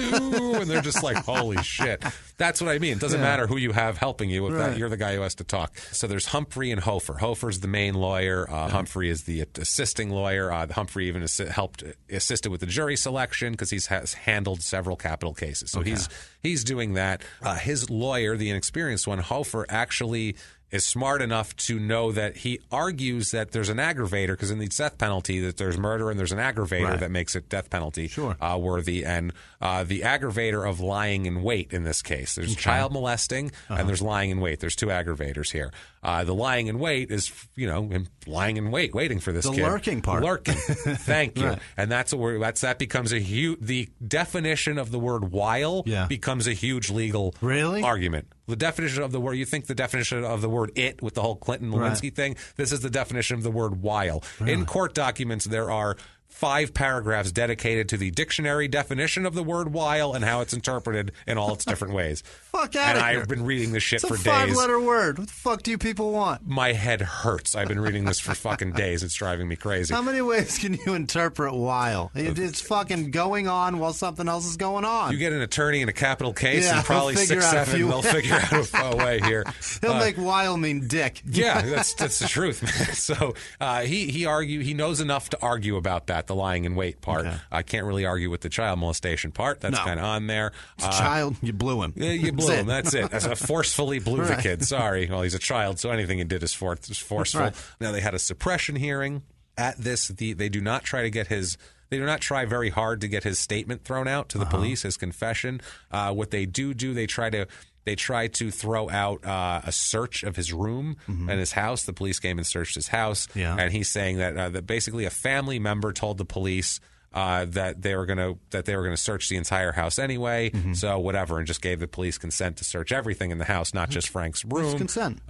And they're just like, holy shit. That's what I mean. It doesn't matter who you have helping you if you're the guy who has to talk. So there's Humphrey and Hofer. Hofer's the main lawyer. Humphrey is the assisting lawyer. Humphrey even assisted with the jury selection because he has handled several capital cases. So he's doing that. His lawyer, the inexperienced one, Hofer, actually is smart enough to know that he argues that there's an aggravator, because in the death penalty that there's murder and there's an aggravator that makes it death penalty worthy. And the aggravator of lying in wait in this case, there's child molesting and there's lying in wait. There's two aggravators here. The lying in wait is, him lying in wait, waiting for this kid.
The lurking part.
Lurking. Thank you. And that's a word. That becomes a huge. The definition of the word while becomes a huge legal argument. The definition of the word. You think the definition of the word "it" with the whole Clinton Lewinsky thing. This is the definition of the word while. In court documents, there are 5 paragraphs dedicated to the dictionary definition of the word while and how it's interpreted in all its different ways.
Fuck out
of
here.
And I've been reading this shit for days.
It's a 5-letter word. What the fuck do you people want?
My head hurts. I've been reading this for fucking days. It's driving me crazy.
How many ways can you interpret while? It's fucking going on while something else is going on.
You get an attorney in a capital case and probably 6, 7, they'll figure out a way here.
He'll make while mean dick.
Yeah, that's the truth, man. So he knows enough to argue about that, the lying in wait part. I can't really argue with the child molestation part. That's kind of on there.
Child, you blew him.
Yeah, you blew him. That's it. As I forcefully blew the kid. Sorry. Well, he's a child, so anything he did is forceful. Right. Now, they had a suppression hearing. At this, they do not try to get his... They do not try very hard to get his statement thrown out to the police, his confession. What they do, they try to throw out a search of his room and his house. The police came and searched his house, and he's saying that basically a family member told the police that they were going to search the entire house anyway. So whatever, and just gave the police consent to search everything in the house, not just Frank's room.
It's consent.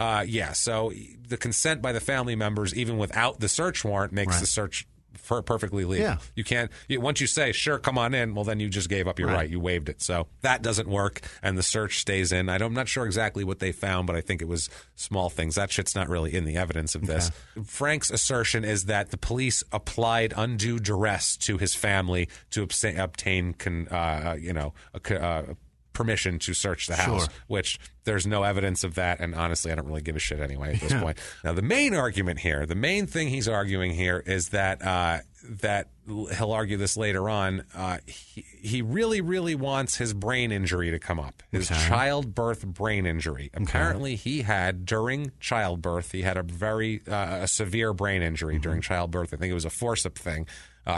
So the consent by the family members, even without the search warrant, makes the search perfectly legal.
Yeah.
You can't. Once you say, sure, come on in, well, then you just gave up your right. You waived it. So that doesn't work, and the search stays in. I'm not sure exactly what they found, but I think it was small things. That shit's not really in the evidence of this. Frank's assertion is that the police applied undue duress to his family to obtain permission to search the house, which there's no evidence of that, and honestly, I don't really give a shit anyway at this point. Now, the main argument here, the main thing he's arguing here is that that he'll argue this later on. He really, really wants his brain injury to come up, his childbirth brain injury. Apparently, he had, during childbirth, he had a very severe brain injury during childbirth. I think it was a forceps thing.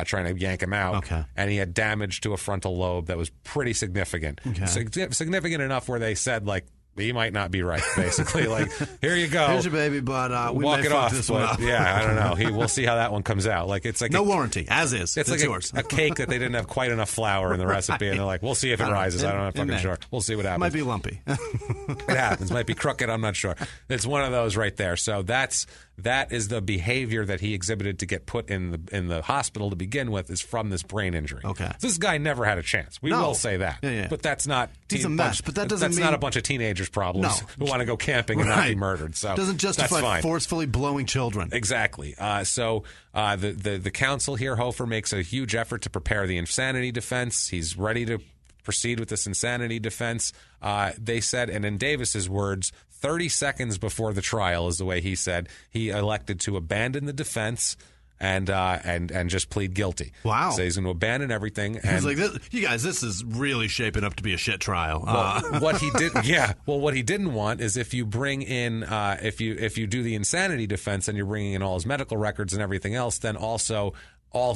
Trying to yank him out, and he had damage to a frontal lobe that was pretty significant. Significant enough where they said, like, he might not be right, basically. Like, here you go.
Here's your baby, but we
walk
may
it
fuck
off.
This one up.
Yeah, I don't know. We'll see how that one comes out. Like, it's like
no warranty, as is.
It's like
yours.
a cake that they didn't have quite enough flour in the recipe, and they're like, we'll see if it rises. I'm not fucking sure. We'll see what happens.
It might be lumpy.
It happens. Might be crooked. I'm not sure. It's one of those right there. So that is the behavior that he exhibited to get put in the hospital to begin with, is from this brain injury.
Okay.
So this guy never had a chance. We will say that.
Yeah.
But that's not.
He's a mess. But that doesn't mean
not a bunch of teenagers' problems who want to go camping and not be murdered. So
doesn't justify
that's fine.
Forcefully blowing children.
Exactly. So the counsel here, Hofer, makes a huge effort to prepare the insanity defense. He's ready to proceed with this insanity defense. They said, and in Davis's words, 30 seconds before the trial is the way he said, he elected to abandon the defense and just plead guilty.
Wow.
So he's going to abandon everything. And
he's like, you guys, this is really shaping up to be a shit trial.
Well, what he didn't want is if you bring in, if you do the insanity defense and you're bringing in all his medical records and everything else, then also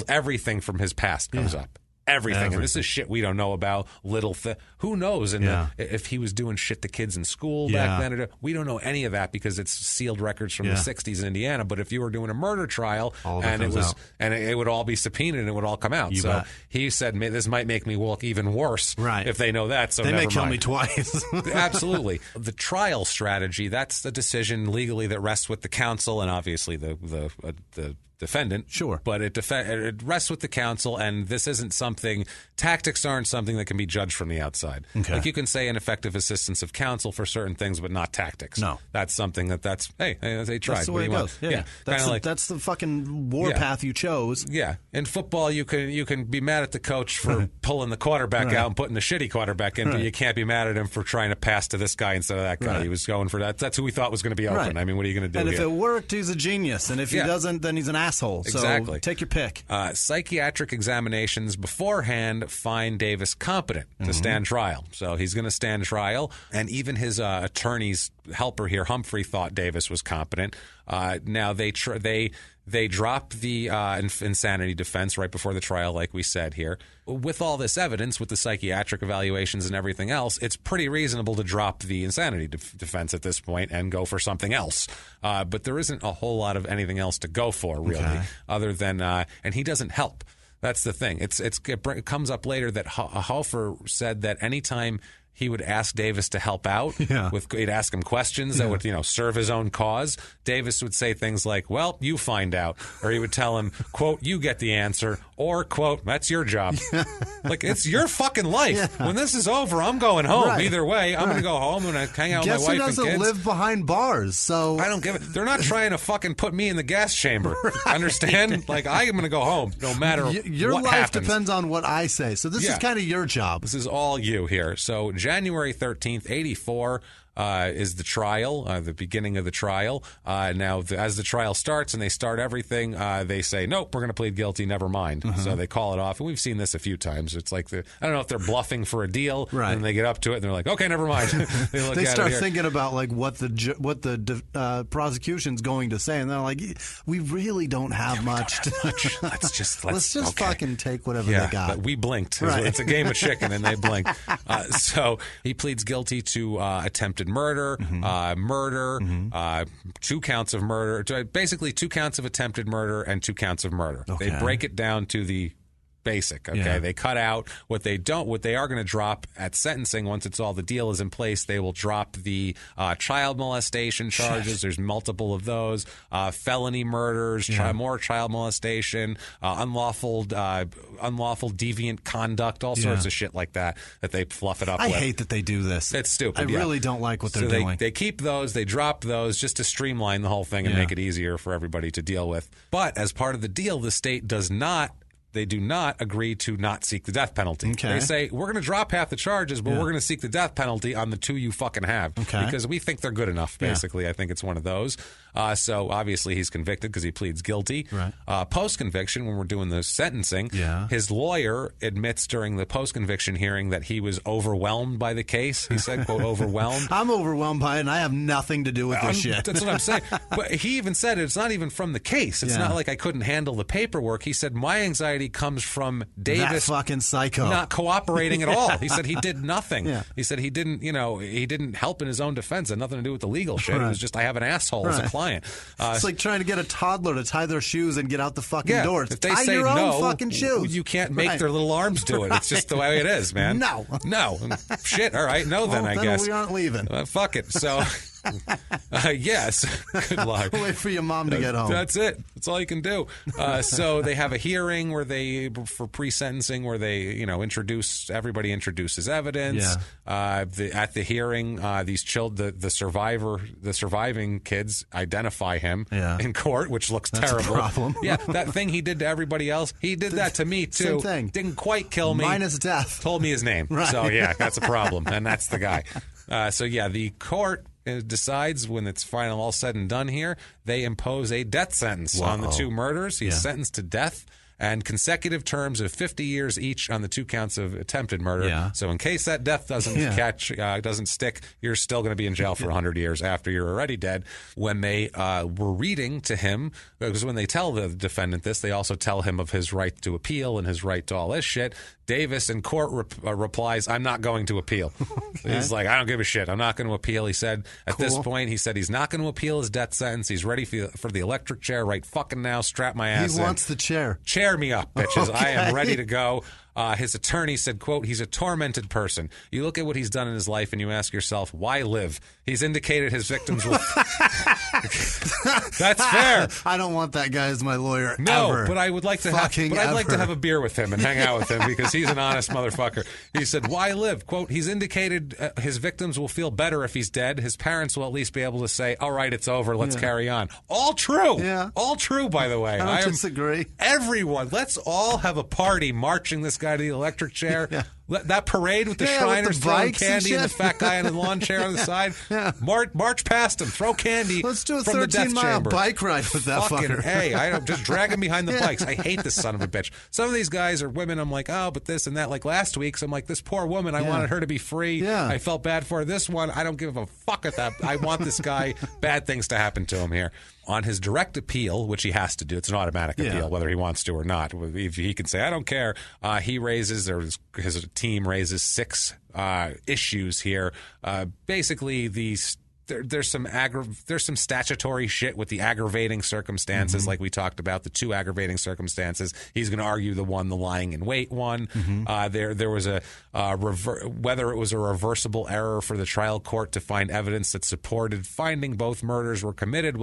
everything from his past comes up. Everything. And this is shit we don't know about. Who knows? And if he was doing shit to kids in school back then, we don't know any of that because it's sealed records from the 60s in Indiana. But if you were doing a murder trial it would all be subpoenaed and it would all come out. Bet. He said this might make me look even worse if they know that. So
they may kill
mind.
Me twice.
Absolutely. The trial strategy, that's the decision legally that rests with the counsel and obviously the defendant.
Sure.
But it rests with the counsel, and this isn't something, tactics aren't something that can be judged from the outside.
Okay.
Like you can say ineffective assistance of counsel for certain things, but not tactics.
No.
That's something they tried.
That's the way it goes. Yeah. That's the fucking warpath you chose.
Yeah. In football, you can be mad at the coach for pulling the quarterback out and putting the shitty quarterback in, but you can't be mad at him for trying to pass to this guy instead of that guy. He was going for that. That's who we thought was going to be open.
Right.
I mean, what are you going to do
And
here?
if it worked, he's a genius. And if he doesn't, then he's an asshole.
Exactly.
So take your pick.
Psychiatric examinations beforehand find Davis competent to stand trial. So he's going to stand trial. And even his attorney's helper here, Humphrey, thought Davis was competent. Now they dropped the insanity defense right before the trial, like we said here. With all this evidence, with the psychiatric evaluations and everything else, it's pretty reasonable to drop the insanity defense at this point and go for something else. But there isn't a whole lot of anything else to go for, really, other than and he doesn't help. That's the thing. It comes up later that Hofer said that anytime he would ask Davis to help out. He'd ask him questions that would, serve his own cause. Davis would say things like, well, you find out. Or he would tell him, quote, you get the answer. Or, quote, that's your job. Like, it's your fucking life. When this is over, I'm going home. Right. Either way, I'm going to go home and hang out with my wife and kids.
Guess who doesn't live behind bars, so...
I don't give it. They're not trying to fucking put me in the gas chamber. Understand? Like, I am going to go home, no matter
your
what
life
happens.
Depends on what I say. So this is kind of your job.
This is all you here. So January 13th, 1984 is the trial, the beginning of the trial. Now, as the trial starts and they start everything, they say, nope, we're going to plead guilty, never mind. So they call it off. And we've seen this a few times. It's like, I don't know if they're bluffing for a deal, and they get up to it and they're like, okay, never mind.
They start thinking about like what the prosecution's going to say, and they're like, we really don't have much.
Let's just
fucking take whatever they got.
But we blinked. It's a game of chicken, and they blinked. So he pleads guilty to attempted murder, 2 counts of murder, basically 2 counts of attempted murder and 2 counts of murder.
Okay.
They break it down to the basic. Okay, they cut out what they are going to drop at sentencing. Once the deal is in place, they will drop the child molestation charges. There's multiple of those, felony murders, more child molestation, unlawful deviant conduct, all sorts of shit like that they fluff it up with.
I hate that they do this.
It's stupid.
I really don't like what they're doing.
They keep those, they drop those just to streamline the whole thing and make it easier for everybody to deal with. But as part of the deal, the state they do not agree to not seek the death penalty.
Okay.
They say, we're going to drop half the charges, but we're going to seek the death penalty on the 2 you fucking have.
Okay.
Because we think they're good enough, basically. I think it's one of those. So obviously he's convicted because he pleads guilty.
Right.
Post-conviction, when we're doing the sentencing, his lawyer admits during the post-conviction hearing that he was overwhelmed by the case. He said, quote, overwhelmed.
I'm overwhelmed by it, and I have nothing to do with this shit.
That's what I'm saying. But he even said it's not even from the case. It's not like I couldn't handle the paperwork. He said, my anxiety comes from Davis,
that fucking psycho,
not cooperating at all. He said he did nothing. He said he didn't help in his own defense. It had nothing to do with the legal shit. It was just I have an asshole as a client.
It's like trying to get a toddler to tie their shoes and get out the fucking door.
If they
tie
say
your own
no,
fucking shoes.
You can't make their little arms do it. It's just the way it is, man.
No.
Shit. All right. No, then I guess
we aren't leaving.
Fuck it. So. Yes. Good luck.
Wait for your mom to get home.
That's it. That's all you can do. So they have a hearing for pre-sentencing where they, everybody introduces evidence. At the hearing, the surviving kids identify him in court, which looks terrible.
That's a problem.
That thing he did to everybody else, he did that to me too.
Same thing.
Didn't quite kill me.
Minus death.
Told me his name.
Right.
So that's a problem, and that's the guy. The court decides, when it's final, all said and done here, they impose a death sentence on the two murders. He's sentenced to death and consecutive terms of 50 years each on the 2 counts of attempted murder. Yeah. So in case that death doesn't doesn't stick, you're still going to be in jail for 100 years after you're already dead. When they were reading to him, because when they tell the defendant this, they also tell him of his right to appeal and his right to all this shit. Davis in court replies, "I'm not going to appeal." Okay. He's like, "I don't give a shit. I'm not going to appeal." He said at this point, he said he's not going to appeal his death sentence. He's ready for the electric chair right fucking now. Strap my ass in.
He wants the chair.
Chair me up, bitches. Okay. I am ready to go. His attorney said, quote, "He's a tormented person. You look at what he's done in his life and you ask yourself, why live? He's indicated his victims will..." That's fair.
I don't want that guy as my lawyer.
No,
ever.
But I would like to have a beer with him and hang out with him because he's an honest motherfucker. He said, "Why live?" Quote, "He's indicated his victims will feel better if he's dead. His parents will at least be able to say, all right, it's over. Let's carry on." All true. Yeah. All true, by the way.
I don't disagree.
Everyone, let's all have a party marching this guy to the electric chair. Yeah. That parade with the Shriners throwing candy and the fat guy in the lawn chair on the side. Yeah. March past him. Throw candy.
Let's do a
from
13-mile bike ride with that fucker.
Hey, I don't just drag him behind the bikes. I hate this son of a bitch. Some of these guys are women. I'm like, oh, but this and that. Like last week's, I'm like, this poor woman. I wanted her to be free. Yeah. I felt bad for her. This one, I don't give a fuck at that. I want this guy, bad things to happen to him here. On his direct appeal, which he has to do, it's an automatic appeal, whether he wants to or not. If he can say, I don't care, he raises, or his team raises 6 issues here. Basically, there's some statutory shit with the aggravating circumstances, like we talked about, the 2 aggravating circumstances. He's going to argue the lying in wait one. There was whether it was a reversible error for the trial court to find evidence that supported finding both murders were committed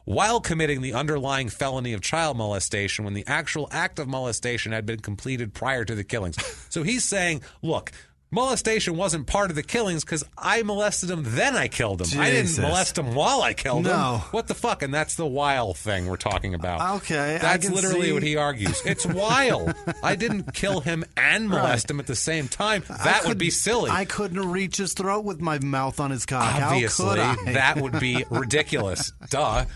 while committing the underlying felony of child molestation when the actual act of molestation had been completed prior to the killings. So he's saying, look, molestation wasn't part of the killings because I molested him, then I killed him. Jesus. I didn't molest him while I killed him. What the fuck? And that's the while thing we're talking about.
Okay.
That's literally what he argues. It's while. I didn't kill him and molest him at the same time. That would be silly.
I couldn't reach his throat with my mouth on his cock.
Obviously,
how could I?
That would be ridiculous. Duh.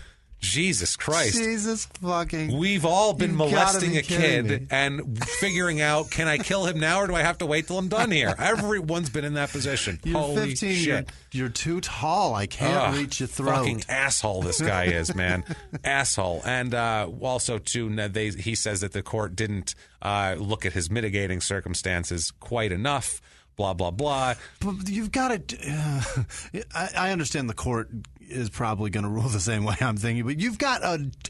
Jesus Christ.
Jesus fucking.
We've all been molesting a kid and figuring out, can I kill him now or do I have to wait till I'm done here? Everyone's been in that position.
You're
Holy
15,
shit.
You're too tall. I can't reach your throat.
Fucking asshole this guy is, man. Asshole. And also, too, he says that the court didn't look at his mitigating circumstances quite enough. Blah, blah, blah.
But you've got to... I understand the court is probably going to rule the same way I'm thinking, but you've got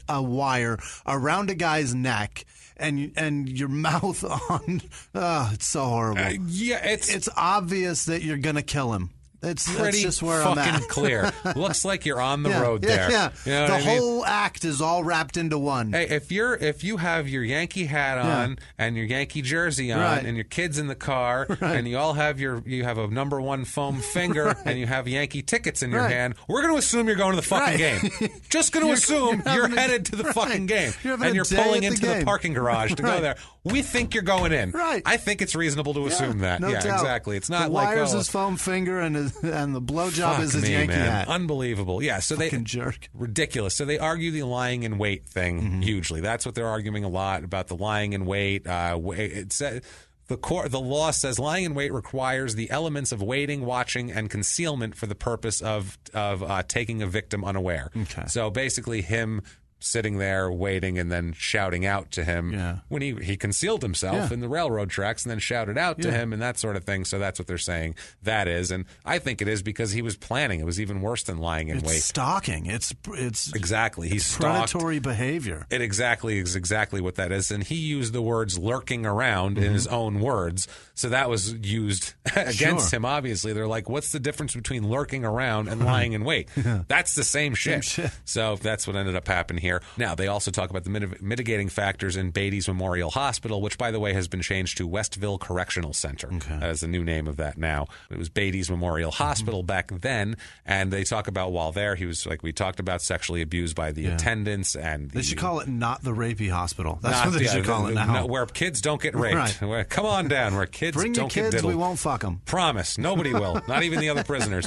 a wire around a guy's neck and your mouth on... it's so horrible. It's obvious that you're going to kill him. That's just where I'm at.
Fucking clear. Looks like you're on the road there.
Yeah.
You know
the whole act is all wrapped into one.
Hey, if you have your Yankee hat on and your Yankee jersey on and your kids in the car and you all have you have a number 1 foam finger and you have Yankee tickets in your hand, we're going to assume you're going to the fucking game. Just going to assume you're headed to the fucking game and you're pulling into the parking garage to go there. We think you're going in.
Right.
I think it's reasonable to assume that.
No doubt.
Exactly. It's not
the
like
wire's his foam finger and the blowjob is his Yankee hat.
Unbelievable. Yeah. So
fucking jerk.
Ridiculous. So they argue the lying in wait thing hugely. That's what they're arguing a lot about, the lying in wait. The law says lying in wait requires the elements of waiting, watching, and concealment for the purpose of taking a victim unaware. Okay. So basically him sitting there waiting and then shouting out to him when he concealed himself in the railroad tracks and then shouted out to him and that sort of thing. So that's what they're saying that is. And I think it is because he was planning. It was even worse than lying in wait.
Stalking. It's
exactly. He's
predatory behavior.
It is exactly what that is. And he used the words lurking around in his own words. So that was used against him, obviously. They're like, what's the difference between lurking around and lying in wait? That's the same shit. So that's what ended up happening here. Now, they also talk about the mitigating factors in Beatty's Memorial Hospital, which, by the way, has been changed to Westville Correctional Center. That is the new name of that now. It was Beatty's Memorial Hospital back then, and they talk about while there, he was, like we talked about, sexually abused by the attendants. And
they should call it not the rapey hospital. That's what they should call it now.
Where kids don't get raped. Come on down, where kids
don't
get diddled.
We won't fuck them.
Promise. Nobody will. Not even the other prisoners.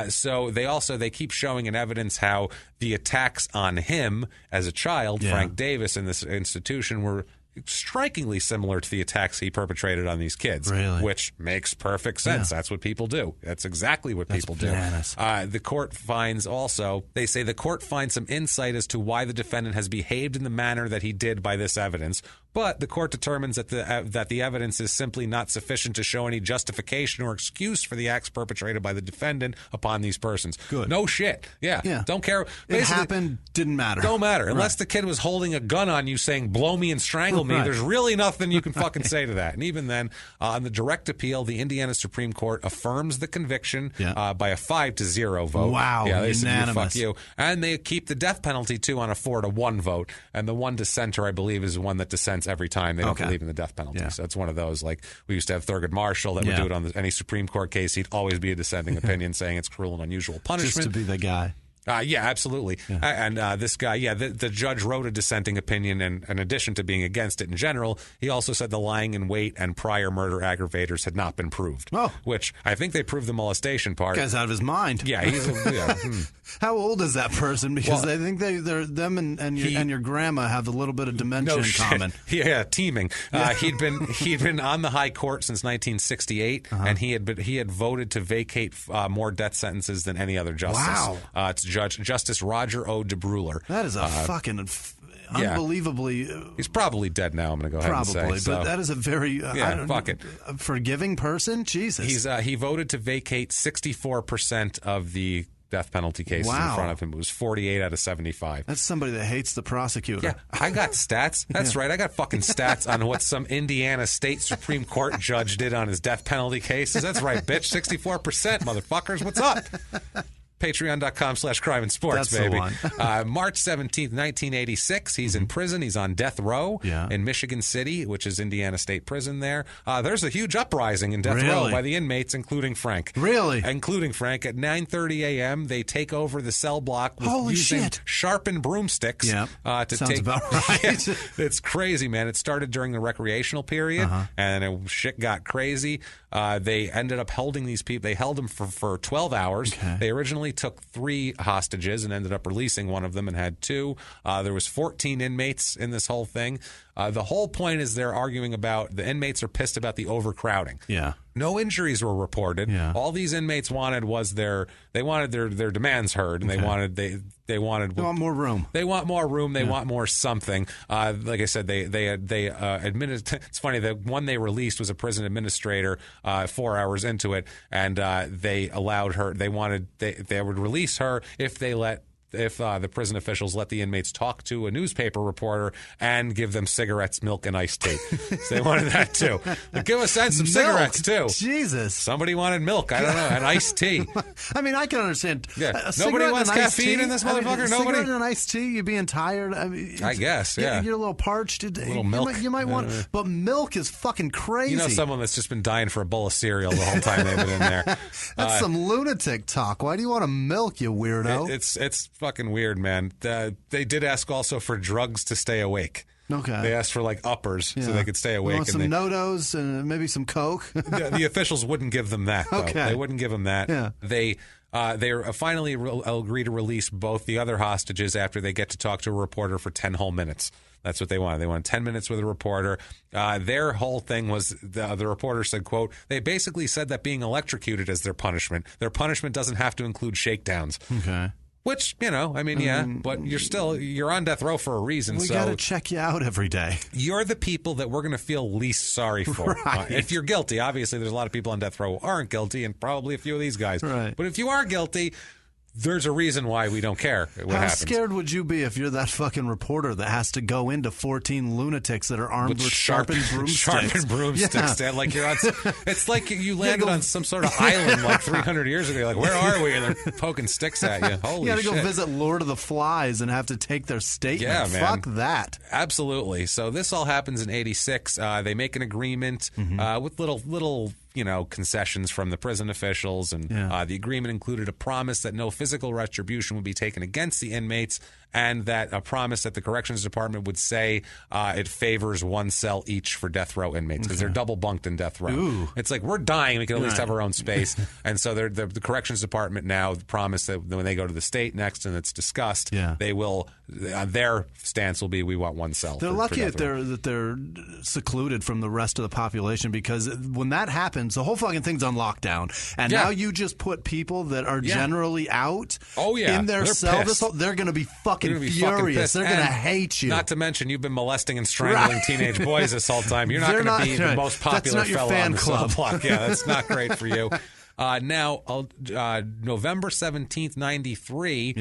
So they keep showing in evidence how the attacks on him as a child, Frank Davis, in this institution were strikingly similar to the attacks he perpetrated on these kids, which makes perfect sense. That's what people do. That's exactly what people do. The court finds also, they say the court finds some insight as to why the defendant has behaved in the manner that he did by this evidence, but the court determines that the evidence is simply not sufficient to show any justification or excuse for the acts perpetrated by the defendant upon these persons.
Good.
No shit. Yeah. Don't care.
Basically, it happened, didn't matter.
Don't matter. Unless the kid was holding a gun on you saying, blow me and strangle me, there's really nothing you can fucking say to that. And even then, on the direct appeal, the Indiana Supreme Court affirms the conviction by a 5-0 vote.
Wow.
Yeah, they
unanimous.
said, fuck you. And they keep the death penalty, too, on a 4-1 vote. And the one dissenter, I believe, is the one that dissents every time. They don't believe in the death penalty. So it's one of those, like we used to have Thurgood Marshall that would do it on any Supreme Court case. He'd always be a dissenting opinion saying it's cruel and unusual punishment.
Just to be the guy.
Yeah, absolutely. And this guy, the judge wrote a dissenting opinion, and in addition to being against it in general, he also said the lying in wait and prior murder aggravators had not been proved.
Oh.
Which I think they proved the molestation part.
Guy's out of his mind.
Yeah, he's
How old is that person? Because I think them and your grandma have a little bit of dementia in common.
Yeah, teaming. He'd been on the high court since 1968, and he had voted to vacate more death sentences than any other justice.
Wow.
It's Justice Roger O. DeBruler.
That is a fucking unbelievably.
He's probably dead now. I'm going to go ahead and say.
Probably, but that is a very forgiving person. Jesus.
He voted to vacate 64% of the death penalty cases in front of him. It was 48 out of 75.
That's somebody that hates the prosecutor.
Yeah, I got stats. That's right. I got fucking stats on what some Indiana State Supreme Court judge did on his death penalty cases. That's right, bitch. 64%, motherfuckers. What's up? Patreon.com/crimeinsports,
That's
baby.
The one.
March 17th, 1986. He's in prison. He's on death row in Michigan City, which is Indiana State Prison there. There's a huge uprising in death row by the inmates, including Frank.
Really?
Including Frank. At 9:30 a.m., they take over over the cell block with using sharpened broomsticks to
Sounds
take.
About right.
It's crazy, man. It started during the recreational period, and shit got crazy. They ended up holding these people. They held them for 12 hours. Okay. They originally took 3 hostages and ended up releasing one of them and had 2. There was 14 inmates in this whole thing. The whole point is they're arguing about the inmates are pissed about the overcrowding.
Yeah.
No injuries were reported. Yeah. All these inmates wanted was their demands heard, and they want more room. They want more room. They want more something. Like I said, they admitted. It's funny, the one they released was a prison administrator 4 hours into it, and they allowed her. They would release her if the prison officials let the inmates talk to a newspaper reporter and give them cigarettes, milk, and iced tea. So they wanted that too. But give us some cigarettes too.
Jesus.
Somebody wanted milk. I don't know. And iced tea.
I mean, I can understand.
Yeah. Nobody wants caffeine in this motherfucker. Nobody.
Cigarette and iced tea. You being tired. I
guess. Yeah.
You're a little parched.
A little milk.
You might want. But milk is fucking crazy.
You know, someone that's just been dying for a bowl of cereal the whole time they've been in there.
That's some lunatic talk. Why do you want a milk, you weirdo?
It's fucking weird, man. They did ask also for drugs to stay awake.
Okay.
They asked for like uppers so they could stay awake.
Want some NoDoz and maybe some Coke.
The officials wouldn't give them that. Though.
Okay.
They wouldn't give them that.
Yeah.
They finally agree to release both the other hostages after they get to talk to a reporter for 10 whole minutes. That's what they wanted. They wanted 10 minutes with a reporter. Their whole thing was, the reporter said, quote, they basically said that being electrocuted is their punishment. Their punishment doesn't have to include shakedowns.
Okay.
Which, but you're on death row for a reason.
We got to check you out every day.
You're the people that we're going to feel least sorry for.
Right.
If you're guilty, obviously there's a lot of people on death row who aren't guilty, and probably a few of these guys.
Right.
But if you are guilty, there's a reason why we don't care what
How
happens.
Scared would you be if you're that fucking reporter that has to go into 14 lunatics that are armed with sharpened broomsticks?
Sharpened broomsticks.
Yeah.
Like you're on, it's like you landed on some sort of island like 300 years ago. You're like, where are we? And they're poking sticks at you. Holy shit.
You got to go visit Lord of the Flies and have to take their statement.
Yeah, man.
Fuck that.
Absolutely. So this all happens in 86. They make an agreement with little concessions from the prison officials, and the agreement included a promise that no physical retribution would be taken against the inmates, and that a promise that the Corrections Department would say it favors one cell each for death row inmates because they're double bunked in death row.
Ooh.
It's like, we're dying, we can at least have our own space. And so the Corrections Department now promised that when they go to the state next and it's discussed, they will, their stance will be, we want one cell.
They're lucky that they're secluded from the rest of the population, because when that happens, the whole fucking thing's on lockdown. And now you just put people that are generally out in their cell. They're going to be fucking furious. They're going to hate you.
Not to mention, you've been molesting and strangling teenage boys this whole time. You're not going to be the most popular fellow on the cell block. Yeah, that's not great for you. Now, November 17th, 93,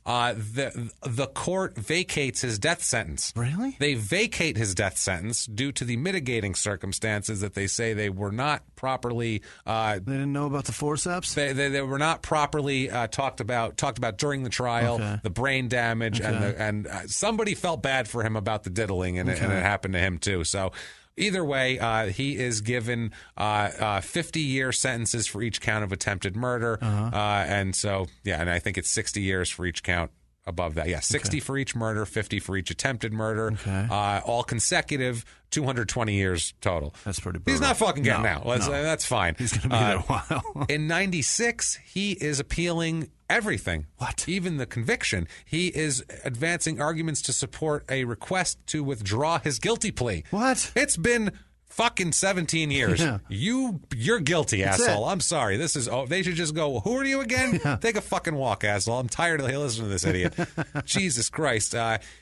the court vacates his death sentence.
Really?
They vacate his death sentence due to the mitigating circumstances that they say they were not properly. They
didn't know about the forceps.
They were not properly talked about during the trial. The brain damage and somebody felt bad for him about the diddling, and it happened to him too. So. Either way, he is given 50-year sentences for each count of attempted murder. And so, and I think it's 60 years for each count above that. Yeah, 60 for each murder, 50 for each attempted murder, all consecutive, 220 years total.
That's pretty brutal.
He's not fucking getting out. That's fine.
He's going to be there a while.
In 96, he is appealing everything.
What?
Even the conviction. He is advancing arguments to support a request to withdraw his guilty plea.
What?
It's been fucking 17 years. You're guilty, asshole. I'm sorry. This is. They should just go, who are you again? Take a fucking walk, asshole. I'm tired of listening to this idiot. Jesus Christ.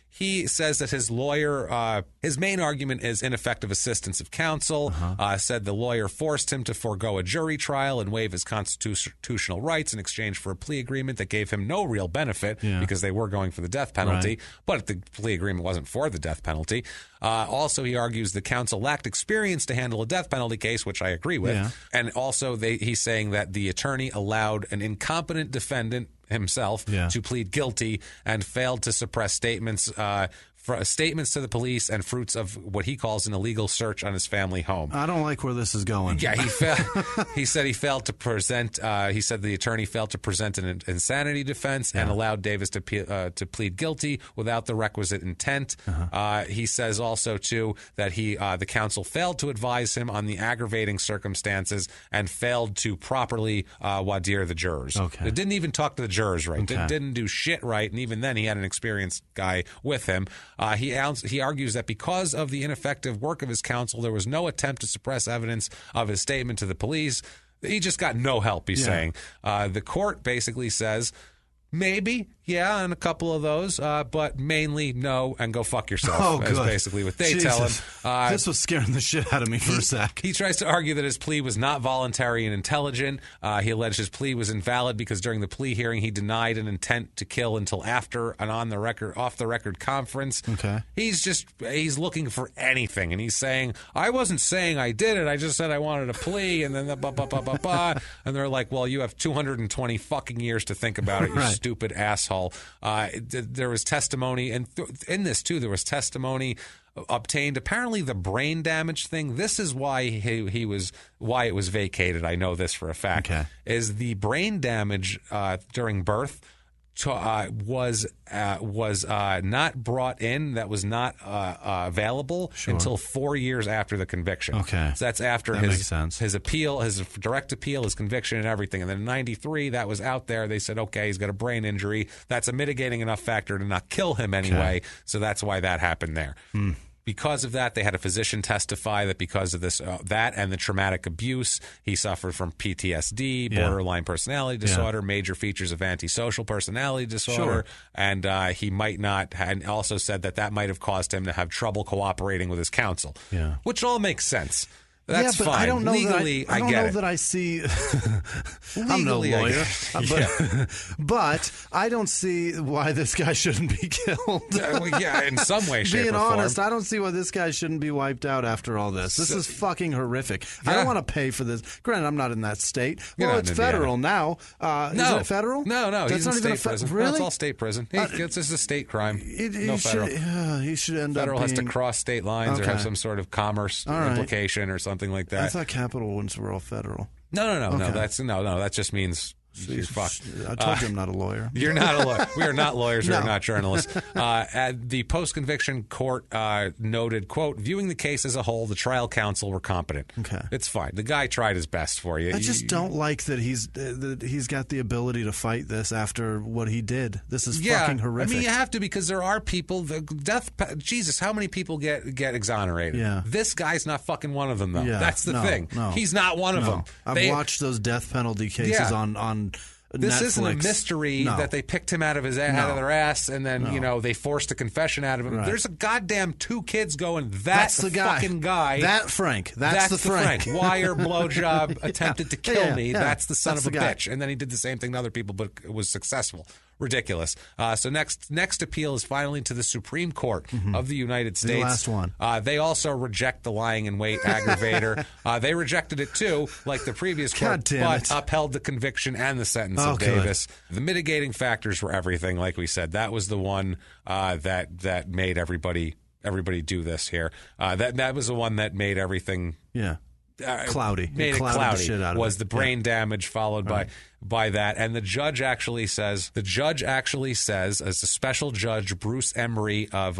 He says that his lawyer, his main argument is ineffective assistance of counsel, said the lawyer forced him to forego a jury trial and waive his constitutional rights in exchange for a plea agreement that gave him no real benefit because they were going for the death penalty, but the plea agreement wasn't for the death penalty. Also, he argues the counsel lacked experience to handle a death penalty case, which I agree with. And also, he's saying that the attorney allowed an incompetent defendant himself to plead guilty and failed to suppress statements to the police and fruits of what he calls an illegal search on his family home.
I don't like where this is going.
Yeah, he said he failed to present. He said the attorney failed to present an insanity defense and allowed Davis to plead guilty without the requisite intent. He says also too that the counsel failed to advise him on the aggravating circumstances and failed to properly voir dire the jurors. They didn't even talk to the jurors right. Didn't do shit right, and even then he had an experienced guy with him. He argues that because of the ineffective work of his counsel, there was no attempt to suppress evidence of his statement to the police. He just got no help, he's saying. The court basically says, maybe, on a couple of those, but mainly no, and go fuck yourself, is basically what they tell him.
This was scaring the shit out of me for a sec.
He tries to argue that his plea was not voluntary and intelligent. He alleged his plea was invalid because during the plea hearing, he denied an intent to kill until after an off-the-record conference. He's looking for anything, and he's saying, I wasn't saying I did it, I just said I wanted a plea, and then and they're like, well, you have 220 fucking years to think about it, you stupid asshole. There was testimony, and in this too, there was testimony obtained. Apparently, the brain damage thing. This is why why it was vacated. I know this for a fact. Is the brain damage during birth was not brought in, that was not available until 4 years after the conviction. So that's after his appeal, his direct appeal, his conviction and everything. And then in 93, that was out there. They said, okay, he's got a brain injury. That's a mitigating enough factor to not kill him anyway. So that's why that happened there. Because of that, they had a physician testify that because of this, that and the traumatic abuse, he suffered from PTSD, borderline personality disorder, major features of antisocial personality disorder, and he might not, and also said that might have caused him to have trouble cooperating with his counsel, which all makes sense. That's fine.
I don't know
legally,
I don't know that I see. I'm no lawyer, but I don't see why this guy shouldn't be killed.
In some way, shape,
being
or form.
honest, I don't see why this guy shouldn't be wiped out after all this. This is fucking horrific. I don't want to pay for this. Granted, I'm not in that state. Well, it's federal now. Is it federal?
No,
he's
not
in
state prison.
Really?
No, it's all state prison. This is a state crime. No federal.
He should end
federal
up
has to cross state lines or have some sort of commerce implication or something like that.
I thought capital ones were all federal.
No. That just means you're fucked.
I told you I'm not a lawyer.
You're not a lawyer. We are not lawyers. No. We are not journalists. The post-conviction court noted, quote, viewing the case as a whole, the trial counsel were competent.
Okay.
It's fine. The guy tried his best for you.
I just don't like that he's got the ability to fight this after what he did. This is fucking horrific.
I mean, you have to, because there are people, Jesus, how many people get exonerated?
Yeah.
This guy's not fucking one of them, though.
Yeah.
That's the thing.
No.
He's not one of them.
I've watched those death penalty cases on
this
Netflix.
isn't a mystery that they picked him out of out of their ass and then they forced a confession out of him. Right. There's a goddamn 2 kids going, that's the fucking guy.
That Frank. That's the Frank.
Wire, blowjob, attempted to kill me. That's the son of a bitch. And then he did the same thing to other people, but it was successful. Ridiculous. So next appeal is finally to the Supreme Court of the United States.
The last one.
They also reject the lying in wait aggravator. They rejected it too, like the previous court, but upheld the conviction and the sentence of Davis. Good. The mitigating factors were everything, like we said. That was the one that made everybody do this here. That was the one that made everything.
Yeah. Cloudy.
Made it cloudy.
The shit out of
was the brain damage followed by that. And the judge actually says, as the special judge Bruce Emery of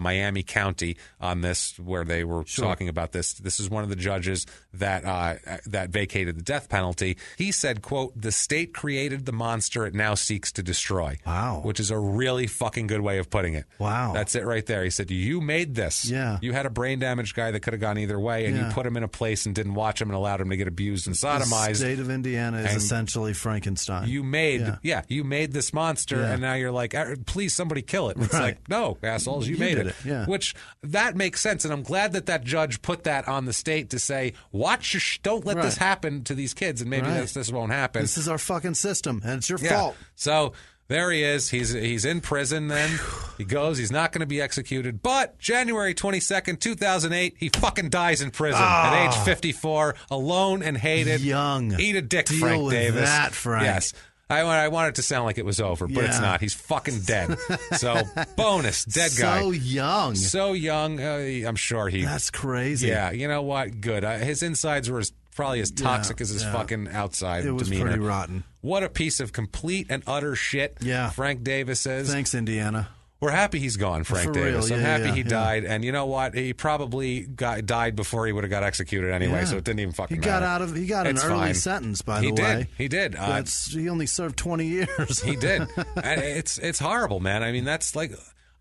Miami County on this, where they were talking about this is one of the judges that vacated the death penalty. He said, quote, the state created the monster it now seeks to destroy.
Wow.
Which is a really fucking good way of putting it.
Wow.
That's it right there. He said, you made this.
Yeah.
You had a brain damaged guy that could have gone either way, and you put him in a place and didn't watch him and allowed him to get abused and sodomized.
The state of Indiana is essentially Frankenstein.
You made you made this monster, and now you're like, please somebody kill it. It's like, no, assholes, you made it.
Yeah.
Which that makes sense, and I'm glad that judge put that on the state to say, watch your don't let this happen to these kids, and maybe this won't happen.
This is our fucking system, and it's your fault.
So there he is. He's in prison then. He goes. He's not going to be executed. But January 22nd, 2008, he fucking dies in prison at age 54, alone and hated.
Young.
Eat a dick,
Deal
Frank
with
Davis.
That, Frank.
Yes. I want it to sound like it was over, but it's not. He's fucking dead. So, bonus, dead guy.
So young.
So young. I'm sure he...
That's crazy.
Yeah, you know what? Good. His insides were probably as toxic as his fucking outside
It was
demeanor.
pretty rotten.
What a piece of complete and utter shit.
Yeah.
Frank Davis says.
Thanks, Indiana.
We're happy he's gone, Frank Davis. I'm happy he died. And you know what? He probably died before he would have got executed anyway, so it didn't even fucking matter.
He got an early sentence, by the way.
He did.
He only served 20 years.
He did. And it's horrible, man. I mean, that's like...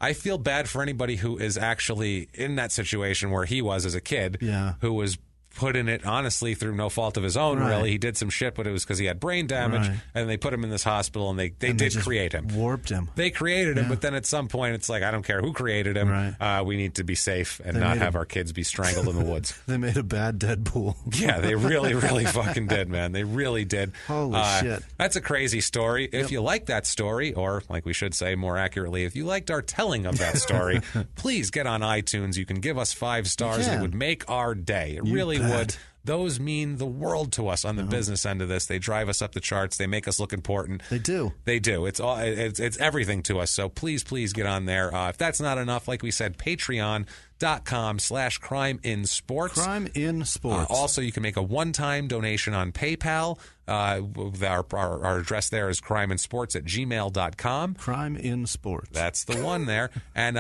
I feel bad for anybody who is actually in that situation where he was as a kid, who was put in it, honestly, through no fault of his own, really. He did some shit, but it was because he had brain damage, and they put him in this hospital, and they did create him.
Warped him.
They created him, but then at some point, it's like, I don't care who created him. We need to be safe and not have our kids be strangled in the woods.
They made a bad Deadpool.
Yeah, they really, really fucking did, man. They really did.
Holy shit.
That's a crazy story. If you like that story, or like we should say more accurately, if you liked our telling of that story, please get on iTunes. You can give us 5 stars. It would make our day. It really would. Those mean the world to us on the business end of this. They drive us up the charts. They make us look important.
They do.
They do. It's everything to us. So please get on there. If that's not enough, like we said, patreon.com/crimeinsports.
Crime in Sports.
Also, you can make a one-time donation on PayPal. Our address there is crimeinsports@gmail.com.
Crime in Sports.
That's the one there. And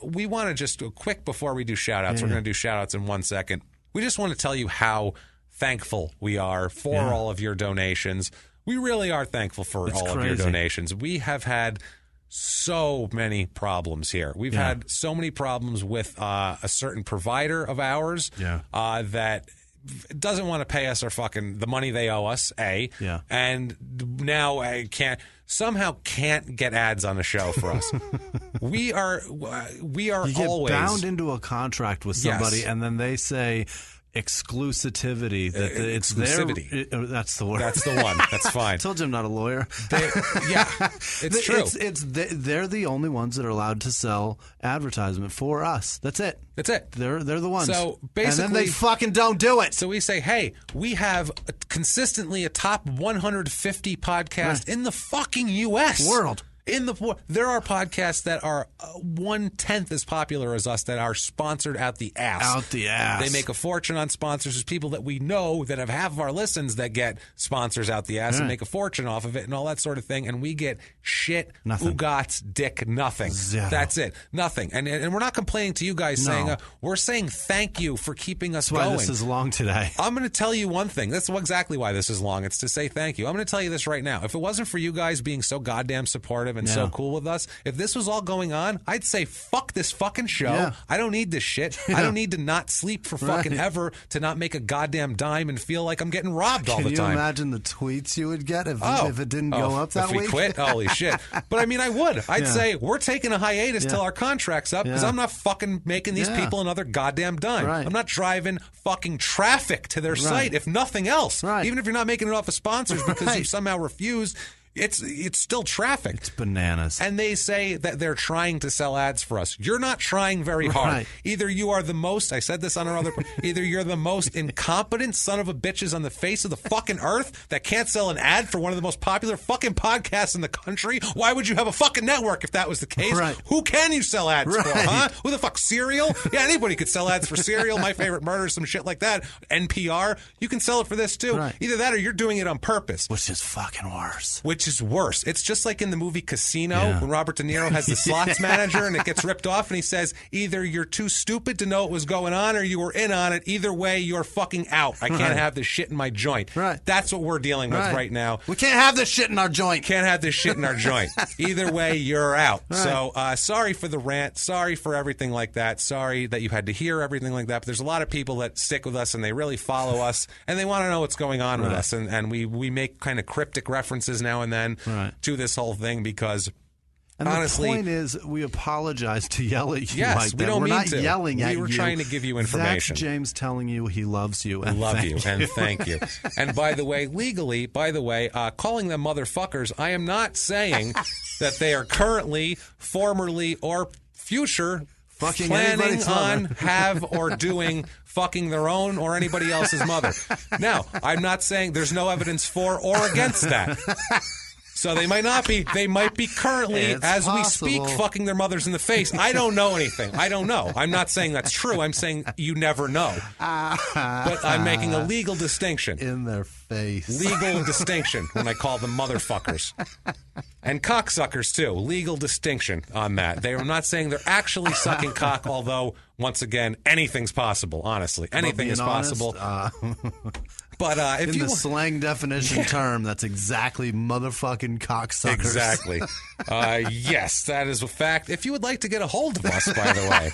we want to just quick before we do shout-outs. We're going to do shout-outs in 1 second. We just want to tell you how thankful we are for all of your donations. We really are thankful for all of your donations. We have had so many problems here. We've had so many problems with a certain provider of ours that doesn't want to pay us the money they owe us, and now can't get ads on the show for us. we are
you get
always
bound into a contract with somebody, and then they say exclusivity. It's
exclusivity.
That's the word.
That's the one. That's fine.
I told you I'm not a lawyer.
It's true.
They're the only ones that are allowed to sell advertisement for us. That's it. They're the ones.
So basically,
and then they fucking don't do it.
So we say, hey, we have consistently a top 150 podcast in the fucking U.S.
world.
There are podcasts that are 1/10 as popular as us that are sponsored out the ass.
Out the ass.
They make a fortune on sponsors. There's people that we know that have half of our listens that get sponsors out the ass and make a fortune off of it and all that sort of thing. And we get shit, ugats, dick, nothing.
Zero.
That's it. Nothing. And we're not complaining to you guys saying, we're saying thank you for keeping us going.
That's why this is long today.
I'm going to tell you one thing. That's exactly why this is long. It's to say thank you. I'm going to tell you this right now. If it wasn't for you guys being so goddamn supportive and so cool with us, if this was all going on, I'd say fuck this fucking show.
Yeah.
I don't need this shit. I don't need to not sleep for fucking ever to not make a goddamn dime and feel like I'm getting robbed all the time.
Can you imagine the tweets you would get if it didn't go up that
week? If we quit? Holy shit. But I mean, I would. I'd say we're taking a hiatus till our contract's up because I'm not fucking making these people another goddamn dime.
Right.
I'm not driving fucking traffic to their site, if nothing else.
Right.
Even if you're not making it off of sponsors because you somehow refuse. It's still traffic.
It's bananas.
And they say that they're trying to sell ads for us. You're not trying very hard.
Right.
Either you are the most, I said this on our other, either you're the most incompetent son of a bitches on the face of the fucking earth that can't sell an ad for one of the most popular fucking podcasts in the country. Why would you have a fucking network if that was the case?
Right.
Who can you sell ads for, huh? Who the fuck, Serial? Yeah, anybody could sell ads for Serial, My Favorite Murder, some shit like that. NPR, you can sell it for this too.
Right.
Either that or you're doing it on purpose.
Which is fucking worse.
Which is worse. It's just like in the movie Casino when Robert De Niro has the slots manager and it gets ripped off and he says, either you're too stupid to know what was going on or you were in on it. Either way, you're fucking out. I can't have this shit in my joint.
Right.
That's what we're dealing with right now.
We can't have this shit in our joint.
Can't have this shit in our joint. Either way, you're out. Right. So sorry for the rant. Sorry for everything like that. Sorry that you had to hear everything like that. But there's a lot of people that stick with us and they really follow us and they want to know what's going on with us. And we make kind of cryptic references now and then to this whole thing because
and
honestly,
the point is, we apologize to yell at you
yes,
like that.
We don't
We're
mean
not
to.
Yelling at you.
We were trying to give you information.
That's James telling you he loves you and
love
thank
you and thank you. And by the way, legally, calling them motherfuckers, I am not saying that they are currently, formerly, or future
fucking
planning on, have, or doing fucking their own or anybody else's mother. Now, I'm not saying there's no evidence for or against that. So they might not be. They might be currently, as possible. We speak, fucking their mothers in the face. I don't know anything. I don't know. I'm not saying that's true. I'm saying you never know. But I'm making a legal distinction.
In their face.
Legal distinction when I call them motherfuckers. And cocksuckers, too. Legal distinction on that. They are not saying they're actually sucking cock, although, once again, anything's possible, honestly. Anything is possible. But if
in the slang definition term, that's exactly motherfucking cocksuckers.
Exactly. Yes, that is a fact. If you would like to get a hold of us, by the way,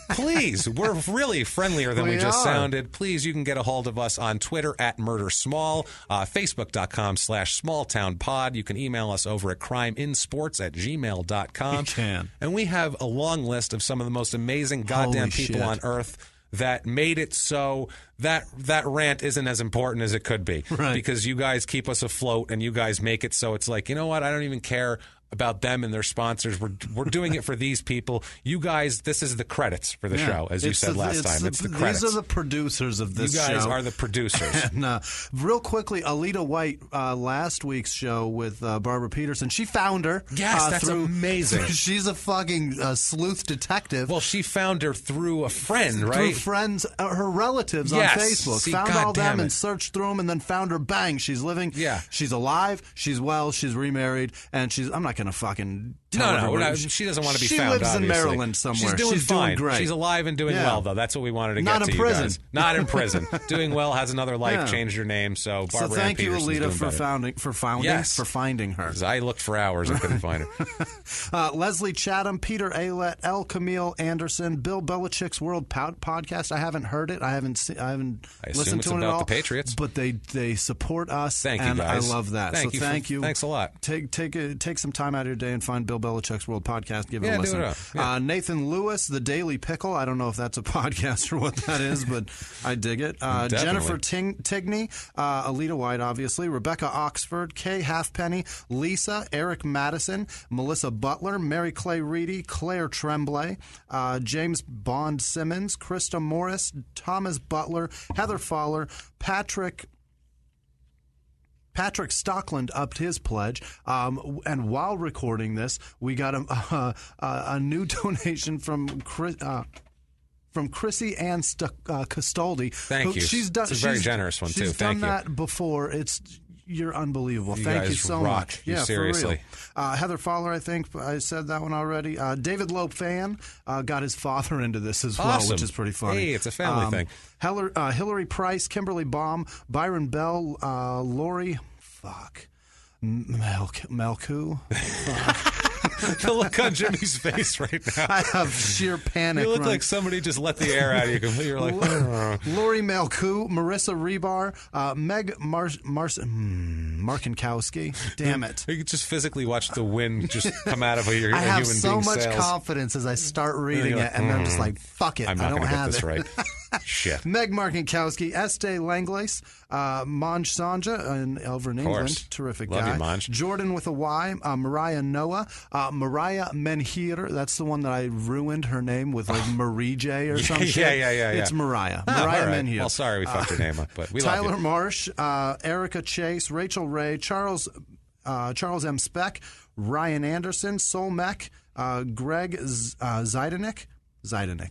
please, we're really friendlier than we just sounded. Please, you can get a hold of us on Twitter at MurderSmall, Facebook.com/SmallTownPod. You can email us over at crimeinsports@gmail.com.
You can.
And we have a long list of some of the most amazing goddamn people on earth that made it so that rant isn't as important as it could be.
Right.
Because you guys keep us afloat and you guys make it so it's like, you know what, I don't even care about them and their sponsors. We're doing it for these people. You guys, this is the credits for the show, as you said last time. It's the credits.
These are the producers of this show.
You guys are the producers.
And, real quickly, Alita White, last week's show with Barbara Peterson, she found her.
Yes, that's amazing.
She's a fucking sleuth detective.
Well, she found her through a friend, right?
Through friends, her relatives on Facebook.
See,
found all them and searched through them and then found her. Bang, she's living.
Yeah.
She's alive. She's well. She's remarried. And I'm not going to fucking tell her.
She doesn't want to be
she
found,
lives
obviously.
in Maryland somewhere.
She's doing
great.
She's alive and doing well, though. That's what we wanted to
not
get to
in
you
prison.
guys. Not in prison. Doing well, has another life, changed her name. So Barbara
thank you,
Peterson's
Alita,
for
finding her.
I looked for hours and couldn't find her.
Leslie Chatham, Peter Aylett, L. Camille Anderson, Bill Belichick's World Podcast. I haven't heard it. I haven't listened to it at all.
The Patriots,
but they support us.
Thank you, guys.
I love that. Thank you.
Thanks a lot.
Take some time out of your day and find Bill Belichick's World Podcast. Give it a listen. Nathan Lewis, The Daily Pickle. I don't know if that's a podcast or what that is, but I dig it. Jennifer Tigney, Alita White, obviously, Rebecca Oxford, Kay Halfpenny, Lisa, Eric Madison, Melissa Butler, Mary Clay Reedy, Claire Tremblay, James Bond Simmons, Krista Morris, Thomas Butler, Heather Fowler, Patrick Patrick Stockland upped his pledge, and while recording this, we got a new donation from Chrissy Ann Castaldi.
Thank you. She's very generous one, too.
She's done that before. You're unbelievable. Thank you so much.
Yeah, seriously.
For real. Heather Fowler, I think I said that one already. David Lope fan got his father into this as well, which is pretty funny.
Hey, it's a family thing.
Hillary Price, Kimberly Baum, Byron Bell, Lori, Melku.
The look on Jimmy's face right now.
I have sheer panic.
You look like somebody just let the air out of you completely. You're like,
Lori Melku, Marissa Rebar, Meg Markinkowski. Damn it.
You could just physically watch the wind just come out of your
I have
human
so
being's
much
sails.
Confidence as I start reading it, and I'm just like, fuck it.
I'm not
I don't have
get this
it.
right. Shit.
Meg Markinkowski, Estee Langlace, Manj Sanja in Elvern, England. Terrific
Love
guy.
you, Manj.
Jordan with a Y, Mariah Noah, Mariah Menhir. That's the one that I ruined her name with, like Marie J or some shit.
Yeah.
It's Mariah.
Mariah
right.
Menhir. Well, sorry we fucked your name up, but we
Tyler
love you.
Marsh, Erica Chase, Rachel Ray, Charles M. Speck, Ryan Anderson, Sol Meck, Greg Zidanick.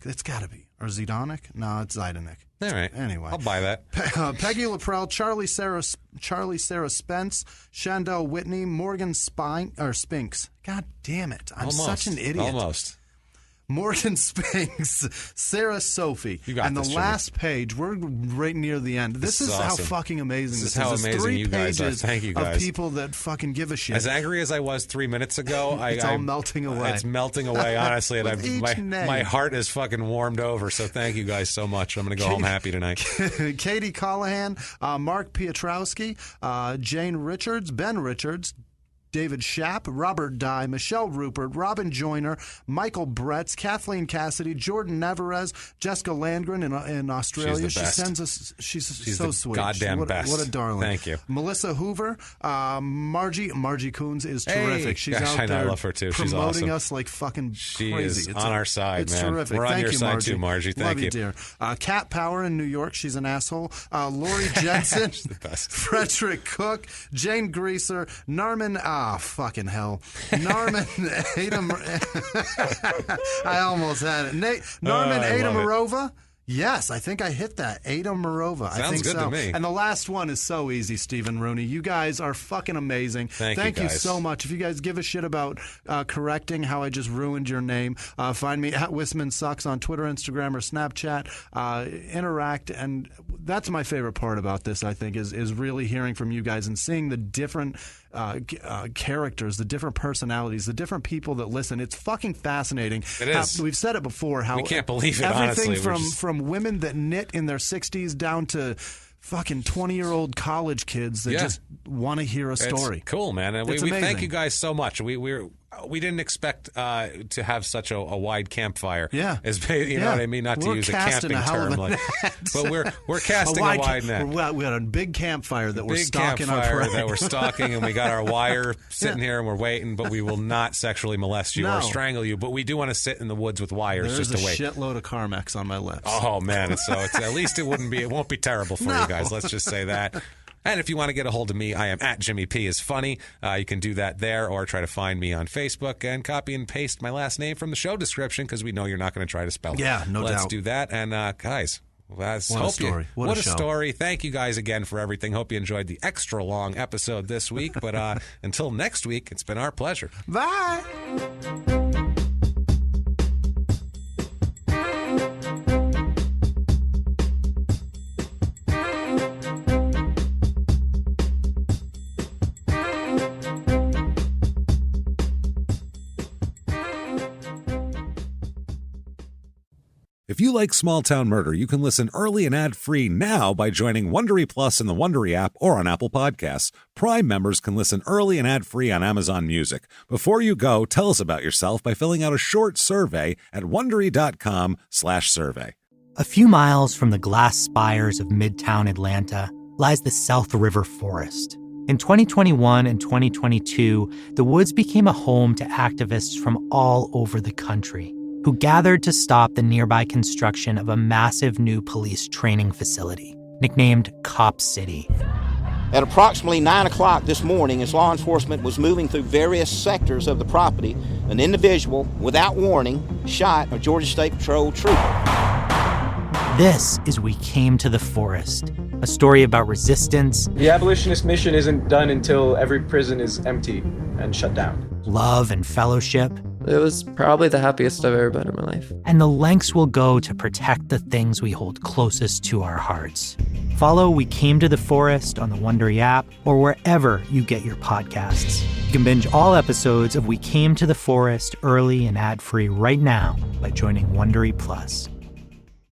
It's got to be. Or Zidanic? No, it's Zidanic.
All right.
Anyway.
I'll buy that.
Peggy Laprelle, Charlie Sarah Spence, Chandel Whitney, Morgan Spinks. God damn it. I'm such an idiot.
Almost.
Morgan Spinks, Sarah Sophie.
You got
and
this,
the
Jimmy.
last page, we're right near the end. This is
awesome.
how fucking amazing
This is how amazing
3
you guys are.
pages
Thank you, guys.
of people that fucking give a shit.
As angry as I was 3 minutes ago,
it's all melting away.
It's melting away, honestly. And
With each name.
my heart is fucking warmed over. So thank you guys so much. I'm going to go home happy tonight.
Katie Callahan, Mark Pietrowski, Jane Richards, Ben Richards, David Schapp, Robert Dye, Michelle Rupert, Robin Joyner, Michael Bretz, Kathleen Cassidy, Jordan Navarez, Jessica Landgren in Australia.
She's the best.
She sends us. She's so
the
sweet.
goddamn best.
What a darling.
Thank you.
Melissa Hoover, Margie Coons is terrific.
Hey,
She's
gosh,
out there
I love her too. She's
promoting
awesome.
us like fucking
She
crazy.
is on our side,
it's
man.
terrific.
We're on
Thank
your
you,
side
Margie.
too, Margie. Thank
Love you, dear. Kat Power in New York. She's an asshole. Lori Jensen,
the best.
Frederick Cook, Jane Greaser, Narman. Fucking hell. Narman Adam. I almost had it. Narman Adamarova. Yes, I think I hit that. Ada Morova.
Sounds
I think
good
so.
to me.
And the last one is so easy, Stephen Rooney. You guys are fucking amazing.
Thank you, guys.
so much. If you guys give a shit about correcting how I just ruined your name, find me at Whisman Sucks on Twitter, Instagram, or Snapchat. Interact. And that's my favorite part about this, I think, is really hearing from you guys and seeing the different characters, the different personalities, the different people that listen. It's fucking fascinating.
It is.
We've said it before. How
We can't believe it,
everything
honestly.
from women that knit in their 60s down to fucking 20-year-old college kids that just want to hear a story.
It's cool, man. And we thank you guys so much. We didn't expect to have such a wide campfire.
Yeah.
You know what I mean? Not to use a camping term. But we're casting a wide net.
We had a big campfire that we're
big
stalking our
campfire
prey.
that we're stalking, and we got our wire sitting here, and we're waiting, but we will not sexually molest you or strangle you. But we do want to sit in the woods with wires
There's
just to wait.
There's a shitload of Carmex on my lips.
Oh, man. It's at least it won't be terrible for you guys. Let's just say that. And if you want to get a hold of me, I am at Jimmy P is funny. You can do that there, or try to find me on Facebook and copy and paste my last name from the show description, because we know you're not going to try to spell it.
Yeah, no doubt.
Let's do that. And guys,
what a story. What a show.
Story. Thank you guys again for everything. Hope you enjoyed the extra long episode this week. But until next week, it's been our pleasure.
Bye.
If you like Small Town Murder, you can listen early and ad-free now by joining Wondery Plus in the Wondery app or on Apple Podcasts. Prime members can listen early and ad-free on Amazon Music. Before you go, tell us about yourself by filling out a short survey at Wondery.com/survey.
A few miles from the glass spires of Midtown Atlanta lies the South River Forest. In 2021 and 2022, the woods became a home to activists from all over the country, who gathered to stop the nearby construction of a massive new police training facility, nicknamed Cop City.
At approximately 9 o'clock this morning, as law enforcement was moving through various sectors of the property, an individual, without warning, shot a Georgia State Patrol trooper.
This is We Came to the Forest, a story about resistance.
The abolitionist mission isn't done until every prison is empty and shut down.
Love and fellowship.
It was probably the happiest I've ever been in my life.
And the lengths we'll go to protect the things we hold closest to our hearts. Follow We Came to the Forest on the Wondery app or wherever you get your podcasts. You can binge all episodes of We Came to the Forest early and ad-free right now by joining Wondery Plus.